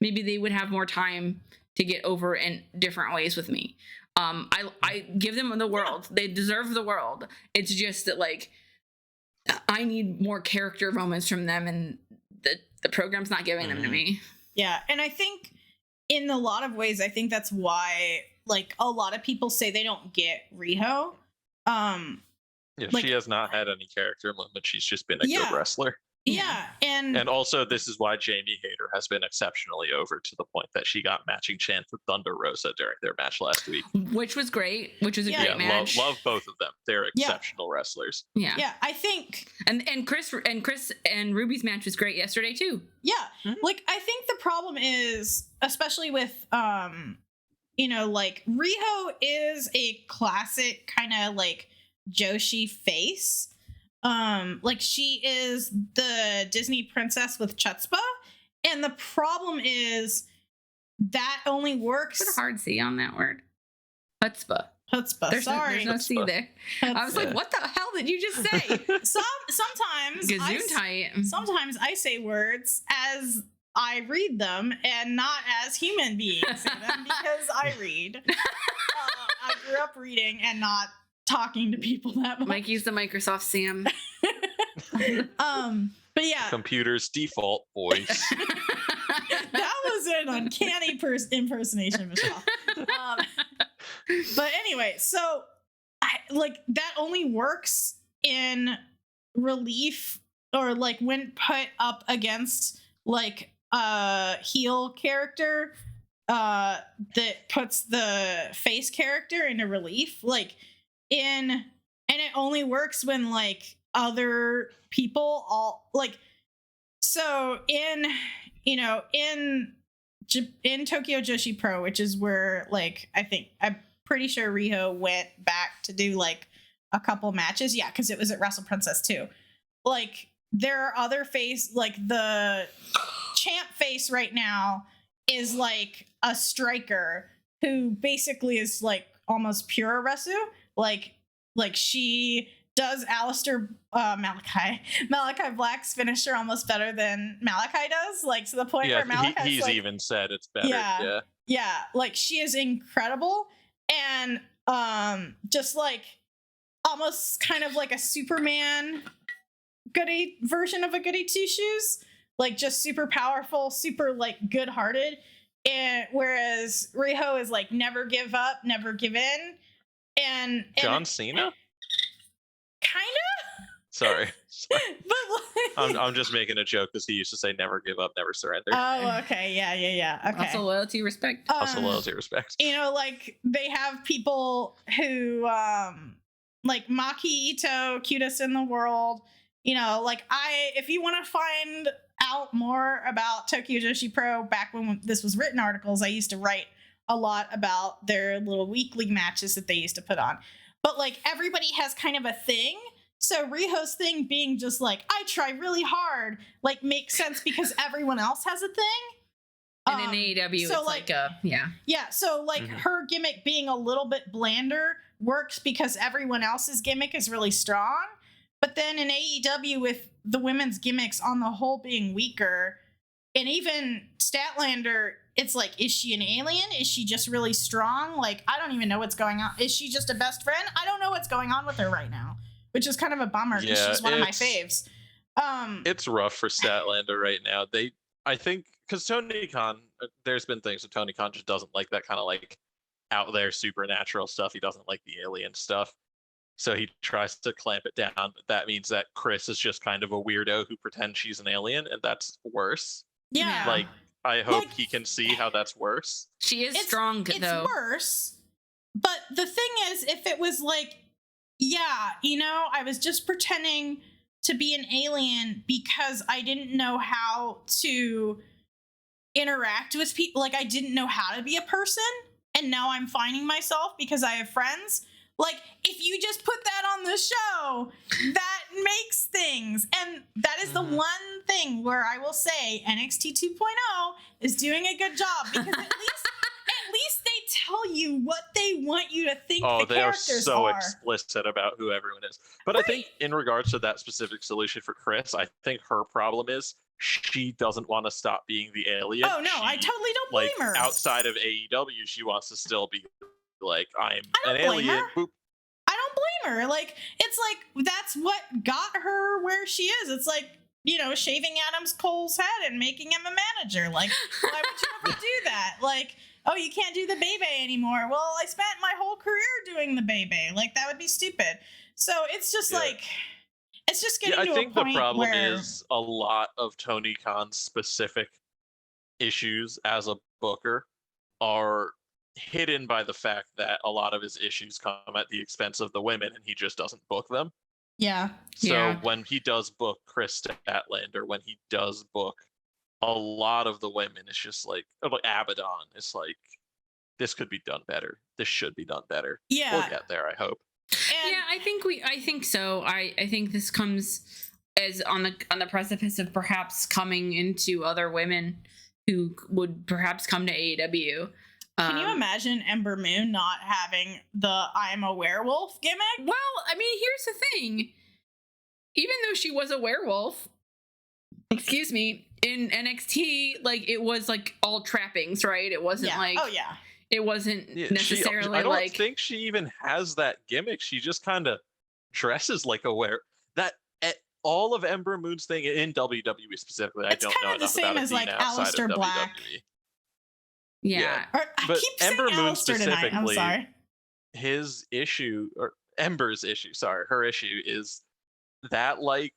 maybe they would have more time to get over in different ways with me. I give them the world. They deserve the world. It's just that, like, I need more character moments from them, and the program's not giving them to me. Yeah, and I think in a lot of ways, I think that's why, like, a lot of people say they don't get Riho. She has not had any character moment. She's just been a good wrestler. Yeah, and also this is why Jamie Hayter has been exceptionally over, to the point that she got matching chants with Thunder Rosa during their match last week, which was great. Which was a great match. Love both of them. They're exceptional wrestlers. Yeah, I think and Chris and Ruby's match was great yesterday too. Yeah, like, I think the problem is, especially with like, Riho is a classic kind of like Joshi face. Like, she is the Disney princess with chutzpah, and the problem is that only works. Put a hard C on that word. Chutzpah. There's no C there. I was like, what the hell did you just say? Sometimes Gesundheit. Sometimes I say words as I read them and not as human beings say them because I read. I grew up reading and not talking to people that much. Mikey's the Microsoft Sam. But yeah, Computer's default voice. that was an uncanny impersonation, Michelle. But anyway, so like that only works in relief or like when put up against like a heel character that puts the face character into relief, like and it only works when like other people all like, so in Tokyo Joshi Pro, which is where like I'm pretty sure Riho went back to do like a couple matches, yeah, because it was at Wrestle Princess too. Like there are other face, like the champ face right now is like a striker who basically is like almost pure Resu. Like she does Malachi Black's finisher almost better than Malachi does. Like to the point where Malachi he's like, even said it's better. Yeah. Like she is incredible and just like almost kind of like a Superman goody version of a goody two shoes. Like just super powerful, super like good hearted. And whereas Riho is like never give up, never give in. And John Cena? Kinda. Sorry. But like, I'm just making a joke because he used to say never give up, never surrender. Oh, okay. Yeah. Okay. Also loyalty, respect. Also loyalty, respect. You know, like they have people who like Maki Ito, cutest in the world. You know, like if you want to find out more about Tokyo Joshi Pro, back when this was written articles, I used to write a lot about their little weekly matches that they used to put on. But like everybody has kind of a thing. So Riho's thing being just like, I try really hard, like makes sense because everyone else has a thing. And in AEW, so it's like yeah. Yeah, so like her gimmick being a little bit blander works because everyone else's gimmick is really strong. But then in AEW, with the women's gimmicks on the whole being weaker, and even Statlander, it's like, is she an alien? Is she just really strong? Like, I don't even know what's going on. Is she just a best friend? I don't know what's going on with her right now, which is kind of a bummer because she's one of my faves. It's rough for Statlander right now. I think, because Tony Khan, there's been things that Tony Khan just doesn't like that kind of like out there supernatural stuff. He doesn't like the alien stuff. So he tries to clamp it down, but that means that Chris is just kind of a weirdo who pretends she's an alien, and that's worse. Yeah. Like, I hope he can see how that's worse. She is strong, though. It's worse. But the thing is, if it was like, yeah, you know, I was just pretending to be an alien because I didn't know how to interact with people. Like, I didn't know how to be a person. And now I'm finding myself because I have friends. Like, if you just put that on the show, that makes things. And that is the one thing where I will say NXT 2.0 is doing a good job, because at least they tell you what they want you to think the characters are. Oh, they are so explicit about who everyone is. But right. I think in regards to that specific solution for Chris, I think her problem is she doesn't want to stop being the alien. Oh, no, I totally don't blame her. Outside of AEW, she wants to still be like, I'm an alien. Boop. I don't blame her. Like, it's like, that's what got her where she is. It's like, you know, shaving Adam Cole's head and making him a manager. Like, why would you ever do that? Like, oh, you can't do the Bebe anymore. Well, I spent my whole career doing the Bebe. Like, that would be stupid. So it's just like, it's just getting to a point where... I think the problem is a lot of Tony Khan's specific issues as a booker are hidden by the fact that a lot of his issues come at the expense of the women, and he just doesn't book them. Yeah. So when he does book Chris Statlander, when he does book a lot of the women, it's just like Abaddon, it's like, this could be done better. This should be done better. Yeah. We'll get there, I hope. And I think so. I think this comes as on the precipice of perhaps coming into other women who would perhaps come to AEW. Can you imagine Ember Moon not having the I'm a werewolf gimmick? Well, I mean, here's the thing. Even though she was a werewolf, excuse me, in NXT, like it was like all trappings, right? It wasn't like it wasn't necessarily I don't like think she even has that gimmick. She just kind of dresses like a wear. That all of Ember Moon's thing in WWE specifically, I don't know enough about it being outside of WWE. Yeah. But Ember Moon specifically, tonight. I'm sorry. His issue, or Ember's issue, sorry, her issue is that, like,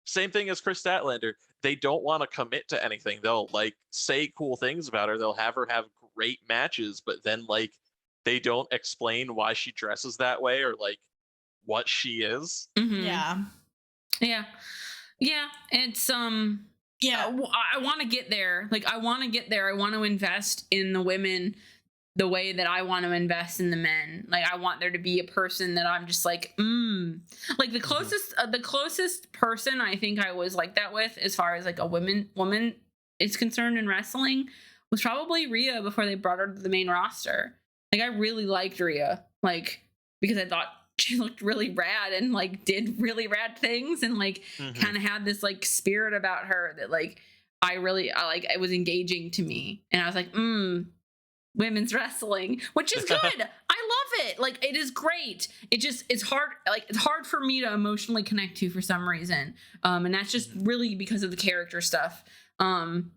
same thing as Chris Statlander. They don't want to commit to anything. They'll like say cool things about her. They'll have her have great matches, but then like they don't explain why she dresses that way or like what she is. Mm-hmm. Yeah. It's I want to get there. Like I want to get there. I want to invest in the women the way that I want to invest in the men. Like I want there to be a person that I'm just like, like the closest person I think I was like that with, as far as like a woman is concerned in wrestling, was probably Rhea before they brought her to the main roster. Like I really liked Rhea, like because I thought she looked really rad and like did really rad things and like kind of had this like spirit about her that like I like, it was engaging to me, and I was like, women's wrestling, which is good. I love it. Like it is great. It's hard. Like it's hard for me to emotionally connect to for some reason. And that's just really because of the character stuff. Thinking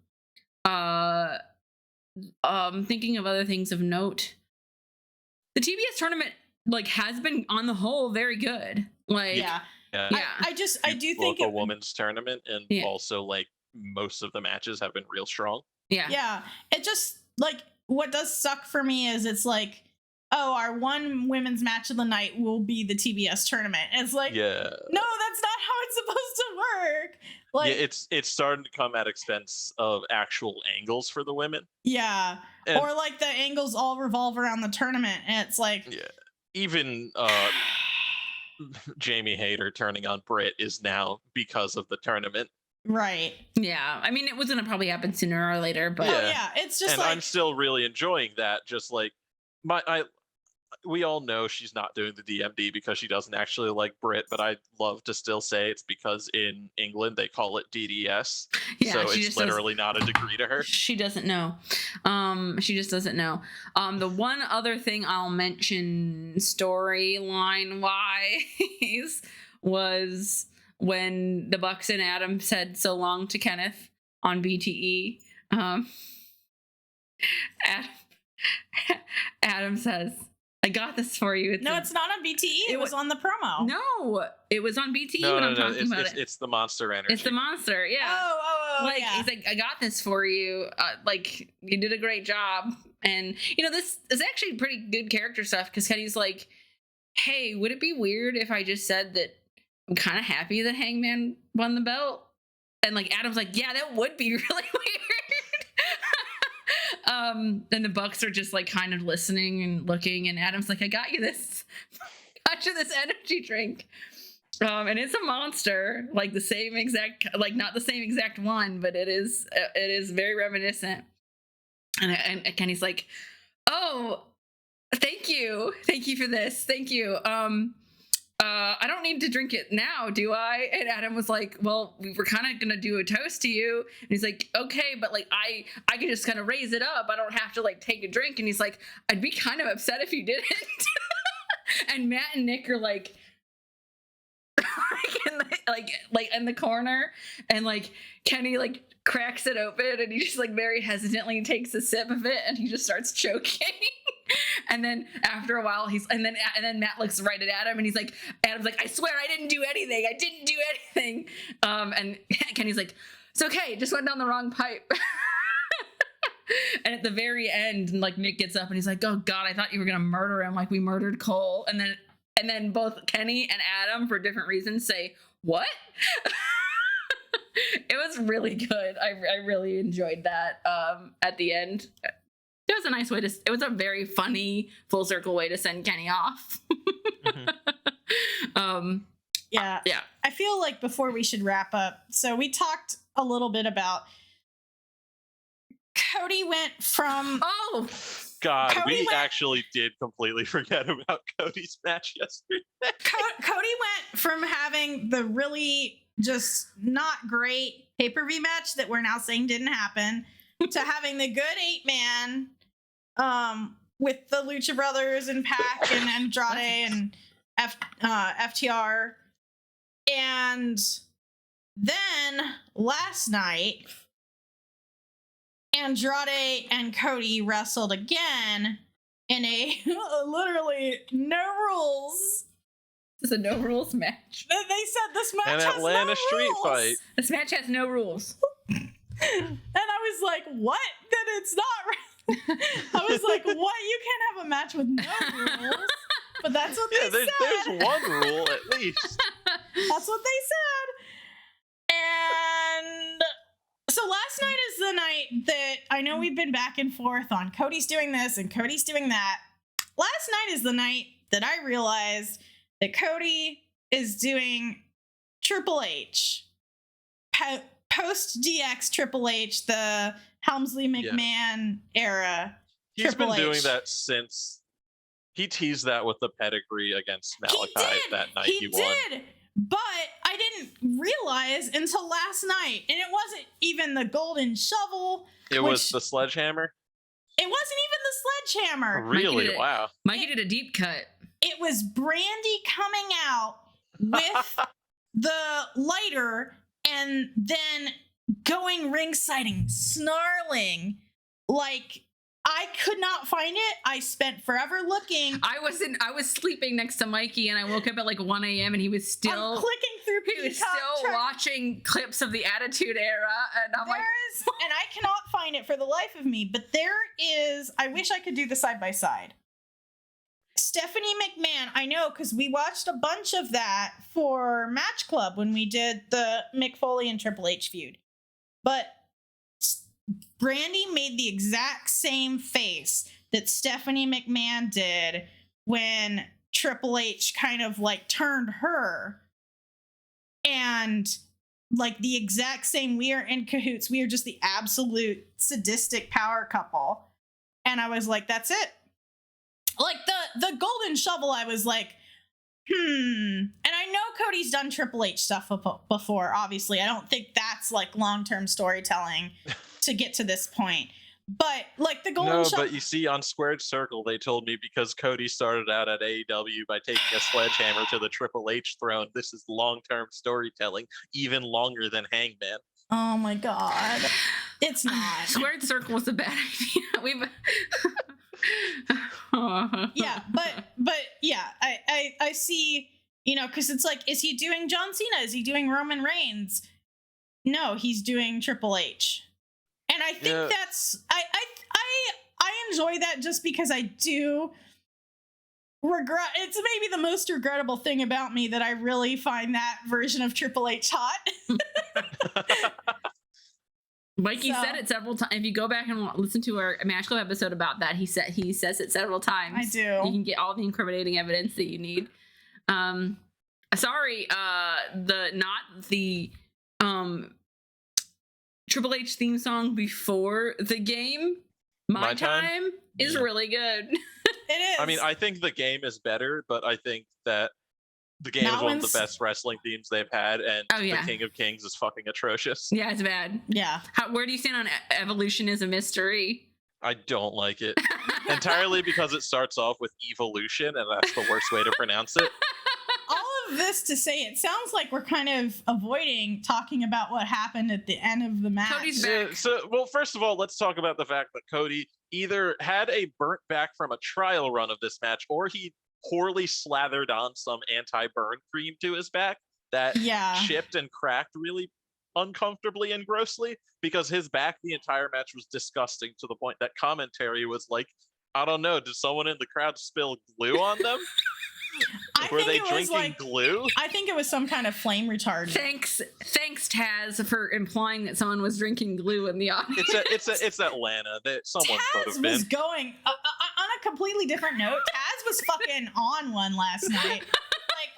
of other things of note. The TBS tournament like has been on the whole very good. Like I do think a women's tournament, and also like most of the matches have been real strong. Yeah. It just like, what does suck for me is it's like, oh, our one women's match of the night will be the TBS tournament. It's like, no, that's not how it's supposed to work. Like, it's starting to come at expense of actual angles for the women. Yeah, or like the angles all revolve around the tournament, and it's like, even Jamie Hayter turning on Britt is now because of the tournament. Right. Yeah. I mean, it was going to probably happen sooner or later, but it's just and I'm still really enjoying that. Just like we all know she's not doing the DMD because she doesn't actually like Britt, but I love to still say it's because in England they call it DDS. Yeah, so it's literally not a degree to her. She doesn't know. She just doesn't know. The one other thing I'll mention storyline wise was when the Bucks and Adam said so long to Kenneth on BTE. Adam says, I got this for you. It's not on BTE. It was on the promo. No, it was on BTE when I'm talking about it. It's the Monster Energy. It's the Monster, yeah. Oh, He's like, I got this for you. Like, you did a great job. And, this is actually pretty good character stuff, because Kenny's like, hey, would it be weird if I just said that I'm kind of happy that Hangman won the belt? And, like, Adam's like, yeah, that would be really weird. And the Bucks are just like kind of listening and looking, and Adam's like, I got you this energy drink. And it's a Monster, like the same exact, like not the same exact one, but it is very reminiscent. And Kenny's like, oh, thank you for this, thank you. I don't need to drink it now, do I? And Adam was like, well, we were kind of going to do a toast to you. And he's like, okay, but like, I can just kind of raise it up. I don't have to like take a drink. And he's like, I'd be kind of upset if you didn't. And Matt and Nick are like in the corner, and like Kenny like cracks it open, and he just like very hesitantly takes a sip of it, and he just starts choking. And then after a while and then Matt looks right at Adam, and Adam's like, I swear I didn't do anything. And Kenny's like, it's okay, just went down the wrong pipe. And at the very end, like Nick gets up and he's like, oh God, I thought you were gonna murder him like we murdered Cole. And then both Kenny and Adam, for different reasons, say, what? It was really good. I really enjoyed that at the end. It was a nice way it was a very funny full circle way to send Kenny off. Yeah. I feel like before we should wrap up, so we talked a little bit about Cody went from... Oh, God, we actually did completely forget about Cody's match yesterday. Cody went from having the really just not great pay-per-view match that we're now saying didn't happen to having the good 8-man with the Lucha Brothers and Pac and Andrade and FTR. And then last night, Andrade and Cody wrestled again in a literally no rules. This is a no rules match. They said this match An has Atlanta no street rules. fight. This match has no rules. And I was like, what? Then it's not right. I was like, what? You can't have a match with no rules. But that's what they said. There's one rule at least. That's what they said. And so last night is the night that I know we've been back and forth on Cody's doing this and Cody's doing that. Last night is the night that I realized that Cody is doing Triple H. Post DX Triple H, the Helmsley McMahon era. He's Triple been doing H. that since he teased that with the pedigree against Malachi that night he won. Did, but I didn't realize until last night, and it wasn't even the golden shovel. It was the sledgehammer? It wasn't even the sledgehammer. Really? Wow. Mikey did a deep cut. It was Brandy coming out with the lighter and then going ringside and snarling. Like, I could not find it. I spent forever looking. I was sleeping next to Mikey and I woke up at like 1 a.m. and he was still I'm clicking through he was still watching clips of the Attitude Era, and I'm like, and I cannot find it for the life of me, but there is, I wish I could do the side by side. Stephanie McMahon, I know, because we watched a bunch of that for Match Club when we did the Mick Foley and Triple H feud. But Brandy made the exact same face that Stephanie McMahon did when Triple H kind of like turned her. And like the exact same, we are in cahoots. We are just the absolute sadistic power couple. And I was like, that's it. Like the golden shovel, I was like, And I know Cody's done Triple H stuff before, obviously. I don't think that's like long-term storytelling to get to this point. But like the golden shovel. No, but you see on Squared Circle, they told me because Cody started out at AEW by taking a sledgehammer to the Triple H throne, this is long-term storytelling, even longer than Hangman. Oh my God. It's not. Squared Circle was a bad idea. We've yeah, but yeah, I see, you know, because it's like, is he doing John Cena? Is he doing Roman Reigns? No, he's doing Triple H. And I think that's I enjoy that just because I do regret, it's maybe the most regrettable thing about me that I really find that version of Triple H hot. Mikey said it several times. If you go back and listen to our Match Club episode about that, he says it several times. I do. You can get all the incriminating evidence that you need. Sorry, the Triple H theme song before the game. My time is really good. It is. I mean, I think the game is better, but I think that the game is one of the best wrestling themes they've had, and the King of Kings is fucking atrocious. Yeah, it's bad. Yeah. Where do you stand on Evolution is a Mystery? I don't like it. Entirely because it starts off with evolution, and that's the worst way to pronounce it. All of this to say, it sounds like we're kind of avoiding talking about what happened at the end of the match. Cody's back. Well, first of all, let's talk about the fact that Cody either had a burnt back from a trial run of this match, or he poorly slathered on some anti-burn cream to his back that chipped and cracked really uncomfortably and grossly, because his back the entire match was disgusting to the point that commentary was like, I don't know, did someone in the crowd spill glue on them? Were they drinking glue? I think it was some kind of flame retardant. Thanks, Taz, for implying that someone was drinking glue in the audience. It's Atlanta. Someone could have been. Taz was going on a completely different note. Taz was fucking on one last night. Like,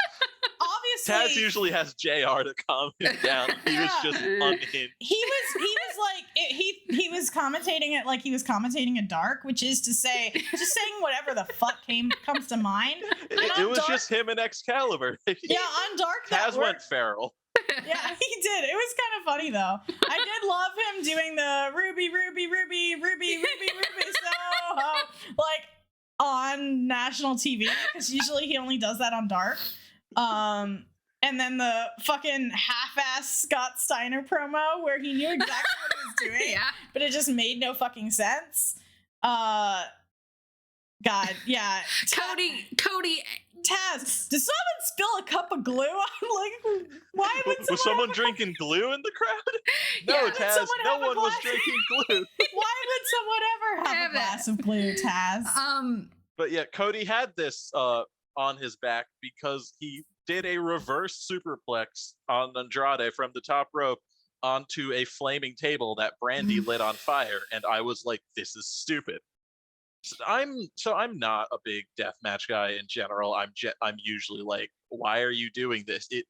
obviously, Taz usually has JR to calm him down. He was just unhinged. He was like he was commentating it like he was commentating a dark, which is to say, just saying whatever the fuck comes to mind. It was just him and Excalibur. Yeah, on dark. Taz went feral. Yeah, he did. It was kind of funny though. I did love him doing the Ruby so like on national TV, because usually he only does that on Dark. And then the fucking half-ass Scott Steiner promo where he knew exactly what he was doing, Yeah. but it just made no fucking sense. God, yeah. Cody. Taz, did someone spill a cup of glue? I'm like, why would Was someone drinking glue in the crowd? No, Yeah, Taz, no one was drinking glue. Why would someone ever have a glass of glue, Taz? But yeah, Cody had this on his back because he did a reverse superplex on Andrade from the top rope onto a flaming table that Brandy lit on fire, and I was like, this is stupid. I'm not a big deathmatch guy in general. I'm usually like, why are you doing this? It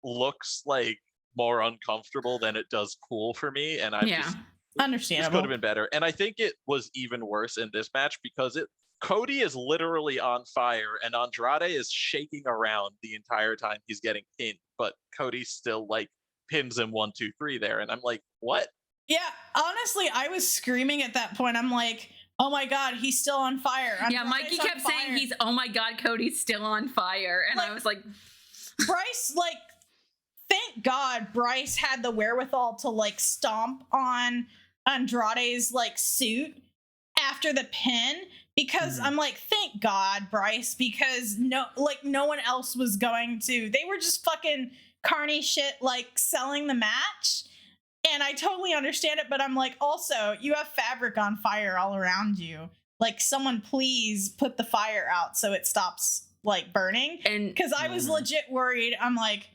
looks like more uncomfortable than it does cool for me, and I'm just understandable. This could have been better, and I think it was even worse in this match because Cody is literally on fire, and Andrade is shaking around the entire time he's getting pinned, but Cody still like pins him 1, 2, 3 there, and I'm like, what? Yeah, honestly, I was screaming at that point. I'm like, oh my god, he's still on fire. Yeah, Mikey kept saying oh my god, Cody's still on fire. And I was like, Bryce, like, thank God Bryce had the wherewithal to like stomp on Andrade's like suit after the pin, because I'm like, thank God, Bryce, because no one else was going to. They were just fucking carny shit, like selling the match. And I totally understand it, but I'm like, also, you have fabric on fire all around you. Like, someone please put the fire out so it stops, like, burning. And because I was legit worried. I'm like,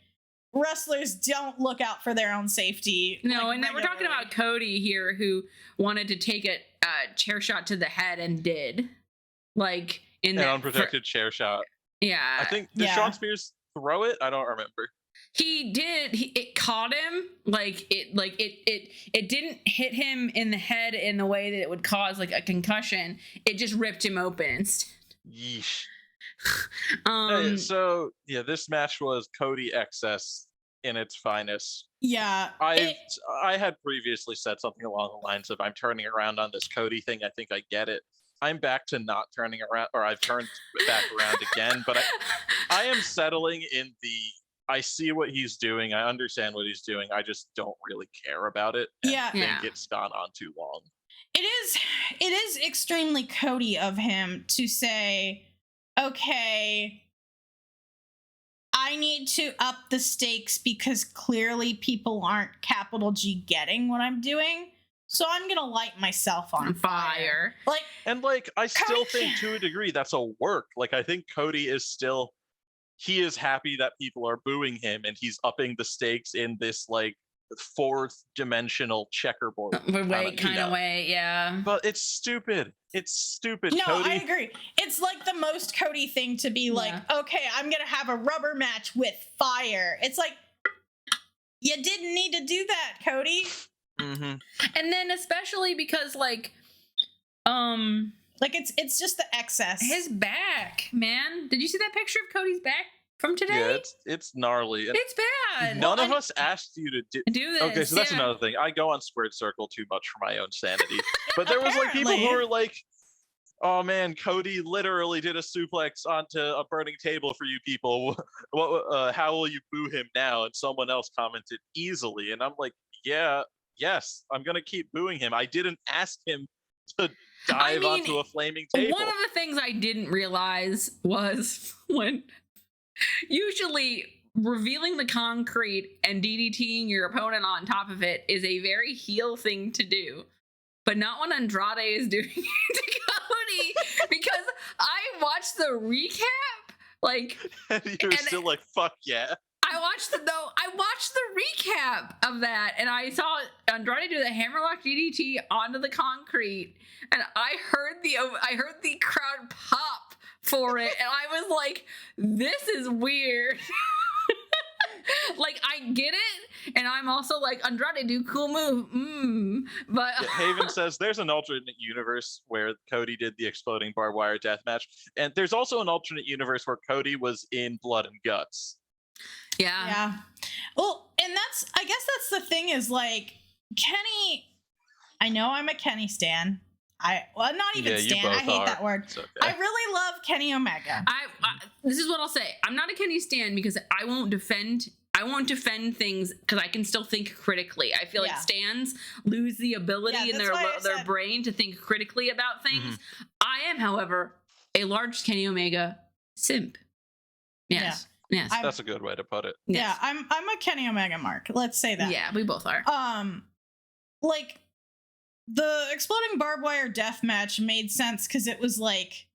wrestlers don't look out for their own safety. No, like, and then we're talking about Cody here, who wanted to take a chair shot to the head and did. Like, in an unprotected chair shot. Yeah. I think, did Sean Spears throw it? I don't remember. He did. It caught him. It didn't hit him in the head in the way that it would cause like a concussion. It just ripped him open instead. Yeesh. So yeah, this match was Cody excess in its finest. Yeah. I had previously said something along the lines of, I'm turning around on this Cody thing. I think I get it. I'm back to not turning around, or I've turned back around again, but I am settling in the, I see what he's doing. I understand what he's doing. I just don't really care about it. I think it's gone on too long. It is extremely Cody of him to say, okay, I need to up the stakes because clearly people aren't capital G getting what I'm doing. So I'm going to light myself on fire. I still think to a degree that's a work. Like, I think Cody is still, he is happy that people are booing him, and he's upping the stakes in this like fourth dimensional checkerboard kind of way. Yeah. But it's stupid. It's stupid. No, Cody. I agree. It's like the most Cody thing to be like, okay, I'm going to have a rubber match with fire. It's like, you didn't need to do that, Cody. Mm-hmm. And then especially because it's just the excess. His back, man. Did you see that picture of Cody's back from today? Yeah, it's gnarly. It's bad. None of us asked you to do this. Okay, so that's another thing. I go on Squared Circle too much for my own sanity. But there was like people who were like, oh man, Cody literally did a suplex onto a burning table for you people. How will you boo him now? And someone else commented easily. And I'm like, yes, I'm going to keep booing him. I didn't ask him to dive onto a flaming table. One of the things I didn't realize was when usually revealing the concrete and DDTing your opponent on top of it is a very heel thing to do. But not when Andrade is doing it to Cody, because I watched the recap, like, and you're still like, fuck yeah. I watched the recap of that, and I saw Andrade do the hammerlock DDT onto the concrete, and I heard the crowd pop for it, and I was like, this is weird. Like, I get it, and I'm also like, Andrade, do cool move. But Haven says there's an alternate universe where Cody did the exploding barbed wire death match, and there's also an alternate universe where Cody was in Blood and Guts. Yeah. Well, and I guess that's the thing is like Kenny. I know I'm a Kenny stan. Not even stan. I hate that word. Okay. I really love Kenny Omega. This is what I'll say. I'm not a Kenny stan because I won't defend things because I can still think critically. I feel like stans lose the ability in their brain to think critically about things. I am, however, a large Kenny Omega simp. Yes. Yes. That's a good way to put it. Yeah, I'm a Kenny Omega mark. Let's say that. Yeah, we both are. Like the exploding barbed wire death match made sense because it was like,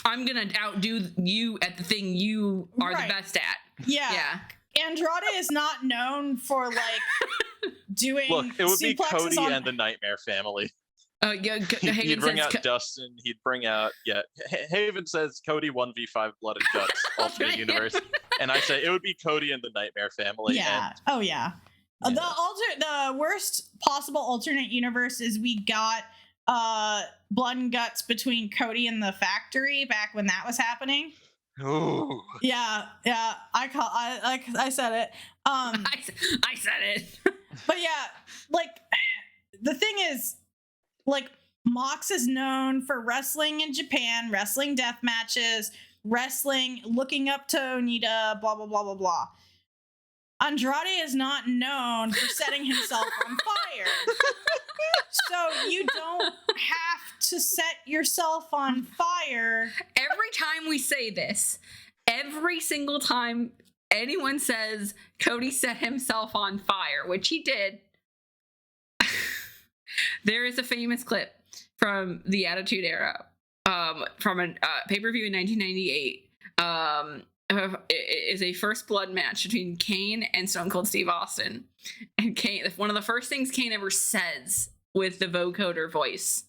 I'm gonna outdo you at the thing you are the best at. Yeah. Andrade is not known for like doing. Look, it would be Cody on... and the Nightmare Family. He'd bring out Dustin. He'd bring out Haven says Cody 1v5 Blood and Guts Ultimate Universe, and I say it would be Cody and the Nightmare Family. Yeah. The worst possible alternate universe is we got Blood and Guts between Cody and the Factory back when that was happening. Ooh. Yeah. I said it. I said it. But yeah, like the thing is, like Mox is known for wrestling in Japan, wrestling death matches, wrestling, looking up to Onita, blah blah blah blah blah. Andrade is not known for setting himself on fire. So you don't have to set yourself on fire. Every time we say this, every single time anyone says Cody set himself on fire, which he did, there is a famous clip from the Attitude Era, from a pay-per-view in 1998. It is a first blood match between Kane and Stone Cold Steve Austin. And Kane, one of the first things Kane ever says with the vocoder voice,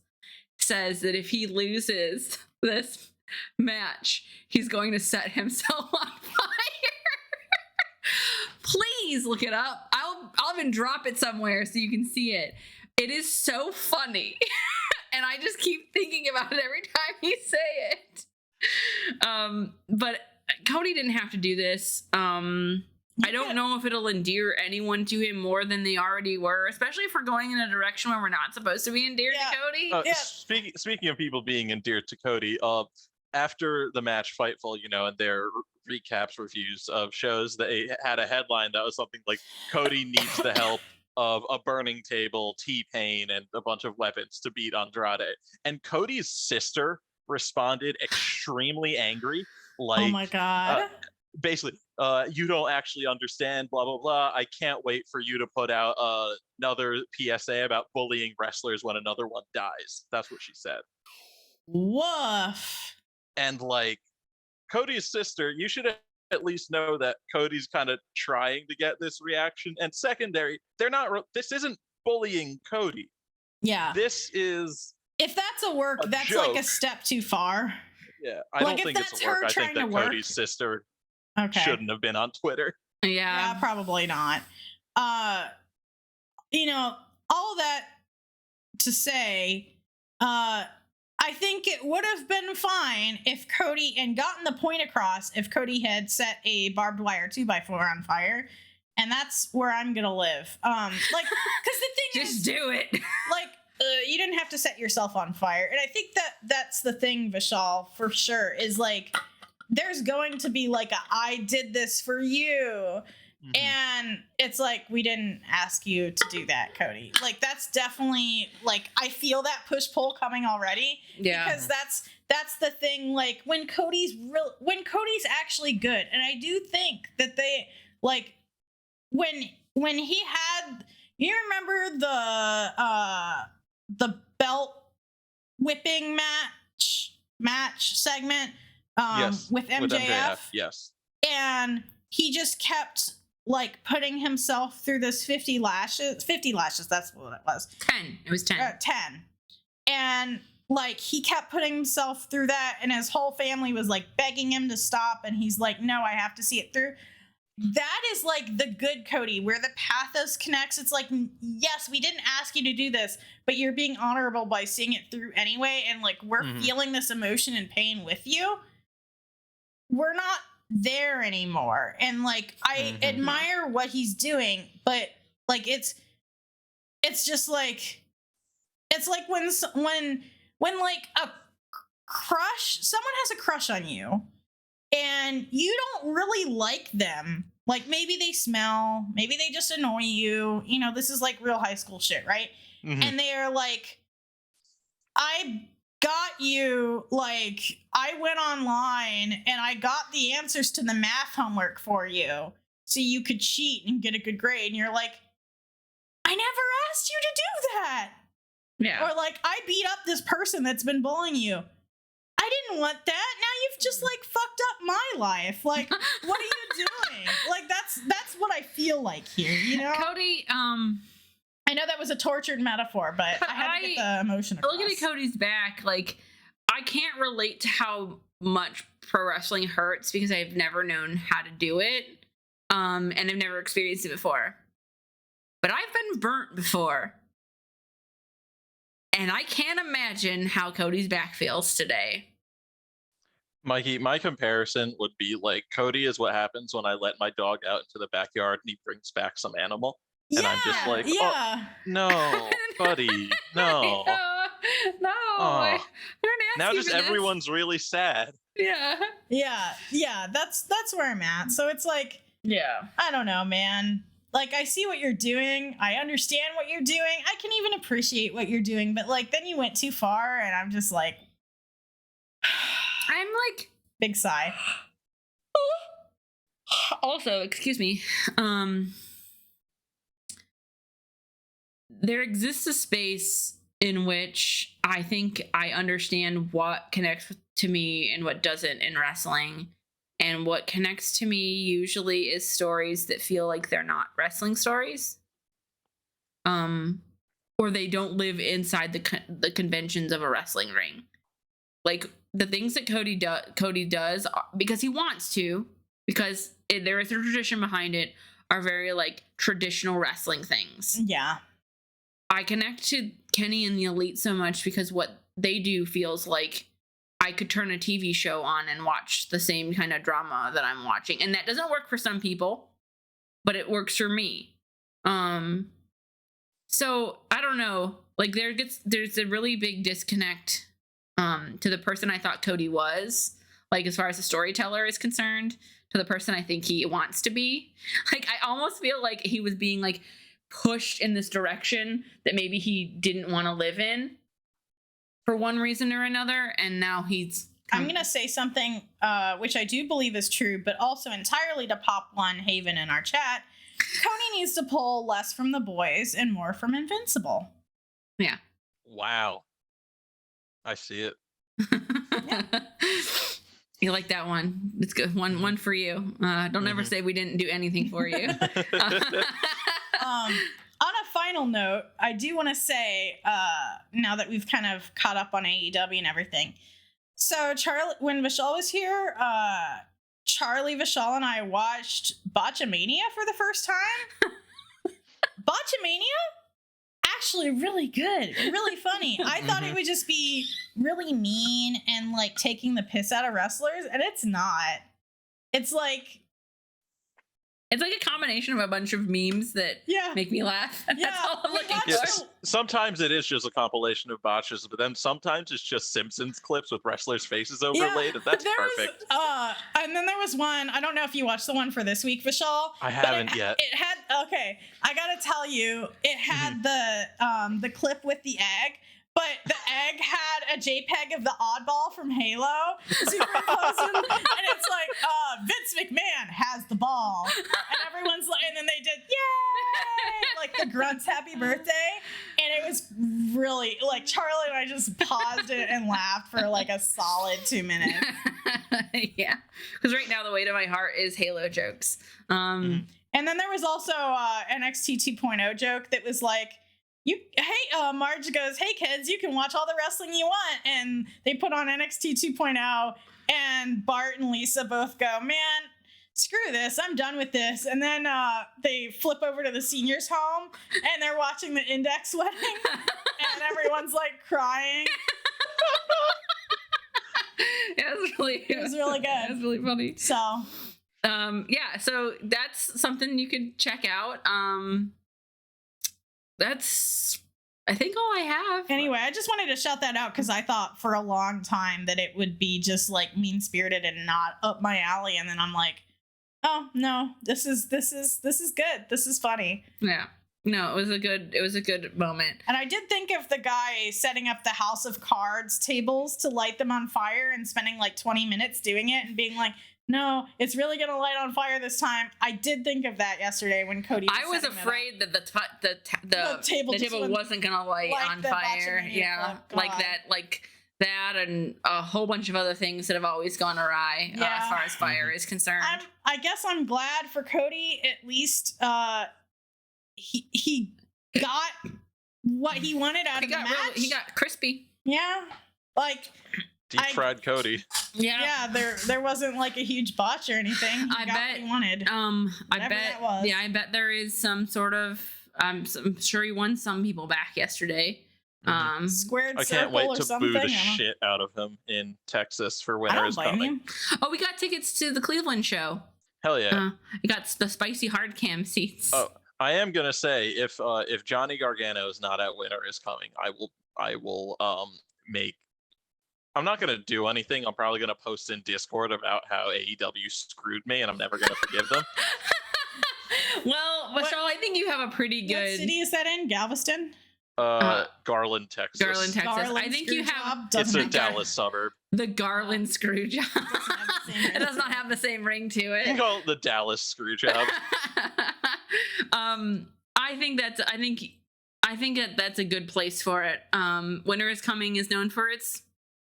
says that if he loses this match, he's going to set himself on fire. Please look it up. I'll even drop it somewhere so you can see it. It is so funny. And I just keep thinking about it every time you say it. But Cody didn't have to do this. I don't know if it'll endear anyone to him more than they already were, especially if we're going in a direction where we're not supposed to be endeared to Cody. Speaking of people being endeared to Cody, after the match Fightful, and their recaps, reviews of shows, they had a headline that was something like Cody needs the help of a burning table, T-Pain, and a bunch of weapons to beat Andrade. And Cody's sister responded extremely angry. Like, oh my God. Basically, you don't actually understand, blah, blah, blah. I can't wait for you to put out another PSA about bullying wrestlers when another one dies. That's what she said. Woof. And like, Cody's sister, you should at least know that Cody's kind of trying to get this reaction. And secondary, this isn't bullying Cody. Yeah. This is... If that's a work, that's joke. Like a step too far. Yeah, I don't think it's a work. I think that Cody's sister shouldn't have been on Twitter. Yeah, probably not. All that to say, I think it would have been fine if Cody, and gotten the point across, if Cody had set a barbed wire 2x4 on fire. And that's where I'm going to live. Because the thing is... Just do it. Like, you didn't have to set yourself on fire. And I think that's the thing, Vishal, for sure, is like, there's going to be like I did this for you. Mm-hmm. And it's like, we didn't ask you to do that, Cody. Like, that's definitely, like, I feel that push-pull coming already. Yeah. Because that's the thing, like, when Cody's actually good. And I do think that they, like, when he had, you remember the belt whipping match segment yes, with MJF? Yes. And he just kept like putting himself through this 50 lashes, that's what it was. 10. It was 10. 10. And like he kept putting himself through that, and his whole family was like begging him to stop, and he's like, no, I have to see it through. That is like the good Cody, where the pathos connects. It's like, yes, we didn't ask you to do this, but you're being honorable by seeing it through anyway. And like, we're feeling this emotion and pain with you. We're not there anymore. And like I admire what he's doing, but like it's just like it's like when like a crush, someone has a crush on you and you don't really like them. Like maybe they smell, maybe they just annoy you. You know, this is like real high school shit, right? And they are like, I got you, like, I went online and I got the answers to the math homework for you so you could cheat and get a good grade. And you're like, I never asked you to do that. Yeah. Or like, I beat up this person that's been bullying you. I didn't want that. Now you've just like fucked up my life. Like, what are you doing? Like, that's what I feel like here, you know? Cody, I know that was a tortured metaphor, but I had to get the emotion across. Looking at Cody's back, like, I can't relate to how much pro wrestling hurts because I've never known how to do it, and I've never experienced it before. But I've been burnt before. And I can't imagine how Cody's back feels today. Mikey, my comparison would be like Cody is what happens when I let my dog out into the backyard and he brings back some animal. And I'm just like, oh, no, buddy, no. No. Oh. Now just just everyone's really sad. Yeah. Yeah, that's where I'm at. So it's like, yeah, I don't know, man. Like, I see what you're doing. I understand what you're doing. I can even appreciate what you're doing. But, like, then you went too far, and I'm just like... I'm like... Big sigh. Also, excuse me. There exists a space in which I think I understand what connects to me and what doesn't in wrestling. And what connects to me usually is stories that feel like they're not wrestling stories. Or they don't live inside the conventions of a wrestling ring. Like, the things that Cody does, because he wants to, because there is a tradition behind it, are very, like, traditional wrestling things. Yeah. I connect to Kenny and the Elite so much because what they do feels like I could turn a TV show on and watch the same kind of drama that I'm watching. And that doesn't work for some people, but it works for me. So I don't know, like there's a really big disconnect to the person I thought Cody was, like as far as a storyteller is concerned, to the person I think he wants to be. Like, I almost feel like he was being like pushed in this direction that maybe he didn't want to live in for one reason or another, and now he's... I'm going to say something which I do believe is true, but also entirely to Pop One Haven in our chat. Cody needs to pull less from the boys and more from Invincible. Yeah. Wow. I see it. You like that one? It's good. One for you. Don't ever say we didn't do anything for you. On a final note, I do want to say, now that we've kind of caught up on AEW and everything. So Charlie, when Vishal was here, Charlie, Vishal, and I watched Botchamania for the first time. Botchamania? Actually really good, really funny. I thought it would just be really mean and like taking the piss out of wrestlers, and it's not. It's like a combination of a bunch of memes that make me laugh. And that's all I'm looking for. Sometimes it is just a compilation of botches, but then sometimes it's just Simpsons clips with wrestlers' faces overlaid, and that's perfect. And then there was one, I don't know if you watched the one for this week, Vishal. I haven't yet. It had, okay, I gotta tell you, it had the clip with the egg, but the egg had a JPEG of the oddball from Halo superimposed, and it's like, Vince McMahon has the ball, and everyone's like, and then they did, yay, like the grunts happy birthday, and it was really, like, Charlie and I just paused it and laughed for like a solid 2 minutes. Yeah, because right now the weight of my heart is Halo jokes. And then there was also NXT 2.0 joke that was like, Marge goes, hey kids, you can watch all the wrestling you want, and they put on NXT 2.0, and Bart and Lisa both go, man, screw this, I'm done with this. And then they flip over to the seniors home and they're watching the Index wedding and everyone's like crying. It was really It was really good. It was really funny. So yeah, so that's something you could check out. That's I think all I have. anyway, I just wanted to shout that out because I thought for a long time that it would be just like mean spirited and not up my alley, and then I'm like, oh no, this is good. This is funny. Yeah. No, it was a good moment. And I did think of the guy setting up the House of Cards tables to light them on fire and spending like 20 minutes doing it and being like, no, it's really going to light on fire this time. I did think of that yesterday when Cody was I was afraid that the table wasn't going to light on fire. Yeah. Like that and a whole bunch of other things that have always gone awry as far as fire is concerned. I guess I'm glad for Cody. At least he got what he wanted out of the match. He got crispy. Yeah. Like deep fried Cody. Yeah. There wasn't like a huge botch or anything. He got what he wanted. I bet there is some sort of I'm sure he won some people back yesterday. Squared I can't circle wait or to something. boo the shit out of him in Texas for Winter is Coming. Oh, we got tickets to the Cleveland show. Hell yeah. We got the spicy hard cam seats. Oh, I am gonna say if Johnny Gargano is not at Winter is Coming, I will make. I'm not gonna do anything. I'm probably gonna post in Discord about how AEW screwed me, and I'm never gonna forgive them. Well, Michelle, I think you have a pretty good. What city is that in? Galveston? Garland, Texas. Garland, Texas. I think you have. It's a Dallas suburb. The Garland screw job. It does not have the same ring to it. You can call it the Dallas screw job. I think that's a good place for it. Winter is Coming is known for its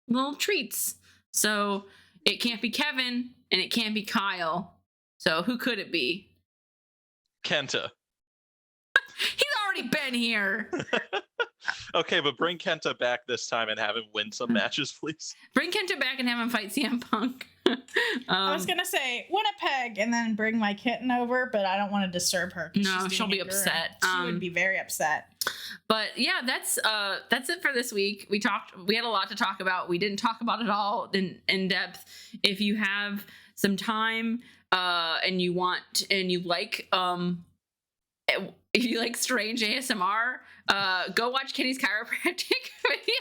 little treats, so it can't be Kevin and it can't be Kyle. So who could it be? Kenta. He's already been here. Okay, but bring Kenta back this time and have him win some matches, please. Bring Kenta back and have him fight CM Punk. I was gonna say Winnipeg and then bring my kitten over, but I don't want to disturb her. No, she'll be upset. She would be very upset. But yeah, that's it for this week. We had a lot to talk about. We didn't talk about it all in depth. If you have some time and you like if you like strange ASMR, go watch Kenny's chiropractic video.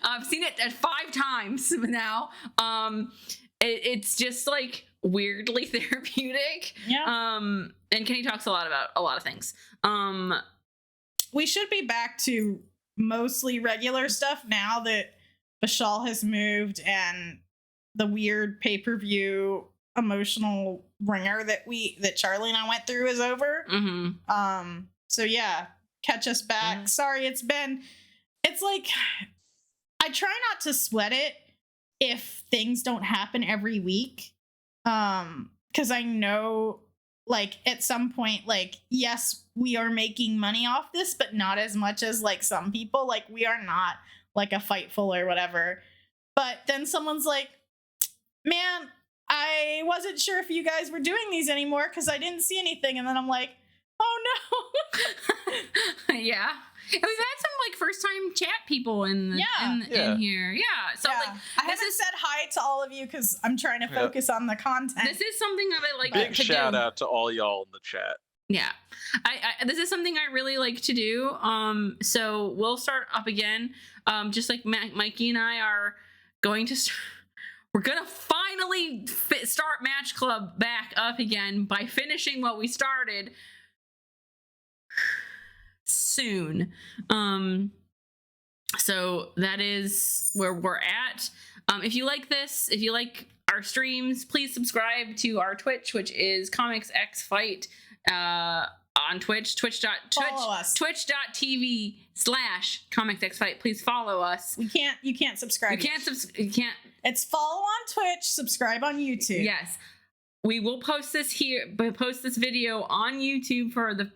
I've seen it 5 times now. It's just like weirdly therapeutic. Yeah. And Kenny talks a lot about a lot of things. We should be back to mostly regular stuff now that Vishal has moved and the weird pay-per-view emotional ringer that Charlie and I went through is over. Mm-hmm. So yeah, catch us back. Mm-hmm. Sorry, it's like I try not to sweat it if things don't happen every week. Because I know like at some point, like, yes, we are making money off this, but not as much as like some people. Like we are not like a Fightful or whatever. But then someone's like, man, I wasn't sure if you guys were doing these anymore because I didn't see anything. And then I'm like, oh no. Yeah. And we've had some like first time chat people in here. Yeah. So like I haven't said hi to all of you because I'm trying to focus on the content. This is something that I like Big to shout do. out to all y'all in the chat. Yeah. I this is something I really like to do. So we'll start up again. Just like Mikey and I are going to start. We're going to finally start Match Club back up again by finishing what we started soon. So that is where we're at. If you like this, if you like our streams, please subscribe to our Twitch, which is Comics X Fight on Twitch, twitch.tv/Comics X Fight. Please follow us. You can't subscribe. You can't. It's follow on Twitch, subscribe on YouTube. Yes. We will post this video on YouTube for the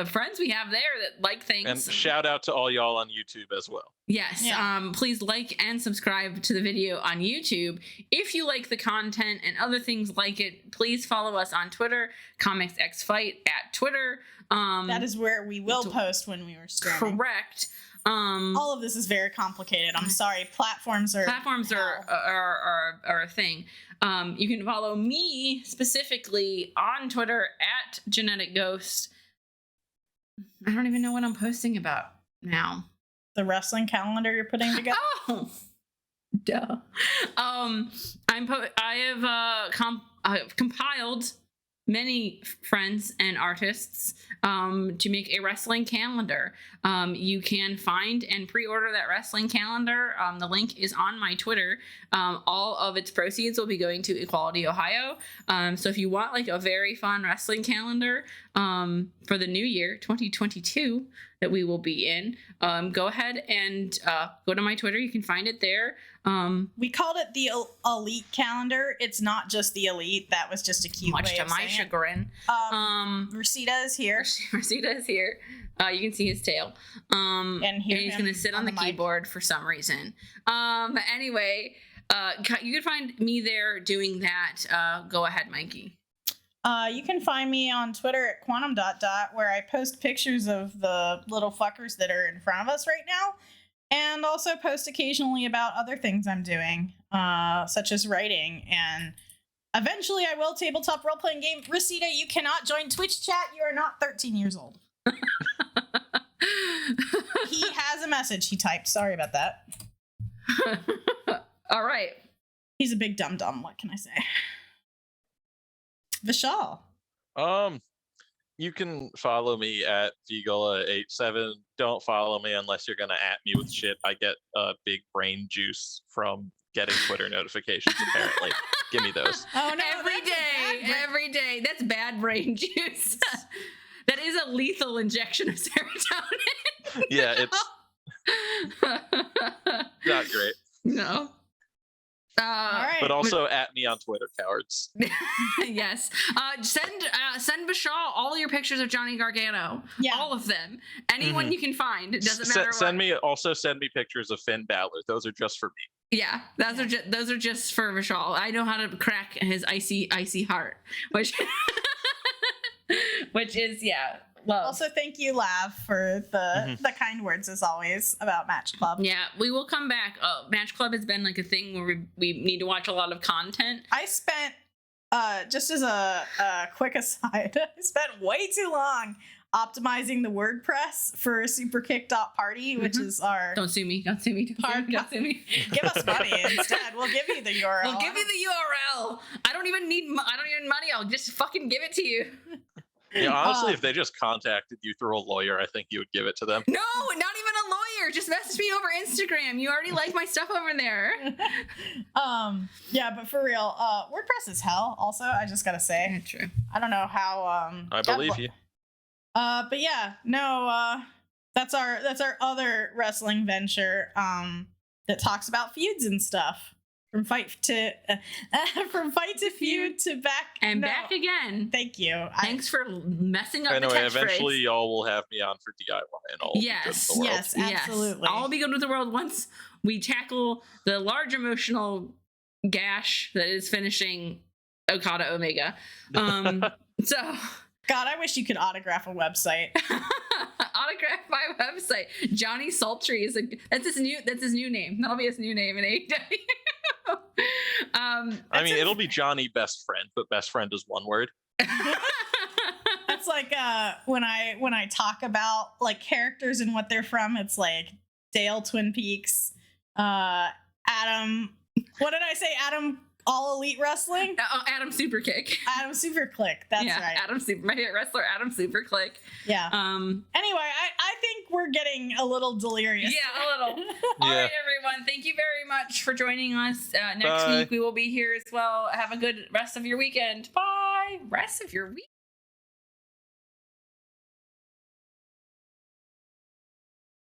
friends we have there that like things. And shout out to all y'all on YouTube as well. Yes. Yeah. Please like and subscribe to the video on YouTube. If you like the content and other things like it, please follow us on Twitter, Comics X Fight at Twitter. That is where we will post when we were streaming. Correct. All of this is very complicated. I'm sorry. Platforms are a thing. You can follow me specifically on Twitter at Genetic Ghost. I don't even know what I'm posting about now. The wrestling calendar you're putting together. Oh, duh. I have compiled many friends and artists to make a wrestling calendar. You can find and pre-order that wrestling calendar. The link is on my Twitter. All of its proceeds will be going to Equality Ohio. So if you want like a very fun wrestling calendar for the new year 2022 that we will be in, go ahead and go to my Twitter. You can find it there. We called it the Elite calendar. It's not just the Elite. That was just a cute Much way to of my saying chagrin. Resita is here. Resita is here. You can see his tail. And he's going to sit on the keyboard for some reason. Anyway, you can find me there doing that. Go ahead, Mikey. You can find me on Twitter at quantum ... where I post pictures of the little fuckers that are in front of us right now, and also post occasionally about other things I'm doing, such as writing, and eventually I will tabletop role-playing game. Resita, you cannot join Twitch chat. You are not 13 years old. He has a message he typed. Sorry about that. All right. He's a big dum-dum. What can I say? Vishal. You can follow me at Vigula87. Don't follow me unless you're gonna at me with shit. I get big brain juice from getting Twitter notifications, apparently. Give me those. Oh no, every day. That's bad brain juice. That is a lethal injection of serotonin. Yeah, it's not great. No. All right. But also at me on Twitter, cowards. Yes. Send Vishal all your pictures of Johnny Gargano. Yeah. All of them. Anyone you can find. It doesn't matter. Send me pictures of Finn Balor. Those are just for me. Yeah, those are just for Vishal. I know how to crack his icy heart, which is love. Also, thank you, Lav, for the kind words as always about Match Club. Yeah, we will come back. Match Club has been like a thing where we need to watch a lot of content. I spent just as a quick aside, I spent way too long optimizing the WordPress for superkick.party, which is our... Don't sue me. Don't sue me. Don't sue me. Give us money instead. We'll give you the URL. We'll give you the URL. I don't even need money. I'll just fucking give it to you. Yeah, honestly, if they just contacted you through a lawyer, I think you would give it to them. No, not even a lawyer. Just message me over Instagram. You already like my stuff over there. Yeah, but for real, WordPress is hell. Also, I just gotta say. Yeah, true. I don't know how. I believe you. But yeah, no. That's our other wrestling venture. That talks about feuds and stuff. From fight to feud to back and back again. Thank you. Thanks for messing up the catchphrase. Eventually y'all will have me on for DIY and all. Yes, absolutely. I'll be good with the world once we tackle the large emotional gash that is finishing Okada Omega. So God, I wish you could autograph a website. Autograph my website. Johnny Sultry that's his new name. That'll be his new name in AEW. It'll be Johnny Best Friend, but best friend is one word. That's like when I talk about like characters and what they're from, it's like Dale Twin Peaks, Adam. What did I say? Adam All Elite Wrestling? Adam Superkick. Adam Superclick. That's right. My favorite wrestler, Adam Superkick. Yeah. Anyway, I think we're getting a little delirious. Yeah, a little. All right, everyone. Thank you very much for joining us. Next week we will be here as well. Have a good rest of your weekend. Bye. Rest of your week.